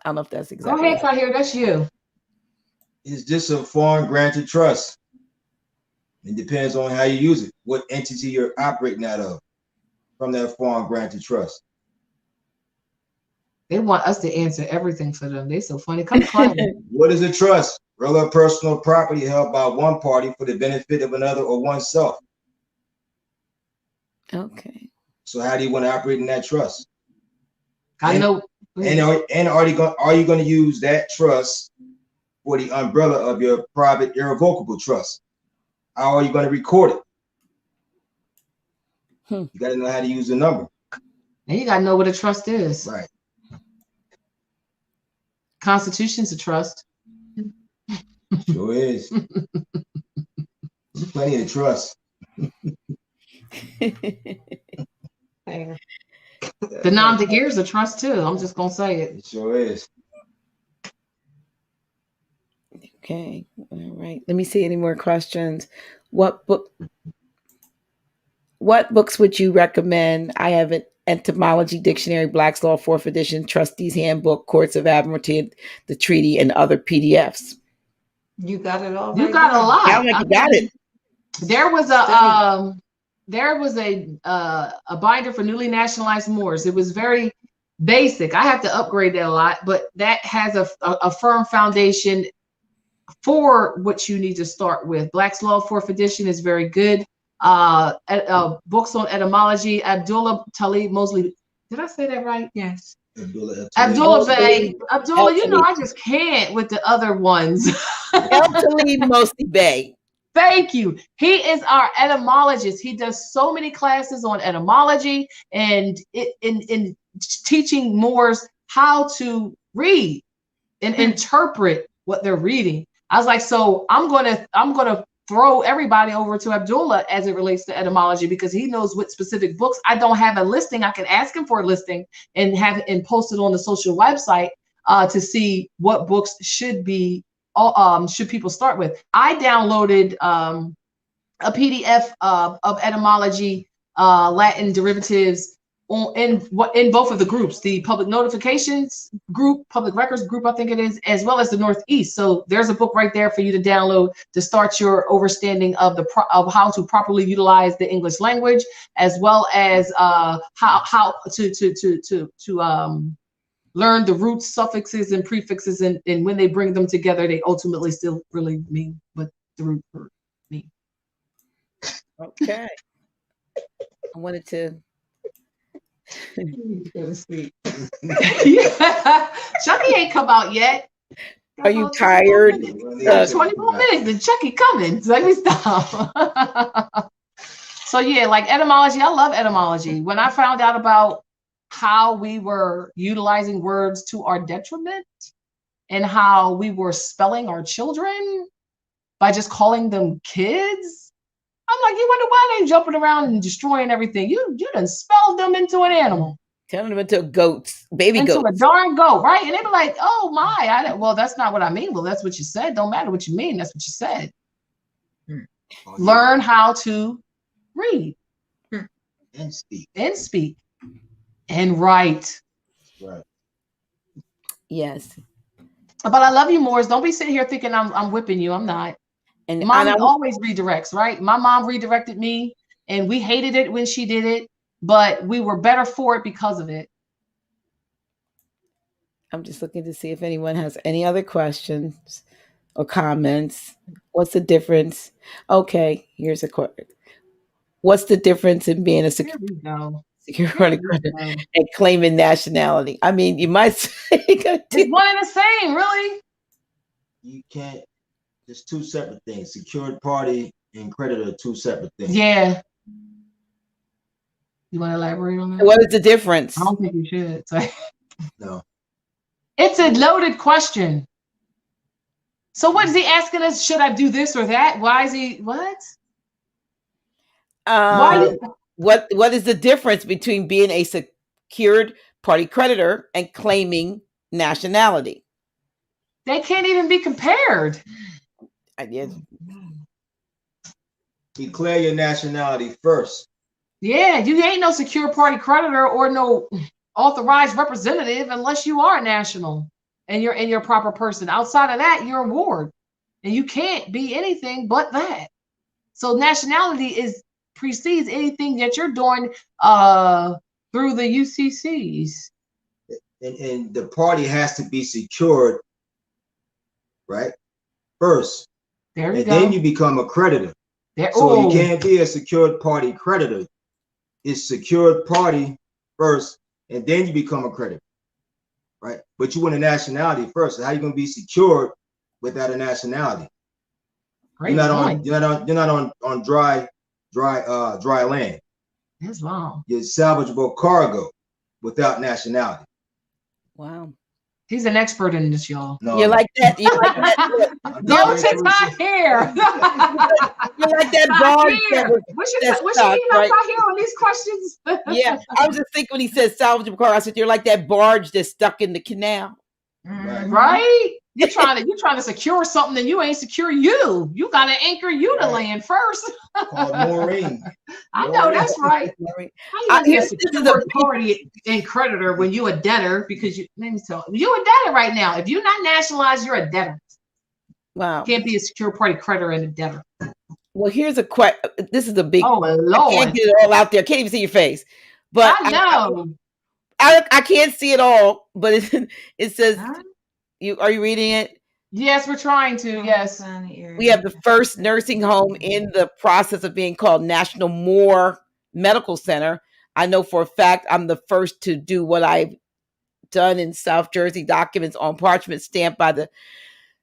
I don't know if that's exactly. Go ahead, Tahir. That's you. Is this a foreign granted trust? It depends on how you use it, what entity you're operating out of from that foreign granted trust. They want us to answer everything for them. They're so funny. Come to What is a trust? Real or personal property held by one party for the benefit of another or oneself. Okay. So how do you want to operate in that trust? I know. And are you going to use that trust for the umbrella of your private irrevocable trust? How are you going to record it? You got to know how to use the number. And you got to know what a trust is. Right. Constitution's a trust. Sure is. Plenty of trust. The nom de guerre is a trust too. I'm just gonna say it. It sure is. Okay. All right. Let me see any more questions. What books would you recommend? I have an Etymology Dictionary, Black's Law, 4th edition, Trustees Handbook, Courts of Admiralty, the Treaty, and other PDFs. You got it all. You got a lot. Sound like you got it. There was a binder for newly nationalized Moors. It was very basic. I have to upgrade that a lot, but that has a firm foundation for what you need to start with. Black's Law 4th edition is very good. Books on etymology, Abdullah Talib Mosley. Did I say that right? Yes. Abdullah Bey. Abdullah, you know, I just can't with the other ones. Talib Mosley Bey. Thank you. He is our etymologist. He does so many classes on etymology and in teaching Moors how to read and interpret what they're reading. I was like, so I'm gonna throw everybody over to Abdullah as it relates to etymology because he knows what specific books. I don't have a listing. I can ask him for a listing and have it post it on the social website to see what books should people start with. I downloaded a PDF of etymology, Latin derivatives in both of the groups, the public notifications group, public records group, I think it is, as well as the Northeast. So there's a book right there for you to download to start your understanding of how to properly utilize the English language, as well as how to learn the roots, suffixes, and prefixes, and when they bring them together, they ultimately still really mean what the root word means. Okay. I wanted to go to sleep. Yeah. Chucky ain't come out yet. Are you tired? 20 more minutes, then Chucky coming. So let me stop. So yeah, like etymology, I love etymology. When I found out about how we were utilizing words to our detriment and how we were spelling our children by just calling them kids, I'm like, you wonder why they jumping around and destroying everything. You done spelled them into an animal. Turning them into goats, baby goats. Into a darn goat, right? And they be like, oh my, well, that's not what I mean. Well, that's what you said. Don't matter what you mean. That's what you said. Learn how to read. And speak. And speak. And write. Right. Yes. But I love you, Moors. Don't be sitting here thinking I'm whipping you. I'm not. And mom always redirects, right? My mom redirected me, and we hated it when she did it, but we were better for it because of it. I'm just looking to see if anyone has any other questions or comments. What's the difference? Okay, here's a question. What's the difference in being a security creditor and claiming nationality? I mean, you might say it's one and the same, really. You can't. There's two separate things. Secured party and creditor are two separate things. Yeah. You want to elaborate on that? What is the difference? I don't think you should. No. It's a loaded question. So what is he asking us? Should I do this or that? Why is he what? What is the difference between being a secured party creditor and claiming nationality? They can't even be compared. I did. Declare your nationality first. Yeah, you ain't no secure party creditor or no authorized representative unless you are national and you're in your proper person. Outside of that, you're a ward, and you can't be anything but that. So nationality precedes anything that you're doing through the UCCs. And the party has to be secured, right? First. There you and go. Then you become a creditor. So you can't be a secured party creditor. It's secured party first, and then you become a creditor. right? But you want a nationality first. So how you gonna be secured without a nationality? Great You're point. not on dry land. Islam. You're salvageable cargo without nationality. Wow. He's an expert in this, y'all. No, You like that? You like that? Go to Tahir. You like that barge? What you mean about Tahir on these questions? Yeah, I was just thinking when he said salvageable car, I said you're like that barge that's stuck in the canal. Right? You're trying to secure something and you ain't secure you. You gotta anchor you to land first. Called Maureen. I know that's right. How you a secure party and creditor when you a debtor? Because you let me tell you a debtor right now. If you're not nationalized, you're a debtor. Wow. Can't be a secure party creditor and a debtor. Well, here's a question. This is a big. Oh Lord! I can't get it all out there. I can't even see your face. But I know. I can't see it all. But it says. Are you reading it? Yes, we're trying to. Yes. We have the first nursing home in the process of being called National Moore Medical Center. I know for a fact I'm the first to do what I've done in South Jersey, documents on parchment stamped by the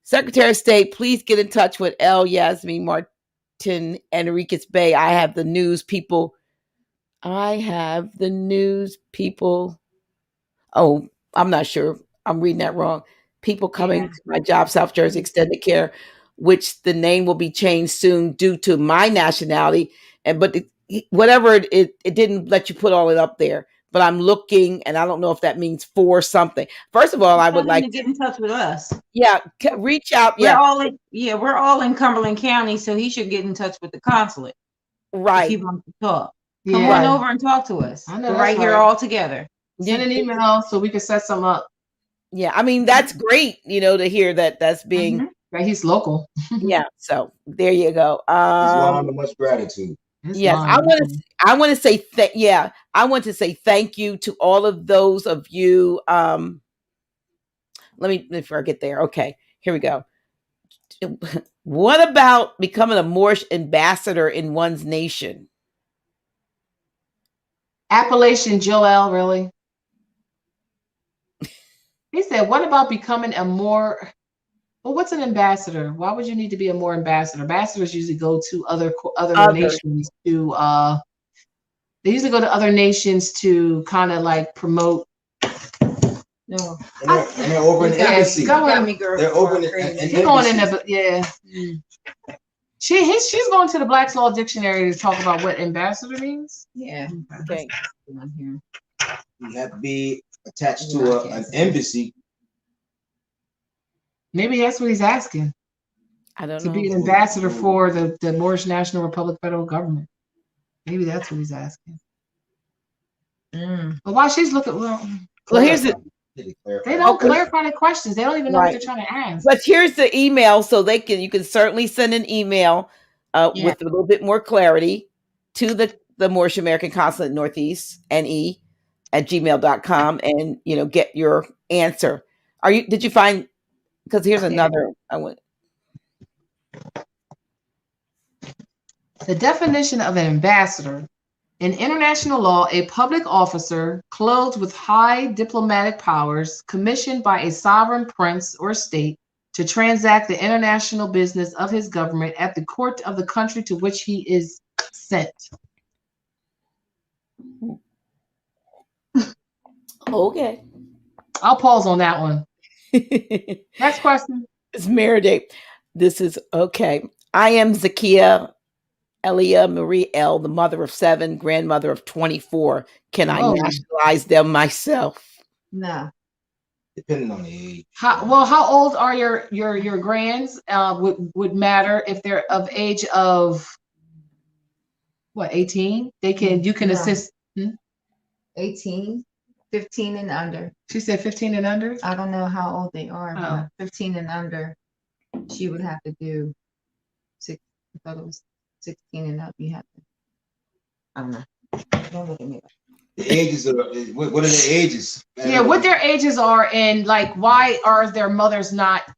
Secretary of State. Please get in touch with L. Yasmin Martin Enriquez Bey. I have the news people. Oh, I'm not sure. I'm reading that wrong. People coming to my job, South Jersey Extended Care, which the name will be changed soon due to my nationality. Whatever it didn't let you put all it up there. But I'm looking, and I don't know if that means for something. First of all, I would like to get in touch with us. Yeah, reach out. We're all in Cumberland County, so he should get in touch with the consulate. Right. If he wants to talk. Come on over and talk to us. I know, we're right here all together. Send an email so we can set some up. Yeah, I mean that's great, to hear that's being right. He's local. Yeah, so there you go. Much gratitude. Yes, I want to say I want to say thank you to all of those of you. Let me before I get there. Okay, here we go. What about becoming a Moorish ambassador in one's nation? Appellation Joel, really? He said, what about becoming a more, well, what's an ambassador? Why would you need to be a more ambassador? Ambassadors usually go to other nations to, they usually go to other nations to kind of like promote. No. And they're over in the embassy. Go at me, girl. They're over in the She's going in there, but yeah. She's going to the Black's Law Dictionary to talk about what ambassador means. Yeah. Okay. You have to be attached to an embassy. Maybe that's what he's asking. I don't know. To be an ambassador for the Moorish National Republic federal government. Maybe that's what he's asking. But while she's looking, well here's it. They don't clarify the questions. They don't even know what they're trying to ask. But here's the email, so you can certainly send an email with a little bit more clarity to the Moorish American Consulate Northeast NE at gmail.com and get your answer. Did you find, because here's another the definition of an ambassador. In international law, a public officer clothed with high diplomatic powers commissioned by a sovereign prince or state to transact the international business of his government at the court of the country to which he is sent. Okay. I'll pause on that one. Next question. It's Meredith. This is okay. I am Zakia Elia Marie L., the mother of 7, grandmother of 24. Can I nationalize them myself? No. Depending on the age. How old are your grands? Would matter if they're of age of what, 18? You can assist. 18, 15 and under. She said 15 and under? I don't know how old they are, but 15 and under, she would have to do 6. I thought it was 16 and up. You have to. I don't know. Don't look at me. The ages are, what are their ages? Yeah, what their ages are, and like why are their mothers not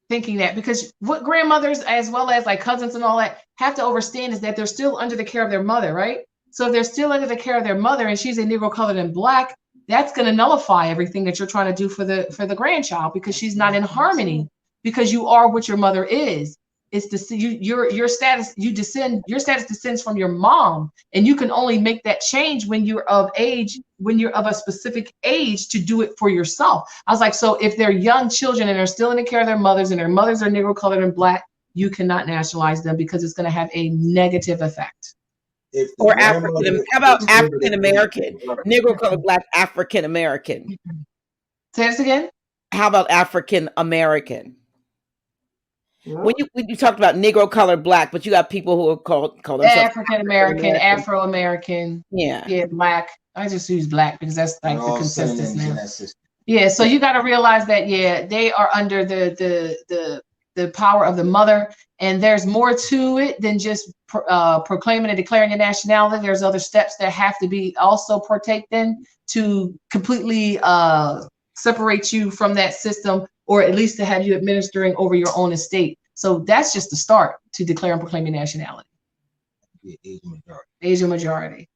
thinking that? Because what grandmothers as well as like cousins and all that have to understand is that they're still under the care of their mother, right? So if they're still under the care of their mother and she's a Negro, colored, and Black, that's going to nullify everything that you're trying to do for the grandchild, because she's not in harmony, because you are what your mother is. It's the your status, your status descends from your mom, and you can only make that change when you're of age, when you're of a specific age to do it for yourself. I was like, so if they're young children and they're still in the care of their mothers, and their mothers are Negro, colored, and Black, you cannot nationalize them, because it's going to have a negative effect. Or African, how about African American, Negro, colored, Black, African American? Say this again. How about African American? When you talked about Negro, colored, Black, but you got people who are called African American, Afro American, yeah, Black. I just use Black because that's like the consensus now. Yeah, so you got to realize that they are under the power of the mother, and there's more to it than just proclaiming and declaring your nationality. There's other steps that have to be also partaked in to completely separate you from that system, or at least to have you administering over your own estate. So that's just the start to declare and proclaim your nationality. Asian majority.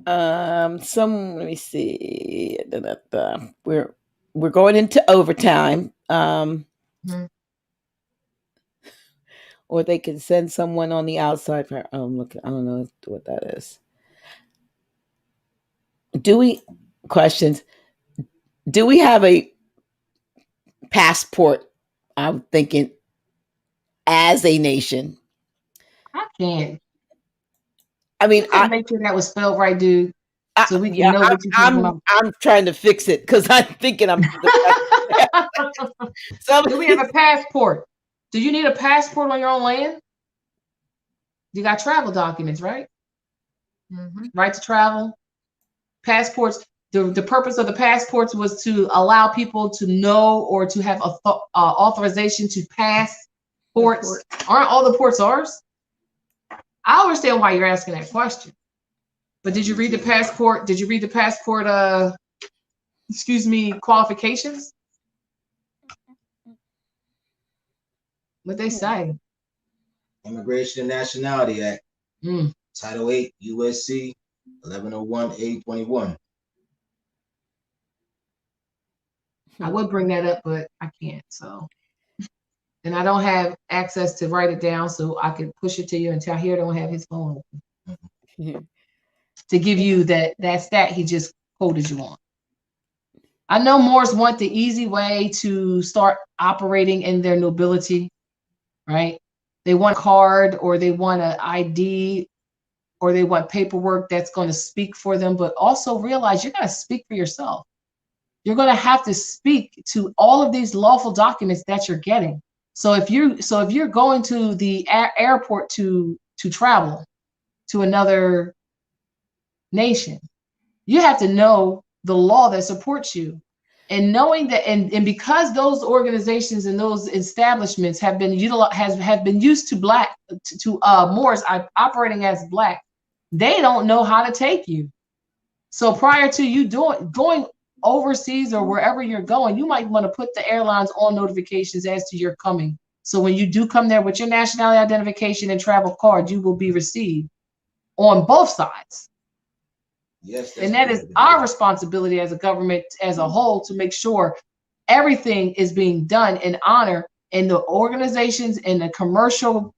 Let me see. We're going into overtime. Or they can send someone on the outside for look, I don't know what that is. Do we have a passport, I'm thinking, as a nation? I can't. I mean, I make sure that was spelled right, dude. So we can know what you're talking about. I'm trying to fix it because I'm thinking I'm. Do we have a passport? Do you need a passport on your own land? You got travel documents, right? Mm-hmm. Right to travel. Passports. The purpose of the passports was to allow people to know or to have authorization to pass ports. Aren't all the ports ours? I understand why you're asking that question. But did you read the passport? Did you read the passport qualifications? What they say? Immigration and Nationality Act. Title 8 USC 1101A21. I would bring that up, but I can't. So, and I don't have access to write it down, so I could push it to you until here don't have his phone open to give you that stat he just quoted you on. I know Moors want the easy way to start operating in their nobility, right? They want a card, or they want an ID, or they want paperwork that's going to speak for them, but also realize you're going to speak for yourself. You're going to have to speak to all of these lawful documents that you're getting. So if you're going to the airport to travel to another nation, you have to know the law that supports you. And knowing that, and because those organizations and those establishments have been used to Moors operating as Black, they don't know how to take you. So prior to you going overseas or wherever you're going, you might want to put the airlines on notifications as to your coming. So when you do come there with your nationality identification and travel card, you will be received on both sides. Yes, and that is our responsibility as a government as a whole, to make sure everything is being done in honor, and the organizations and the commercial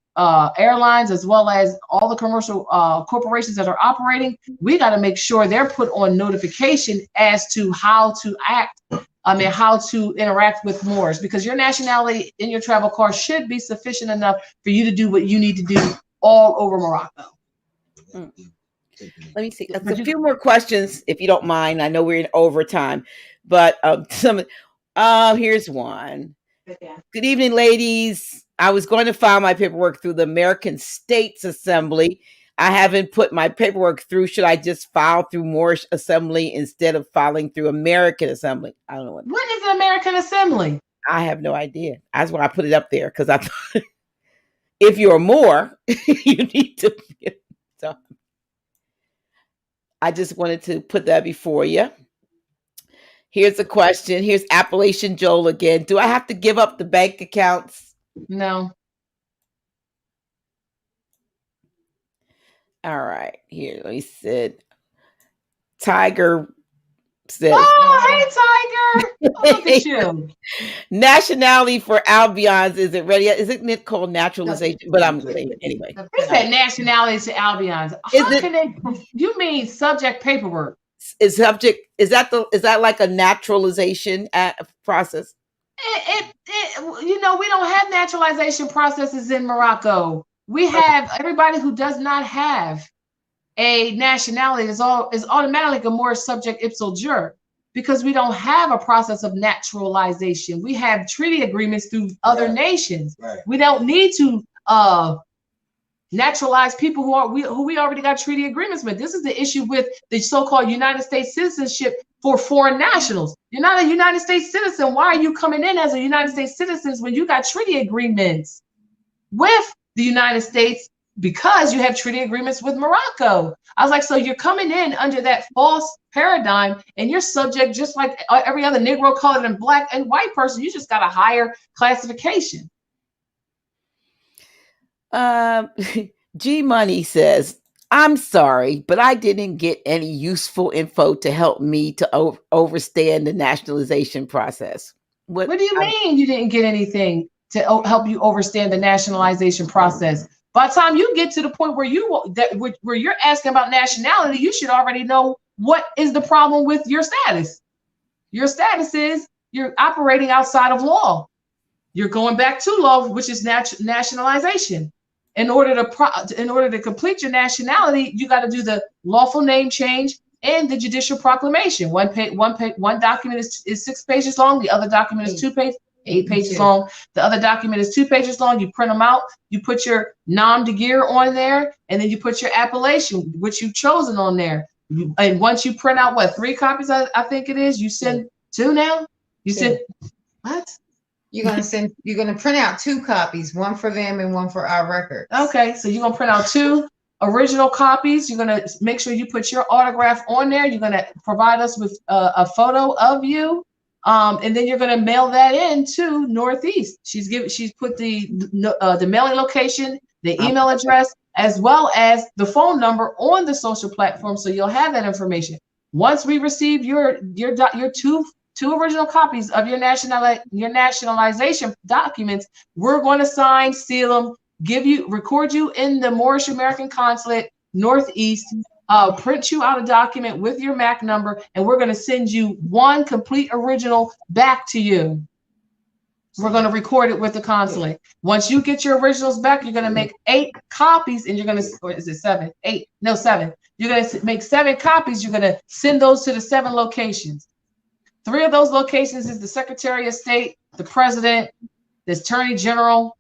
airlines, as well as all the commercial corporations that are operating. We got to make sure they're put on notification as to how to act. How to interact with Moors, because your nationality in your travel card should be sufficient enough for you to do what you need to do all over Morocco. Let me see. A few more questions, if you don't mind. I know we're in overtime, but here's one. Good evening, ladies. I was going to file my paperwork through the American States Assembly. I haven't put my paperwork through. Should I just file through Moorish Assembly instead of filing through American Assembly? I don't know what is an American Assembly. I have no idea. That's why I put it up there, because I thought if you're a Moor, you need to. So I just wanted to put that before you. Here's a question. Here's Appalachian Joel again. Do I have to give up the bank accounts? No. All right. Here, he said, Tiger says. Oh, hey, Tiger. Oh, look at you. Nationality for Albions. Is it ready? Isn't it called naturalization? But I'm anyway. They said nationality to Albions. How can they? You mean subject paperwork? Is subject? Is that like a naturalization process? You know, we don't have naturalization processes in Morocco. We have everybody who does not have a nationality is automatically a more subject ipso jure, because we don't have a process of naturalization. We have treaty agreements through other nations. Right. We don't need to naturalize people who we already got treaty agreements with. This is the issue with the so-called United States citizenship for foreign nationals. You're not a United States citizen. Why are you coming in as a United States citizen when you got treaty agreements with the United States? Because you have treaty agreements with Morocco. I was like, so you're coming in under that false paradigm, and you're subject just like every other Negro, colored, and black and white person. You just got a higher classification. G Money says, I'm sorry, but I didn't get any useful info to help me to understand the nationalization process. What do you mean you didn't get anything to help you understand the nationalization process? By the time you get to the point where you're asking about nationality, you should already know what is the problem with your status. Your status is you're operating outside of law. You're going back to law, which is nationalization. In order to complete your nationality, you got to do the lawful name change and the judicial proclamation. One document is 6 pages long. The other document is 8 pages long. The other document is 2 pages long. You print them out. You put your nom de guerre on there, and then you put your appellation, which you've chosen, on there. And once you print out 3 copies, I think it is. You send 2 now. You send what? You're gonna print out 2 copies, one for them and one for our record. Okay, so you're gonna print out 2 original copies. You're gonna make sure you put your autograph on there. You're gonna provide us with a photo of you. And then you're going to mail that in to Northeast. She's put the mailing location, the email address, as well as the phone number on the social platform, so you'll have that information. Once we receive your 2 original copies of your nationalization documents, we're going to sign, seal them, record you in the Moorish American Consulate, Northeast. Print you out a document with your MAC number, and we're going to send you 1 complete original back to you. We're going to record it with the consulate. Once you get your originals back, you're going to make 8 copies, and you're going to, or is it 7? 8? No, 7. You're going to make 7 copies. You're going to send those to the 7 locations. 3 of those locations is the Secretary of State, the President, the Attorney General.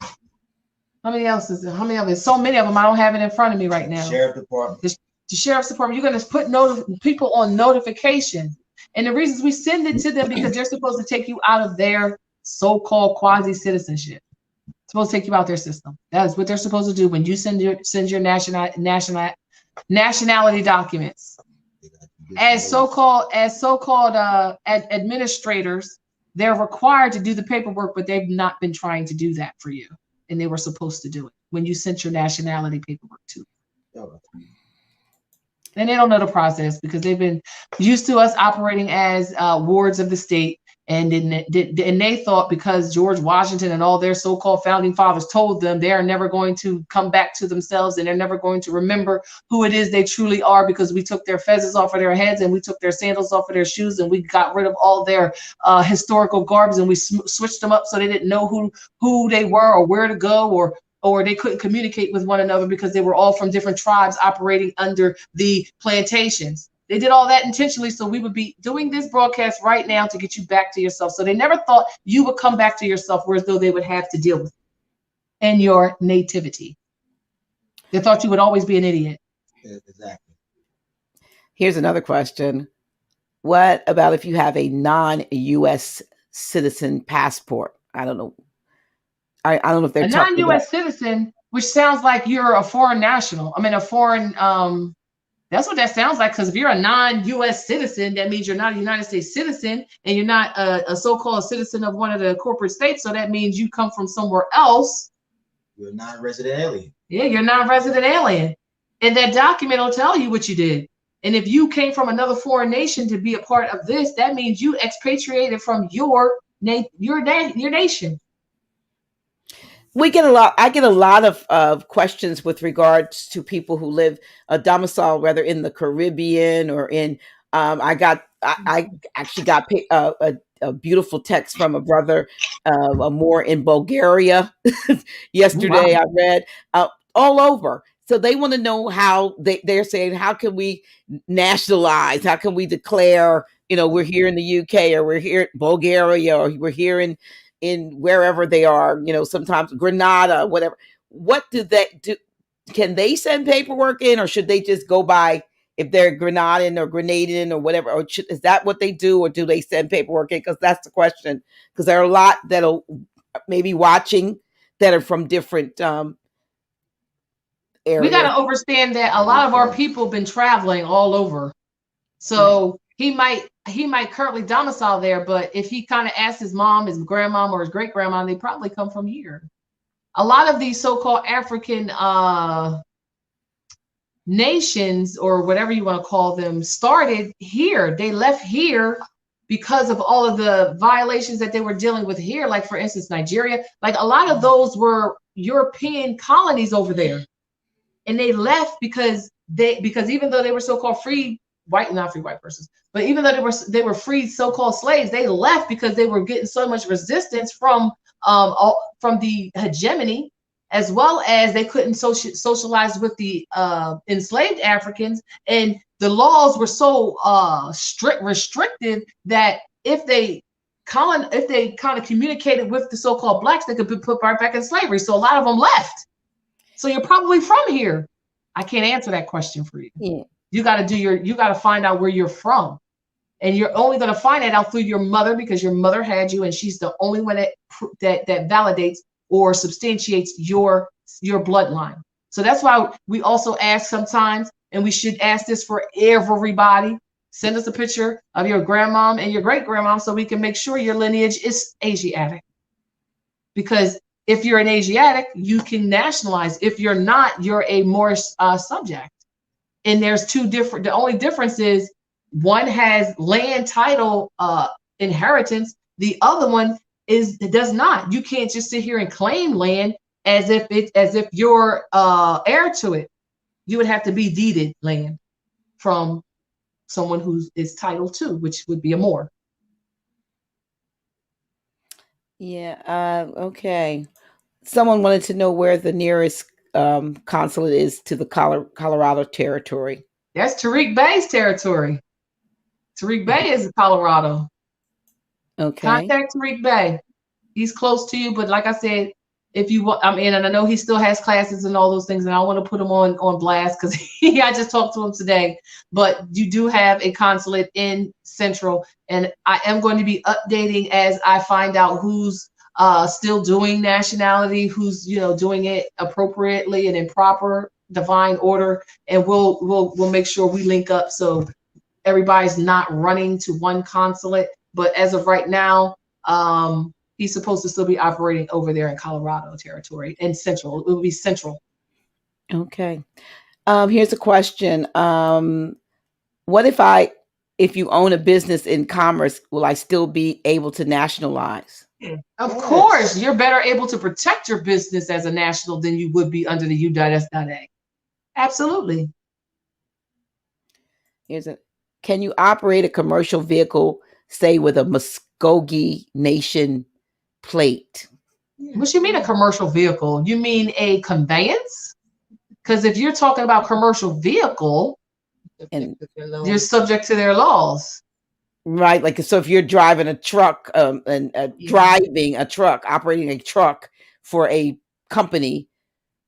How many else is there? How many of them? So many of them, I don't have it in front of me right now. Sheriff Department. The Sheriff's Department. You're going to put people on notification. And the reasons we send it to them, because they're supposed to take you out of their so-called quasi-citizenship. It's supposed to take you out their system. That is what they're supposed to do when you send your nationality documents. As so-called administrators, they're required to do the paperwork, but they've not been trying to do that for you. And they were supposed to do it when you sent your nationality paperwork to them. And they don't know the process because they've been used to us operating as wards of the state. And they thought because George Washington and all their so-called founding fathers told them they are never going to come back to themselves, and they're never going to remember who it is they truly are, because we took their feathers off of their heads and we took their sandals off of their shoes, and we got rid of all their historical garbs, and we switched them up so they didn't know who they were or where to go, or they couldn't communicate with one another because they were all from different tribes operating under the plantations. They did all that intentionally so we would be doing this broadcast right now to get you back to yourself. So they never thought you would come back to yourself, whereas though they would have to deal with it in your nativity. They thought you would always be an idiot. Exactly. Here's another question. What about if you have a non-U.S. citizen passport? I don't know. I don't know if they're a non-U.S. citizen, which sounds like you're a foreign national. I mean, a foreign. That's what that sounds like. Because if you're a non-U.S. citizen, that means you're not a United States citizen, and you're not a so-called citizen of one of the corporate states. So that means you come from somewhere else. You're a non-resident alien. Yeah, you're a non-resident alien, and that document will tell you what you did. And if you came from another foreign nation to be a part of this, that means you expatriated from your nation. We get a lot. I get a lot of questions with regards to people who live a domicile, whether in the Caribbean or in. I actually got a beautiful text from a brother, more in Bulgaria yesterday. Wow. I read all over. So they want to know how they're saying, how can we nationalize? How can we declare, we're here in the UK, or we're here in Bulgaria, or we're here in wherever they are, sometimes Grenada, whatever. What do they do? Can they send paperwork in, or should they just go by if they're Grenadian or Grenadian or whatever? Or is that what they do, or do they send paperwork in? Because that's the question. Because there are a lot that'll maybe watching that are from different areas. We got to understand that a lot of our people been traveling all over. So he might currently domicile there, but if he kind of asks his mom, his grandmom, or his great grandma, they probably come from here. A lot of these so-called African nations, or whatever you want to call them, started here. They left here because of all of the violations that they were dealing with here. Like, for instance, Nigeria, like a lot of those were European colonies over there. And they left because even though they were so-called free not free white persons, but even though they were free so-called slaves, they left because they were getting so much resistance from the hegemony, as well as they couldn't socialize with the enslaved Africans, and the laws were so restrictive that if they kind of communicated with the so-called blacks, they could be put right back in slavery. So a lot of them left. So you're probably from here. I can't answer that question for you. Yeah. You got to find out where you're from. And you're only going to find that out through your mother, because your mother had you, and she's the only one that validates or substantiates your bloodline. So that's why we also ask sometimes, and we should ask this for everybody, send us a picture of your grandmom and your great grandmom so we can make sure your lineage is Asiatic. Because if you're an Asiatic, you can nationalize. If you're not, you're a Moorish subject. And there's two different, the only difference is one has land title inheritance, the other one does not. You can't just sit here and claim land as if you're heir to it. You would have to be deeded land from someone who is Title II, which would be a Moor. Yeah. Okay. Someone wanted to know where the nearest consulate is to the Colorado territory. That's Tariq Bey's territory. Tariq Bey is Colorado. Okay. Contact Tariq Bey. He's close to you, but like I said, if you want, and I know he still has classes and all those things, and I want to put him on blast because I just talked to him today. But you do have a consulate in Central, and I am going to be updating as I find out who's still doing nationality, who's doing it appropriately and in proper divine order, and we'll make sure we link up so everybody's not running to one consulate. But as of right now, he's supposed to still be operating over there in Colorado territory and Central. It will be Central. Okay. Here's a question. What if you own a business in commerce, will I still be able to nationalize? Of course, you're better able to protect your business as a national than you would be under the U.S.A. Absolutely. Can you operate a commercial vehicle, say with a Muskogee Nation plate? What you mean a commercial vehicle? You mean a conveyance? Because if you're talking about commercial vehicle, and you're subject to their laws. Right. Like, so if you're driving a truck operating a truck for a company,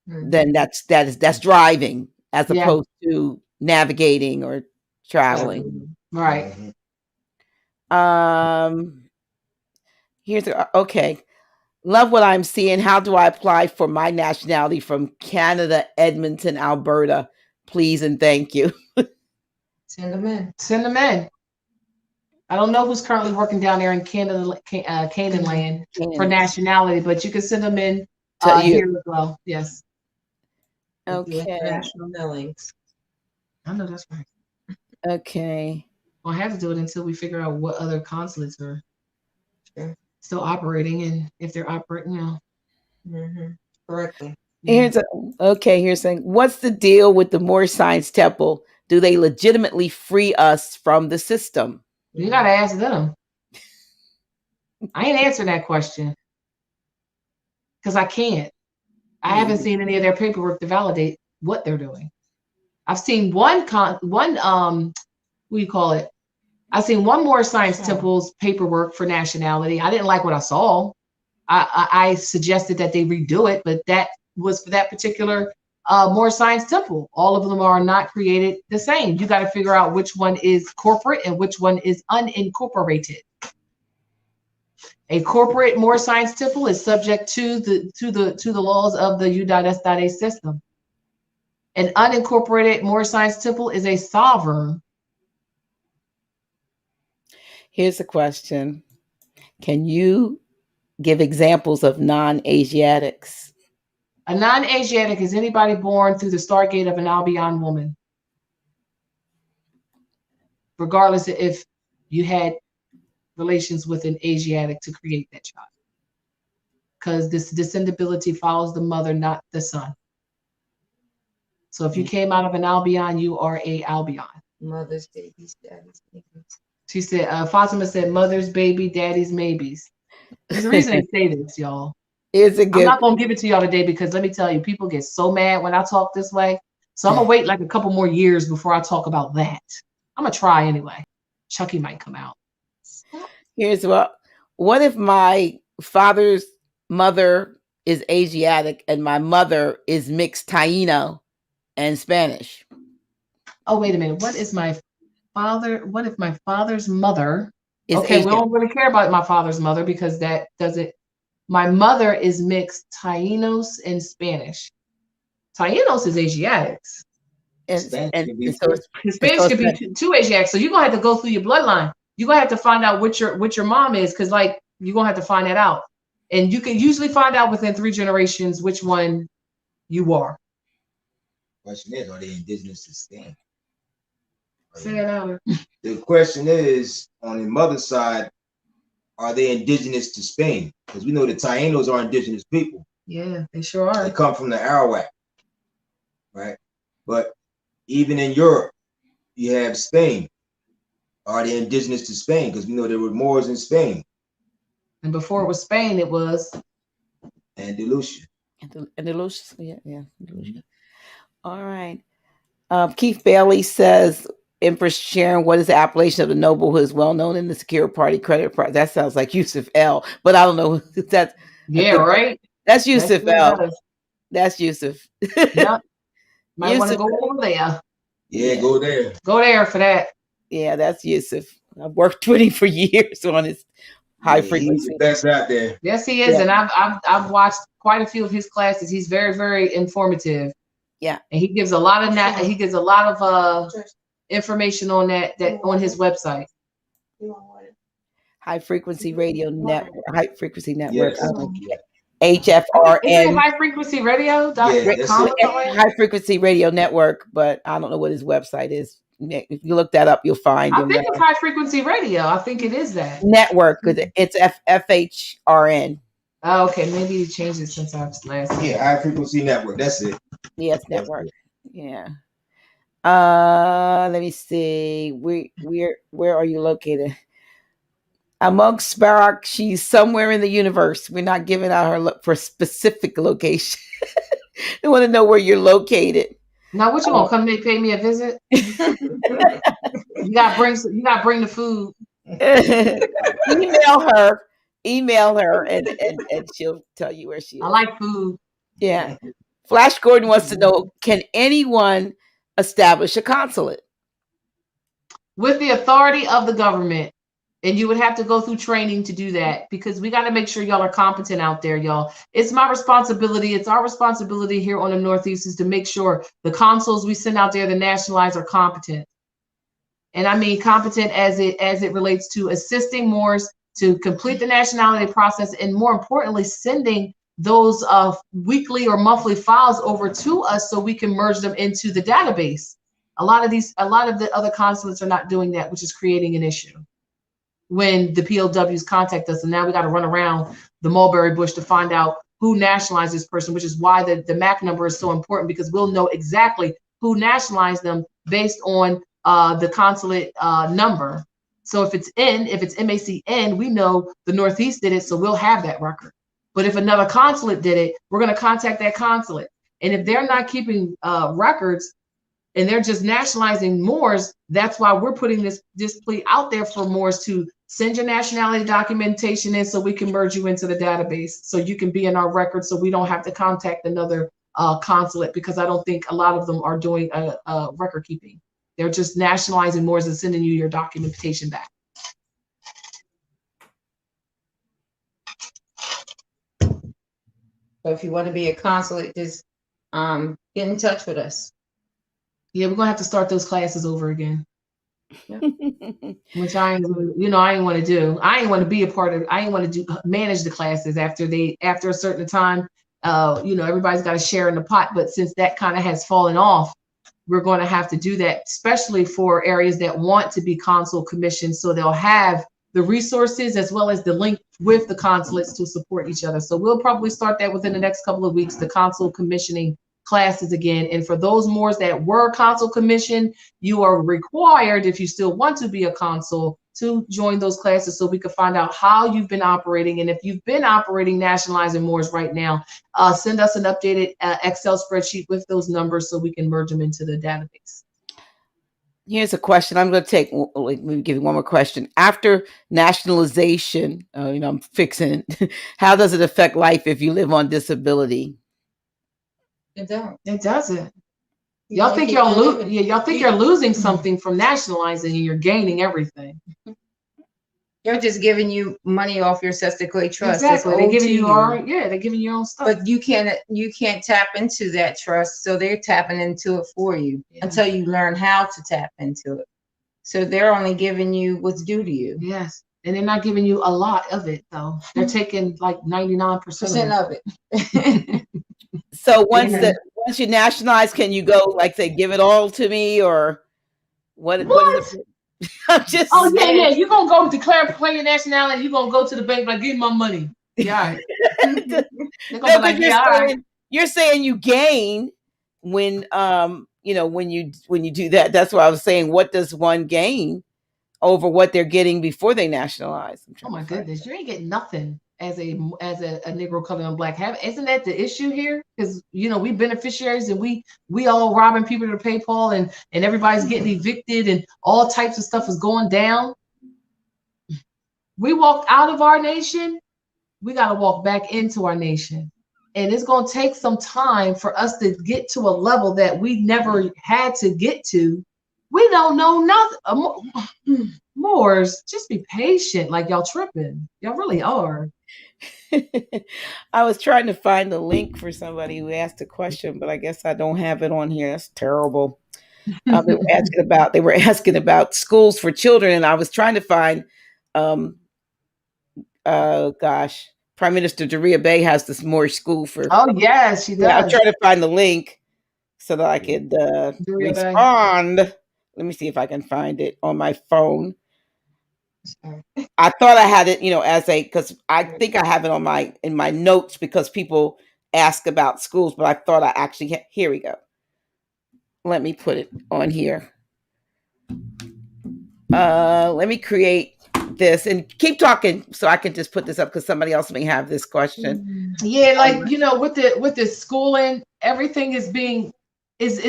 then that's driving as opposed to navigating or traveling. Right. Okay. Love what I'm seeing. How do I apply for my nationality from Canada, Edmonton, Alberta? Please and thank you. Send them in. Send them in. I don't know who's currently working down there in Canada, Canaan land for nationality, but you can send them in here as well. Yes. Okay. International millings. I know that's right. Okay. We'll have to do it until we figure out what other consulates are Sure. still operating and if they're operating now. Mm-hmm. Correctly. Here's here's saying, what's the deal with the Moorish Science Temple? Do they legitimately free us from the system? You gotta ask them. I ain't answering that question because I can't. I haven't seen any of their paperwork to validate what they're doing. I've seen what do you call it? I've seen one more Science Temple's paperwork for nationality. I didn't like what I saw. I suggested that they redo it, but that was for that particular more Science Temple. All of them are not created the same. You got to figure out which one is corporate and which one is unincorporated. A corporate More Science Temple is subject to the laws of the U.S.A system. An unincorporated More Science Temple is a sovereign. Here's a question. Can you give examples of non-Asiatics? A non-Asiatic is anybody born through the Stargate of an Albion woman, regardless of if you had relations with an Asiatic to create that child. Because this descendability follows the mother, not the son. So if you came out of an Albion, you are a Albion. Mother's babies, daddy's babies. She said, Fatima said, mother's baby, daddy's maybes. There's a reason they say this, y'all. Is it good? I'm not going to give it to y'all today because let me tell you, people get so mad when I talk this way. So I'm going to wait like a couple more years before I talk about that. I'm going to try anyway. Chucky might come out. Here's what if my father's mother is Asiatic and my mother is mixed Taino and Spanish? Oh, wait a minute. What if my father's mother Is okay, Asian. we don't really care about my father's mother because that doesn't. My mother is mixed Tainos and Spanish. Tainos is Asiatics. And So Spanish could be two Asiatics. So you're gonna have to go through your bloodline. You're gonna have to find out what your mom is, because like you're gonna have to find that out. And you can usually find out within 3 generations which one you are. Question is, are they indigenous to Spain? Say that louder. The question is, on the mother's side, are they indigenous to Spain? Because we know the Tainos are indigenous people. Yeah, they sure are. They come from the Arawak, right? But even in Europe, you have Spain. Are they indigenous to Spain? Because we know there were Moors in Spain. And before it was Spain, it was Andalusia. Andalusia, yeah. Andalusia. All right. Keith Bailey says, Empress Sharon, what is the appellation of the noble who is well known in the secure party credit part? That sounds like Yusuf L, but I don't know if that's. yeah, right. That's Yusuf L. Does. That's Yusuf. Yep. Might want to go over there. Yeah, go there. Go there for that. Yeah, that's Yusuf. I've worked with him for years on his high frequency. He's the best out there. Yes, he is, and I've watched quite a few of his classes. He's very, very informative. Yeah, and he gives a lot of information on that on his website. High frequency radio network. High frequency network. Yes. HFRN. Is it High Frequency Radio? High Frequency Radio Network, but I don't know what his website is. If you look that up, you'll find. I think it's High Frequency Radio. I think it is that network. It's FHRN. Oh, okay, maybe he changed it since I was last. Yeah, High Frequency Network. That's it. Yes, network. Yeah. Let me see. Where are you located? Amongst Barak, she's somewhere in the universe. We're not giving out her for specific location. They want to know where you're located. Now, what you want? Come pay me a visit? You got to bring the food. Email her, and she'll tell you where she is. I like food. Yeah. Flash Gordon wants to know: can anyone establish a consulate with the authority of the government? And you would have to go through training to do that, because we got to make sure y'all are competent out there, y'all. It's my responsibility. It's our responsibility here on the Northeast is to make sure the consuls we send out there, the nationalize, are competent. And I mean competent as it relates to assisting Moors to complete the nationality process, and more importantly, sending those weekly or monthly files over to us so we can merge them into the database. A lot of the other consulates are not doing that, which is creating an issue. When the POWs contact us, and now we got to run around the mulberry bush to find out who nationalized this person, which is why the MAC number is so important, because we'll know exactly who nationalized them based on the consulate number. So if it's MACN, we know the Northeast did it, so we'll have that record. But if another consulate did it, we're going to contact that consulate. And if they're not keeping records and they're just nationalizing Moors, that's why we're putting this plea out there for Moors to send your nationality documentation in so we can merge you into the database, so you can be in our records, so we don't have to contact another consulate, because I don't think a lot of them are doing record keeping. They're just nationalizing Moors and sending you your documentation back. So if you want to be a consulate, just get in touch with us. Yeah, we're gonna have to start those classes over again. Yeah. Which I ain't want to do. I ain't want to be a part of. I ain't want to manage the classes after a certain time. Everybody's got to share in the pot. But since that kind of has fallen off, we're going to have to do that, especially for areas that want to be consul commissioned, so they'll have the resources as well as the link with the consulates to support each other. So we'll probably start that within the next couple of weeks, the consul commissioning classes again. And for those Moors that were consul commissioned, you are required, if you still want to be a consul, to join those classes so we can find out how you've been operating. And if you've been operating nationalizing Moors right now, send us an updated Excel spreadsheet with those numbers so we can merge them into the database. Here's a question. I'm going to take, let me give you one more question. After nationalization, I'm fixing it. How does it affect life if you live on disability? It don't. It doesn't. Y'all think you're losing something from nationalizing, and you're gaining everything. They're just giving you money off your Cester Clay Trust. Exactly. They're giving they're giving you your own stuff. But you can't tap into that trust, so they're tapping into it for you until you learn how to tap into it. So they're only giving you what's due to you. Yes. And they're not giving you a lot of it, though. They're taking like 99% of it. So once you nationalize, can you go like say, give it all to me, or what is it? I'm just saying. Yeah. You're gonna go declare your nationality, you're gonna go to the bank, like, give me my money. Yeah. You're saying you gain when when you do that. That's what I was saying. What does one gain over what they're getting before they nationalize? Oh my goodness, you ain't getting nothing as a Negro, colored, and Black. Isn't that the issue here? Because we beneficiaries, and we all robbing people to pay Paul, and everybody's getting evicted, and all types of stuff is going down. We walked out of our nation, we got to walk back into our nation, and it's going to take some time for us to get to a level that we never had to get to. We don't know nothing. Moors, just be patient. Like, y'all tripping. Y'all really are. I was trying to find the link for somebody who asked a question, but I guess I don't have it on here. That's terrible. They were asking about schools for children, and I was trying to find Prime Minister Dred Bey has this Moorish school for. Oh yes, she does. Yeah, I'm trying to find the link so that I could respond. Let me see if I can find it on my phone. I thought I had it, because I think I have it in my notes, because people ask about schools, but I thought I actually here we go. Let me put it on here. Let me create this and keep talking so I can just put this up, because somebody else may have this question. Yeah, with the schooling, everything is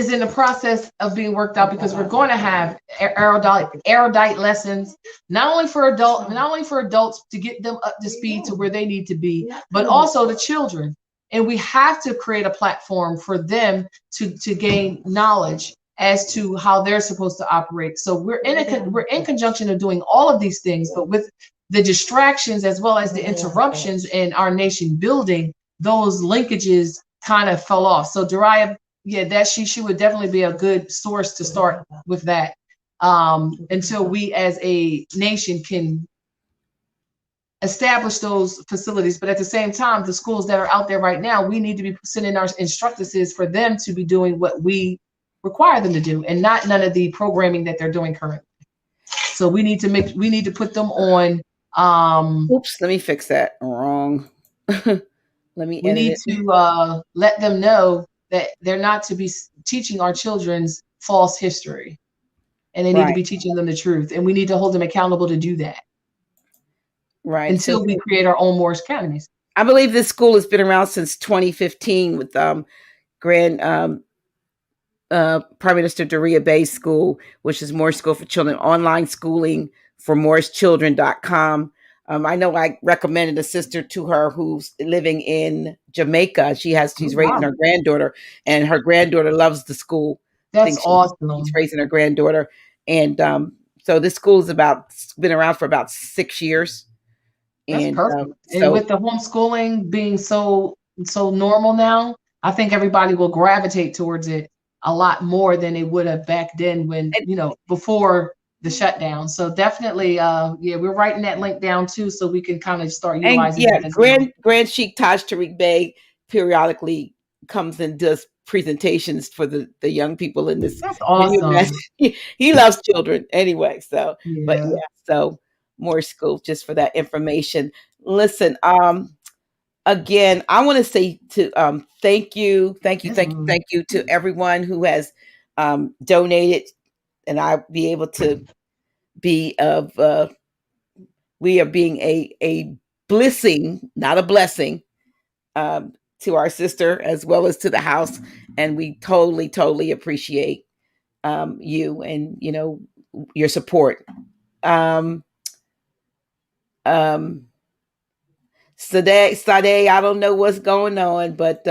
in the process of being worked out, because we're going to have erudite lessons, not only for adults to get them up to speed to where they need to be, but also the children. And we have to create a platform for them to gain knowledge as to how they're supposed to operate. So we're in conjunction of doing all of these things, but with the distractions as well as the interruptions in our nation building, those linkages kind of fell off. So Dariah, that she would definitely be a good source to start with that, until we as a nation can establish those facilities. But at the same time, the schools that are out there right now, we need to be sending our instructors for them to be doing what we're require them to do, and not none of the programming that they're doing currently. So we need to put them on. Oops, let me fix that. Wrong. Let me We edit need it. to let them know that they're not to be teaching our children's false history, and they need to be teaching them the truth, and we need to hold them accountable to do that. Right. Until we create our own Moorish academies. I believe this school has been around since 2015 with Prime Minister Daria Bey's school, which is Moorish School for Children, online schooling for MoorishChildren.com. I know I recommended a sister to her who's living in Jamaica. She's raising her granddaughter, and her granddaughter loves the school. That's awesome. She's raising her granddaughter. And so this school is been around for about 6 years. That's perfect. And with the homeschooling being so normal now, I think everybody will gravitate towards it a lot more than they would have back then when, before the shutdown. So definitely, we're writing that link down too, so we can kind of start utilizing that as well. Grand Sheikh Taj Tariq Bey periodically comes and does presentations for the young people in this. That's awesome. He loves children anyway. So, but so more school just for that information. Listen, again, I want to say thank you to everyone who has donated, and I'll be able to be we are being a blessing, not a blessing, to our sister as well as to the house, and we totally appreciate you and your support. Sade, I don't know what's going on, but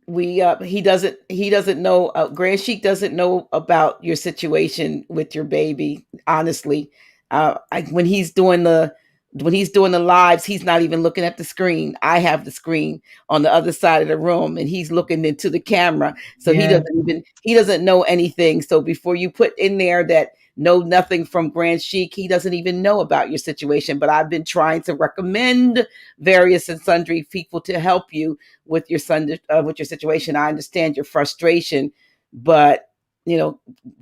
he doesn't know. Grand Sheik doesn't know about your situation with your baby. Honestly, when he's doing the lives, he's not even looking at the screen. I have the screen on the other side of the room, and he's looking into the camera. So he doesn't know anything. So before you put in there that know nothing from Grand Sheik, he doesn't even know about your situation. But I've been trying to recommend various and sundry people to help you with your son, with your situation. I understand your frustration, but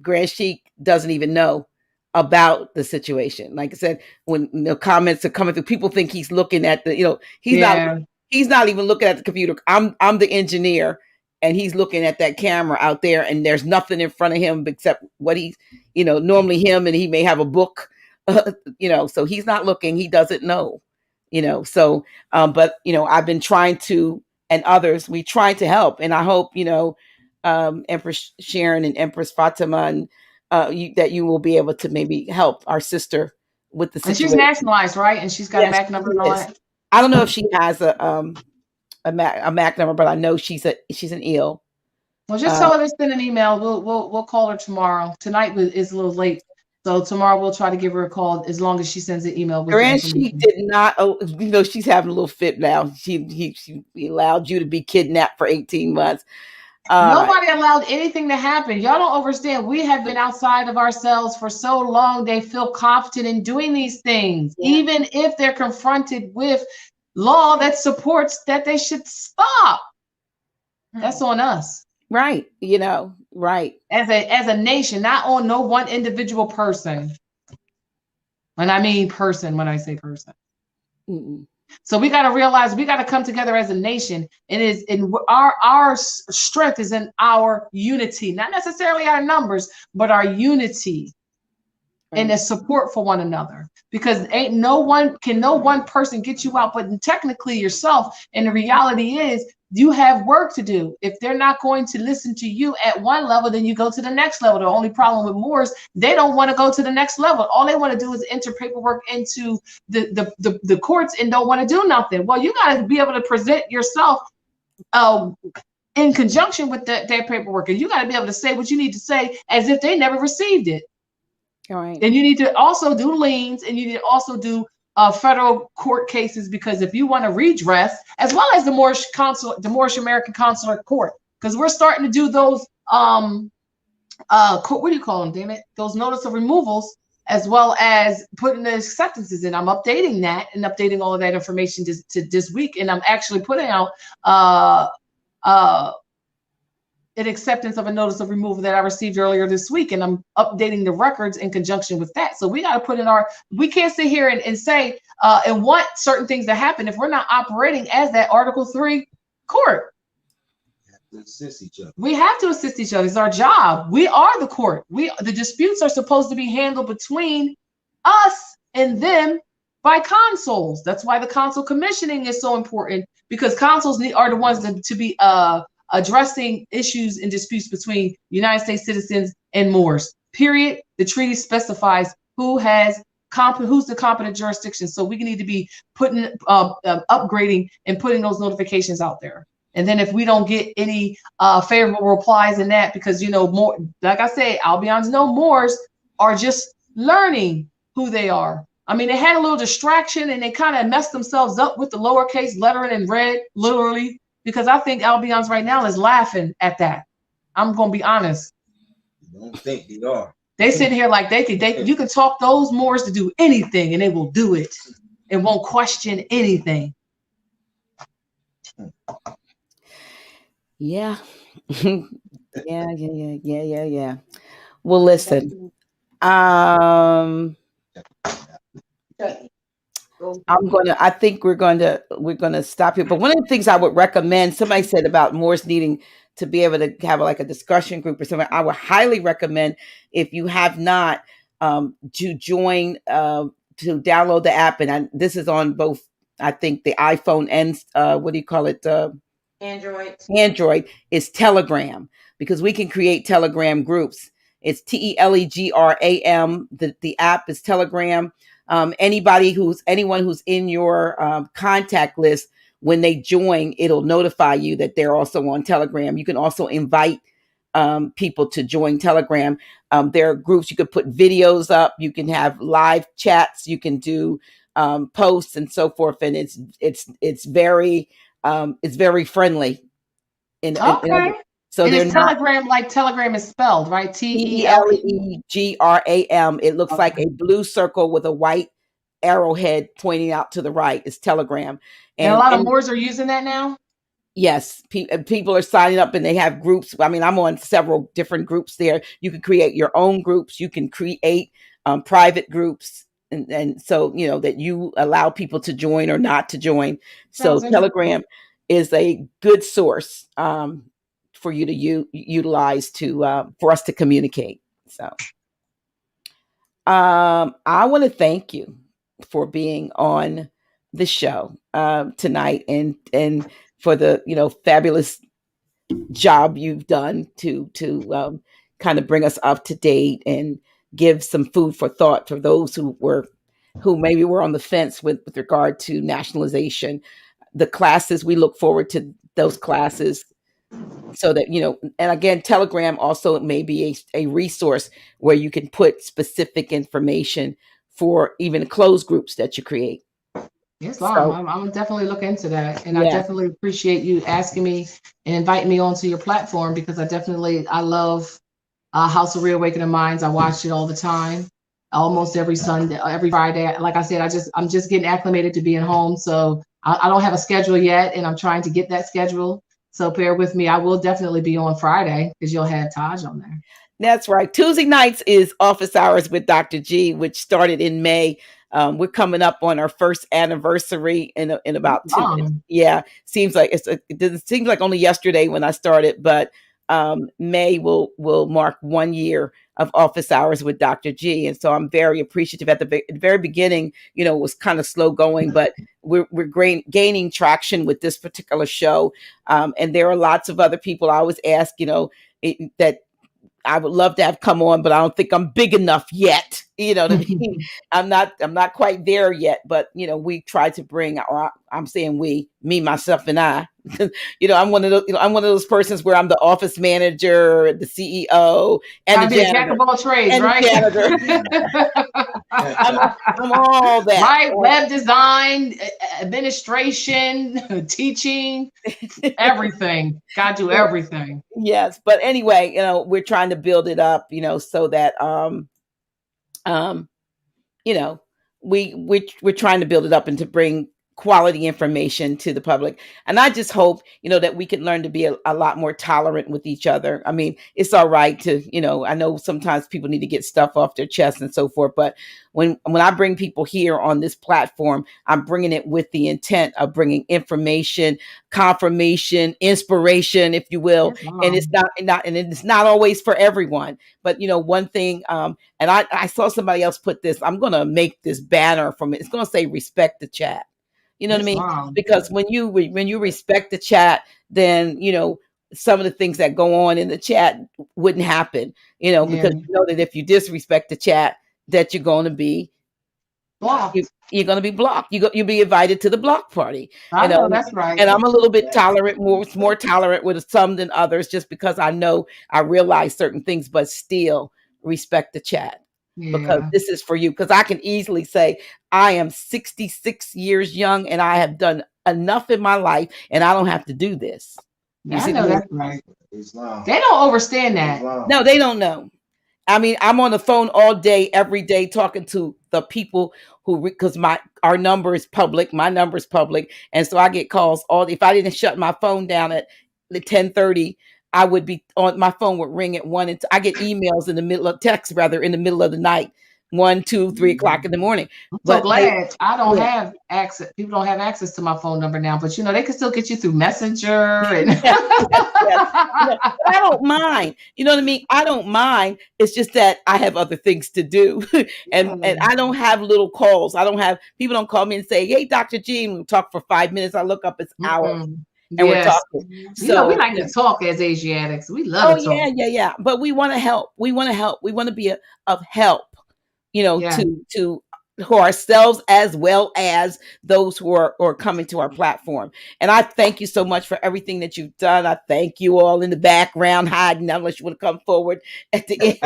Grand Sheik doesn't even know about the situation. Like I said, when the comments are coming through, people think he's looking at the, he's not even looking at the computer. I'm the engineer, and he's looking at that camera out there, and there's nothing in front of him except what he's, normally him, and he may have a book, so he's not looking, he doesn't know, so, but, I've been trying to, and others, we try to help. And I hope, Empress Sharon and Empress Fatima and, that you will be able to maybe help our sister with the situation. And she's nationalized, right? And she's got a MAC number and all that. I don't know if she has a MAC number, but I know she's an EL. Well, just tell her to send an email. We'll call her tomorrow. Tonight is a little late, so tomorrow we'll try to give her a call as long as she sends an email. And she did not. She's having a little fit now. He allowed you to be kidnapped for 18 months. Nobody allowed anything to happen. Y'all don't understand. We have been outside of ourselves for so long. They feel confident in doing these things, even if they're confronted with law that supports that they should stop. That's on us. Right. Right. As a nation, not on no one individual person. When I mean person, when I say person. Mm-mm. So we got to realize we got to come together as a nation, and our strength is in our unity, not necessarily our numbers, but our unity and the support for one another. Because no one person get you out, but technically yourself. And the reality is you have work to do. If they're not going to listen to you at one level, then you go to the next level. The only problem with Moors, they don't want to go to the next level. All they want to do is enter paperwork into the courts and don't want to do nothing. Well, you got to be able to present yourself in conjunction with that paperwork. And you got to be able to say what you need to say as if they never received it. All right. And you need to also do liens, and you need to also do federal court cases, because if you want to redress, as well as the Moorish American Consular Court, because we're starting to do those what do you call them? Damn it, those notice of removals, as well as putting the acceptances in. I'm updating that and updating all of that information this week, and I'm actually putting out an acceptance of a notice of removal that I received earlier this week, and I'm updating the records in conjunction with that. So we got to put in we can't sit here and say and want certain things to happen if we're not operating as that Article 3 court. We have to assist each other. We have to assist each other. It's our job. We are the court. The disputes are supposed to be handled between us and them by consuls. That's why the consul commissioning is so important, because consuls are the ones to be addressing issues and disputes between United States citizens and Moors. Period. The treaty specifies who's the competent jurisdiction. So we need to be putting upgrading and putting those notifications out there. And then if we don't get any favorable replies in that, because more, like I say, Albions Moors are just learning who they are. I mean, they had a little distraction and they kind of messed themselves up with the lowercase lettering in red, literally, because I think Albions right now is laughing at that. I'm gonna be honest. I don't think they are. They sit here like you can talk those Moors to do anything and they will do it and won't question anything. Yeah. Yeah. Well, listen. I think we're going to stop here. But one of the things I would recommend, somebody said about Moors needing to be able to have like a discussion group or something. I would highly recommend, if you have not, to join, to download the app. And this is on both, I think, the iPhone and what do you call it? Android is Telegram, because we can create Telegram groups. It's Telegram. The app is Telegram. Anyone who's in your contact list, when they join, it'll notify you that they're also on Telegram. You can also invite people to join Telegram. There are groups you could put videos up. You can have live chats. You can do posts and so forth. And it's very friendly. So there's Telegram, like Telegram is spelled, right? Telegram. It looks like a blue circle with a white arrowhead pointing out to the right. It's Telegram. And a lot of Moors are using that now? Yes. People are signing up and they have groups. I mean, I'm on several different groups there. You can create your own groups. You can create private groups. And so, that you allow people to join or not to join. So Telegram is a good source for you to utilize for us to communicate. So I want to thank you for being on the show tonight and for the fabulous job you've done to kind of bring us up to date and give some food for thought for those who maybe were on the fence with regard to nationalization. The classes, we look forward to those classes, so that, and again, Telegram also may be a resource where you can put specific information for even closed groups that you create. Yes, I'm definitely look into that. And I definitely appreciate you asking me and inviting me onto your platform, because I love House of Reawakening Minds. I watch it all the time, almost every Sunday, every Friday. Like I said, I'm just getting acclimated to being home. So I don't have a schedule yet, and I'm trying to get that schedule. So bear with me. I will definitely be on Friday, because you'll have Taj on there. That's right. Tuesday nights is Office Hours with Dr. G, which started in May. We're coming up on our first anniversary in about 2 minutes. Yeah, seems like it seems like only yesterday when I started, but May will mark 1 year of Office Hours with Dr. G. And so I'm very appreciative. At the very beginning, it was kind of slow going, but we're gaining traction with this particular show. And there are lots of other people. I always ask, that I would love to have come on, but I don't think I'm big enough yet. I'm not quite there yet, but we try to bring, or I'm saying we, me, myself, and I. I'm one of those persons where I'm the office manager, the CEO, and the janitor. Jack of all trades, right? I'm all that. Right, web design, administration, teaching, everything. Got to do everything. Yes, but anyway, we're trying to build it up, so that we're trying to build it up and to bring quality information to the public. And I just hope, that we can learn to be a lot more tolerant with each other. I mean, it's all right to, I know sometimes people need to get stuff off their chest and so forth, but when I bring people here on this platform, I'm bringing it with the intent of bringing information, confirmation, inspiration, if you will. And it's not always for everyone, but one thing, and I saw somebody else put this, I'm going to make this banner from it. It's going to say respect the chat. You know what I mean? Wow. Because when you respect the chat, then, some of the things that go on in the chat wouldn't happen, because you know that if you disrespect the chat, that you're going to be blocked. You're going to be blocked. You'll be invited to the block party. I know that's right. And I'm a little bit tolerant, more tolerant with some than others, just because I realize certain things, but still respect the chat. Because this is for you. Because I can easily say I am 66 years young and I have done enough in my life and I don't have to do this. I know that's right. They don't understand that. No, they don't know. I mean, I'm on the phone all day, every day, talking to the people because our number is public. My number is public. And so I get calls all day. If I didn't shut my phone down at 10:30, I would be on, my phone would ring at 1 and I get emails in the middle of in the middle of the night, 1, 2, 3 o'clock in the morning. I'm so glad I don't have access. People don't have access to my phone number now, but they can still get you through Messenger. And I don't mind. You know what I mean? I don't mind. It's just that I have other things to do. and I don't have little calls. People don't call me and say, hey, Dr. G, and we'll talk for 5 minutes. I look up, it's hours. And we're talking. So we like to talk as Asiatics. We love to talk. Yeah. But we want to help. We want to help. We want to be of help, to ourselves as well as those who are coming to our platform. And I thank you so much for everything that you've done. I thank you all in the background hiding, unless you want to come forward at the end.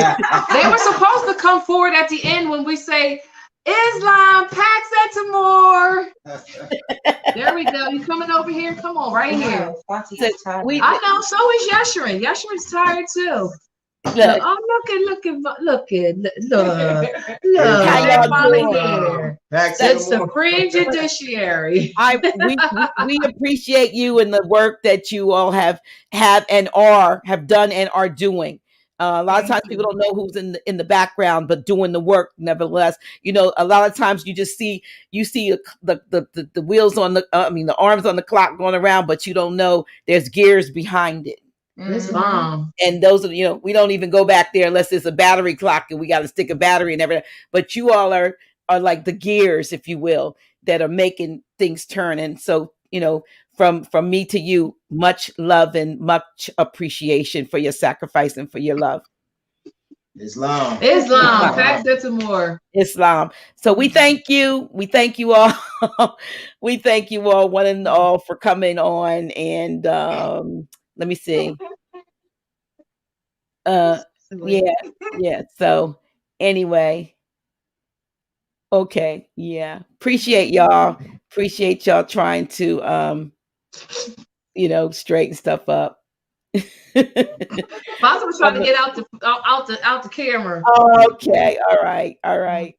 They were supposed to come forward at the end when we say Islam, Pax Etimore. There we go. You coming over here? Come on, right here. I know. So is Yesharin. Yesharin's tired too. Look. Oh, look. How y'all doing? Here. It's Supreme Judiciary. We appreciate you and the work that you all have done and are doing. A lot of times people don't know who's in the background, but doing the work nevertheless. A lot of times you just see the wheels on the arms on the clock going around, but you don't know there's gears behind it. And those are, we don't even go back there unless it's a battery clock and we got to stick a battery and everything. But you all are like the gears, if you will, that are making things turn. And so, from me to you, much love and much appreciation for your sacrifice and for your love. Islam. Pax Etimore. Islam. So we thank you. We thank you all. We thank you all, one and all, for coming on. And let me see. Yeah. So anyway. Okay. Yeah. Appreciate y'all. Appreciate y'all trying to straighten stuff up. Boss was trying to get out the camera. Okay. All right.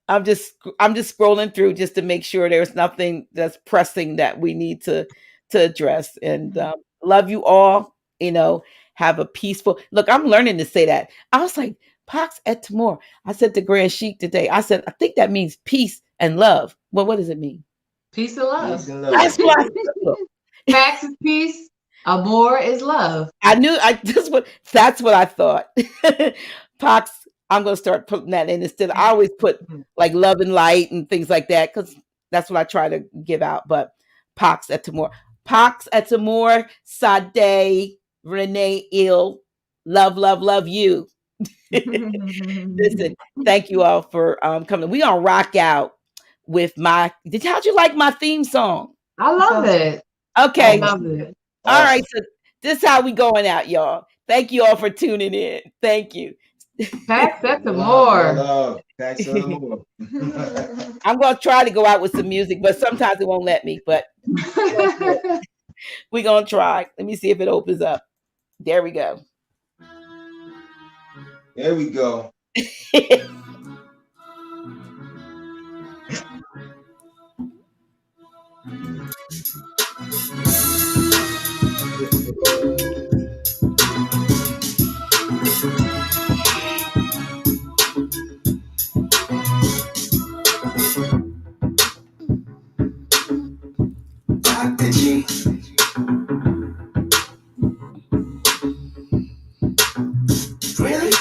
I'm just scrolling through just to make sure there's nothing that's pressing that we need to address. And love you all. Have a peaceful look. I'm learning to say that. I was like, Pax Etimore. I said to Grand Sheik today, I said, I think that means peace and love. Well, what does it mean? Peace and love. That's what Pax is peace. Amor is love. That's what I thought. Pax, I'm going to start putting that in instead. I always put like love and light and things like that because that's what I try to give out. But Pax Etimore. Pax Etimore, Sade, Renee Il, love you. Listen, thank you all for coming. We're gonna rock out with how'd you like my theme song? I love it. Okay. I love it. All right, so this is how we going out, y'all. Thank you all for tuning in. Thank you. Pax Etimore. Pax Etimore. I'm gonna try to go out with some music, but sometimes it won't let me, but we're gonna try. Let me see if it opens up. There we go. There we go. Dr. G. Really?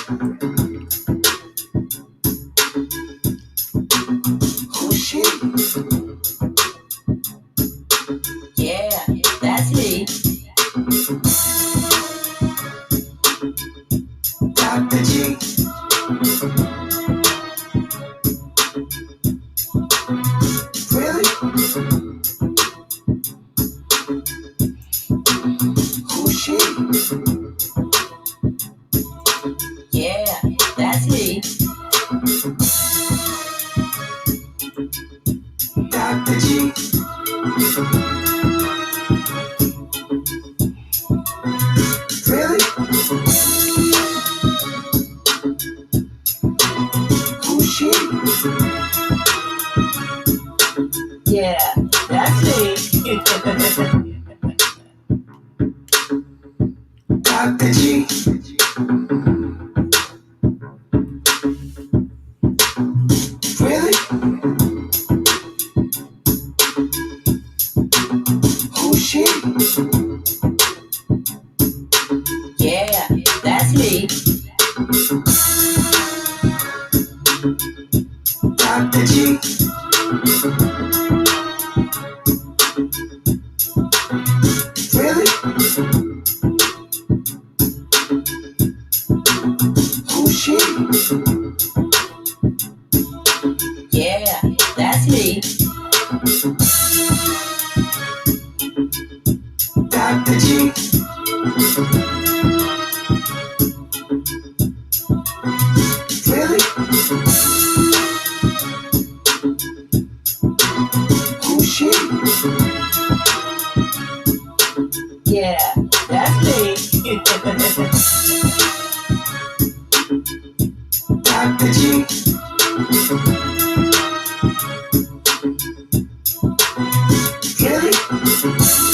Who's she? Yeah, that's me. Dr. G. Really? Who's she? Yeah, that's me. Dr. G. Really? Who's she? Yeah, that's me. Dr. G. Really? Who's she? Yeah, that's me. Dr. G. Really? Who's she? Yeah, that's me. Dr. G. Really? Who's she? Yeah, that's me. Dr. G. Really?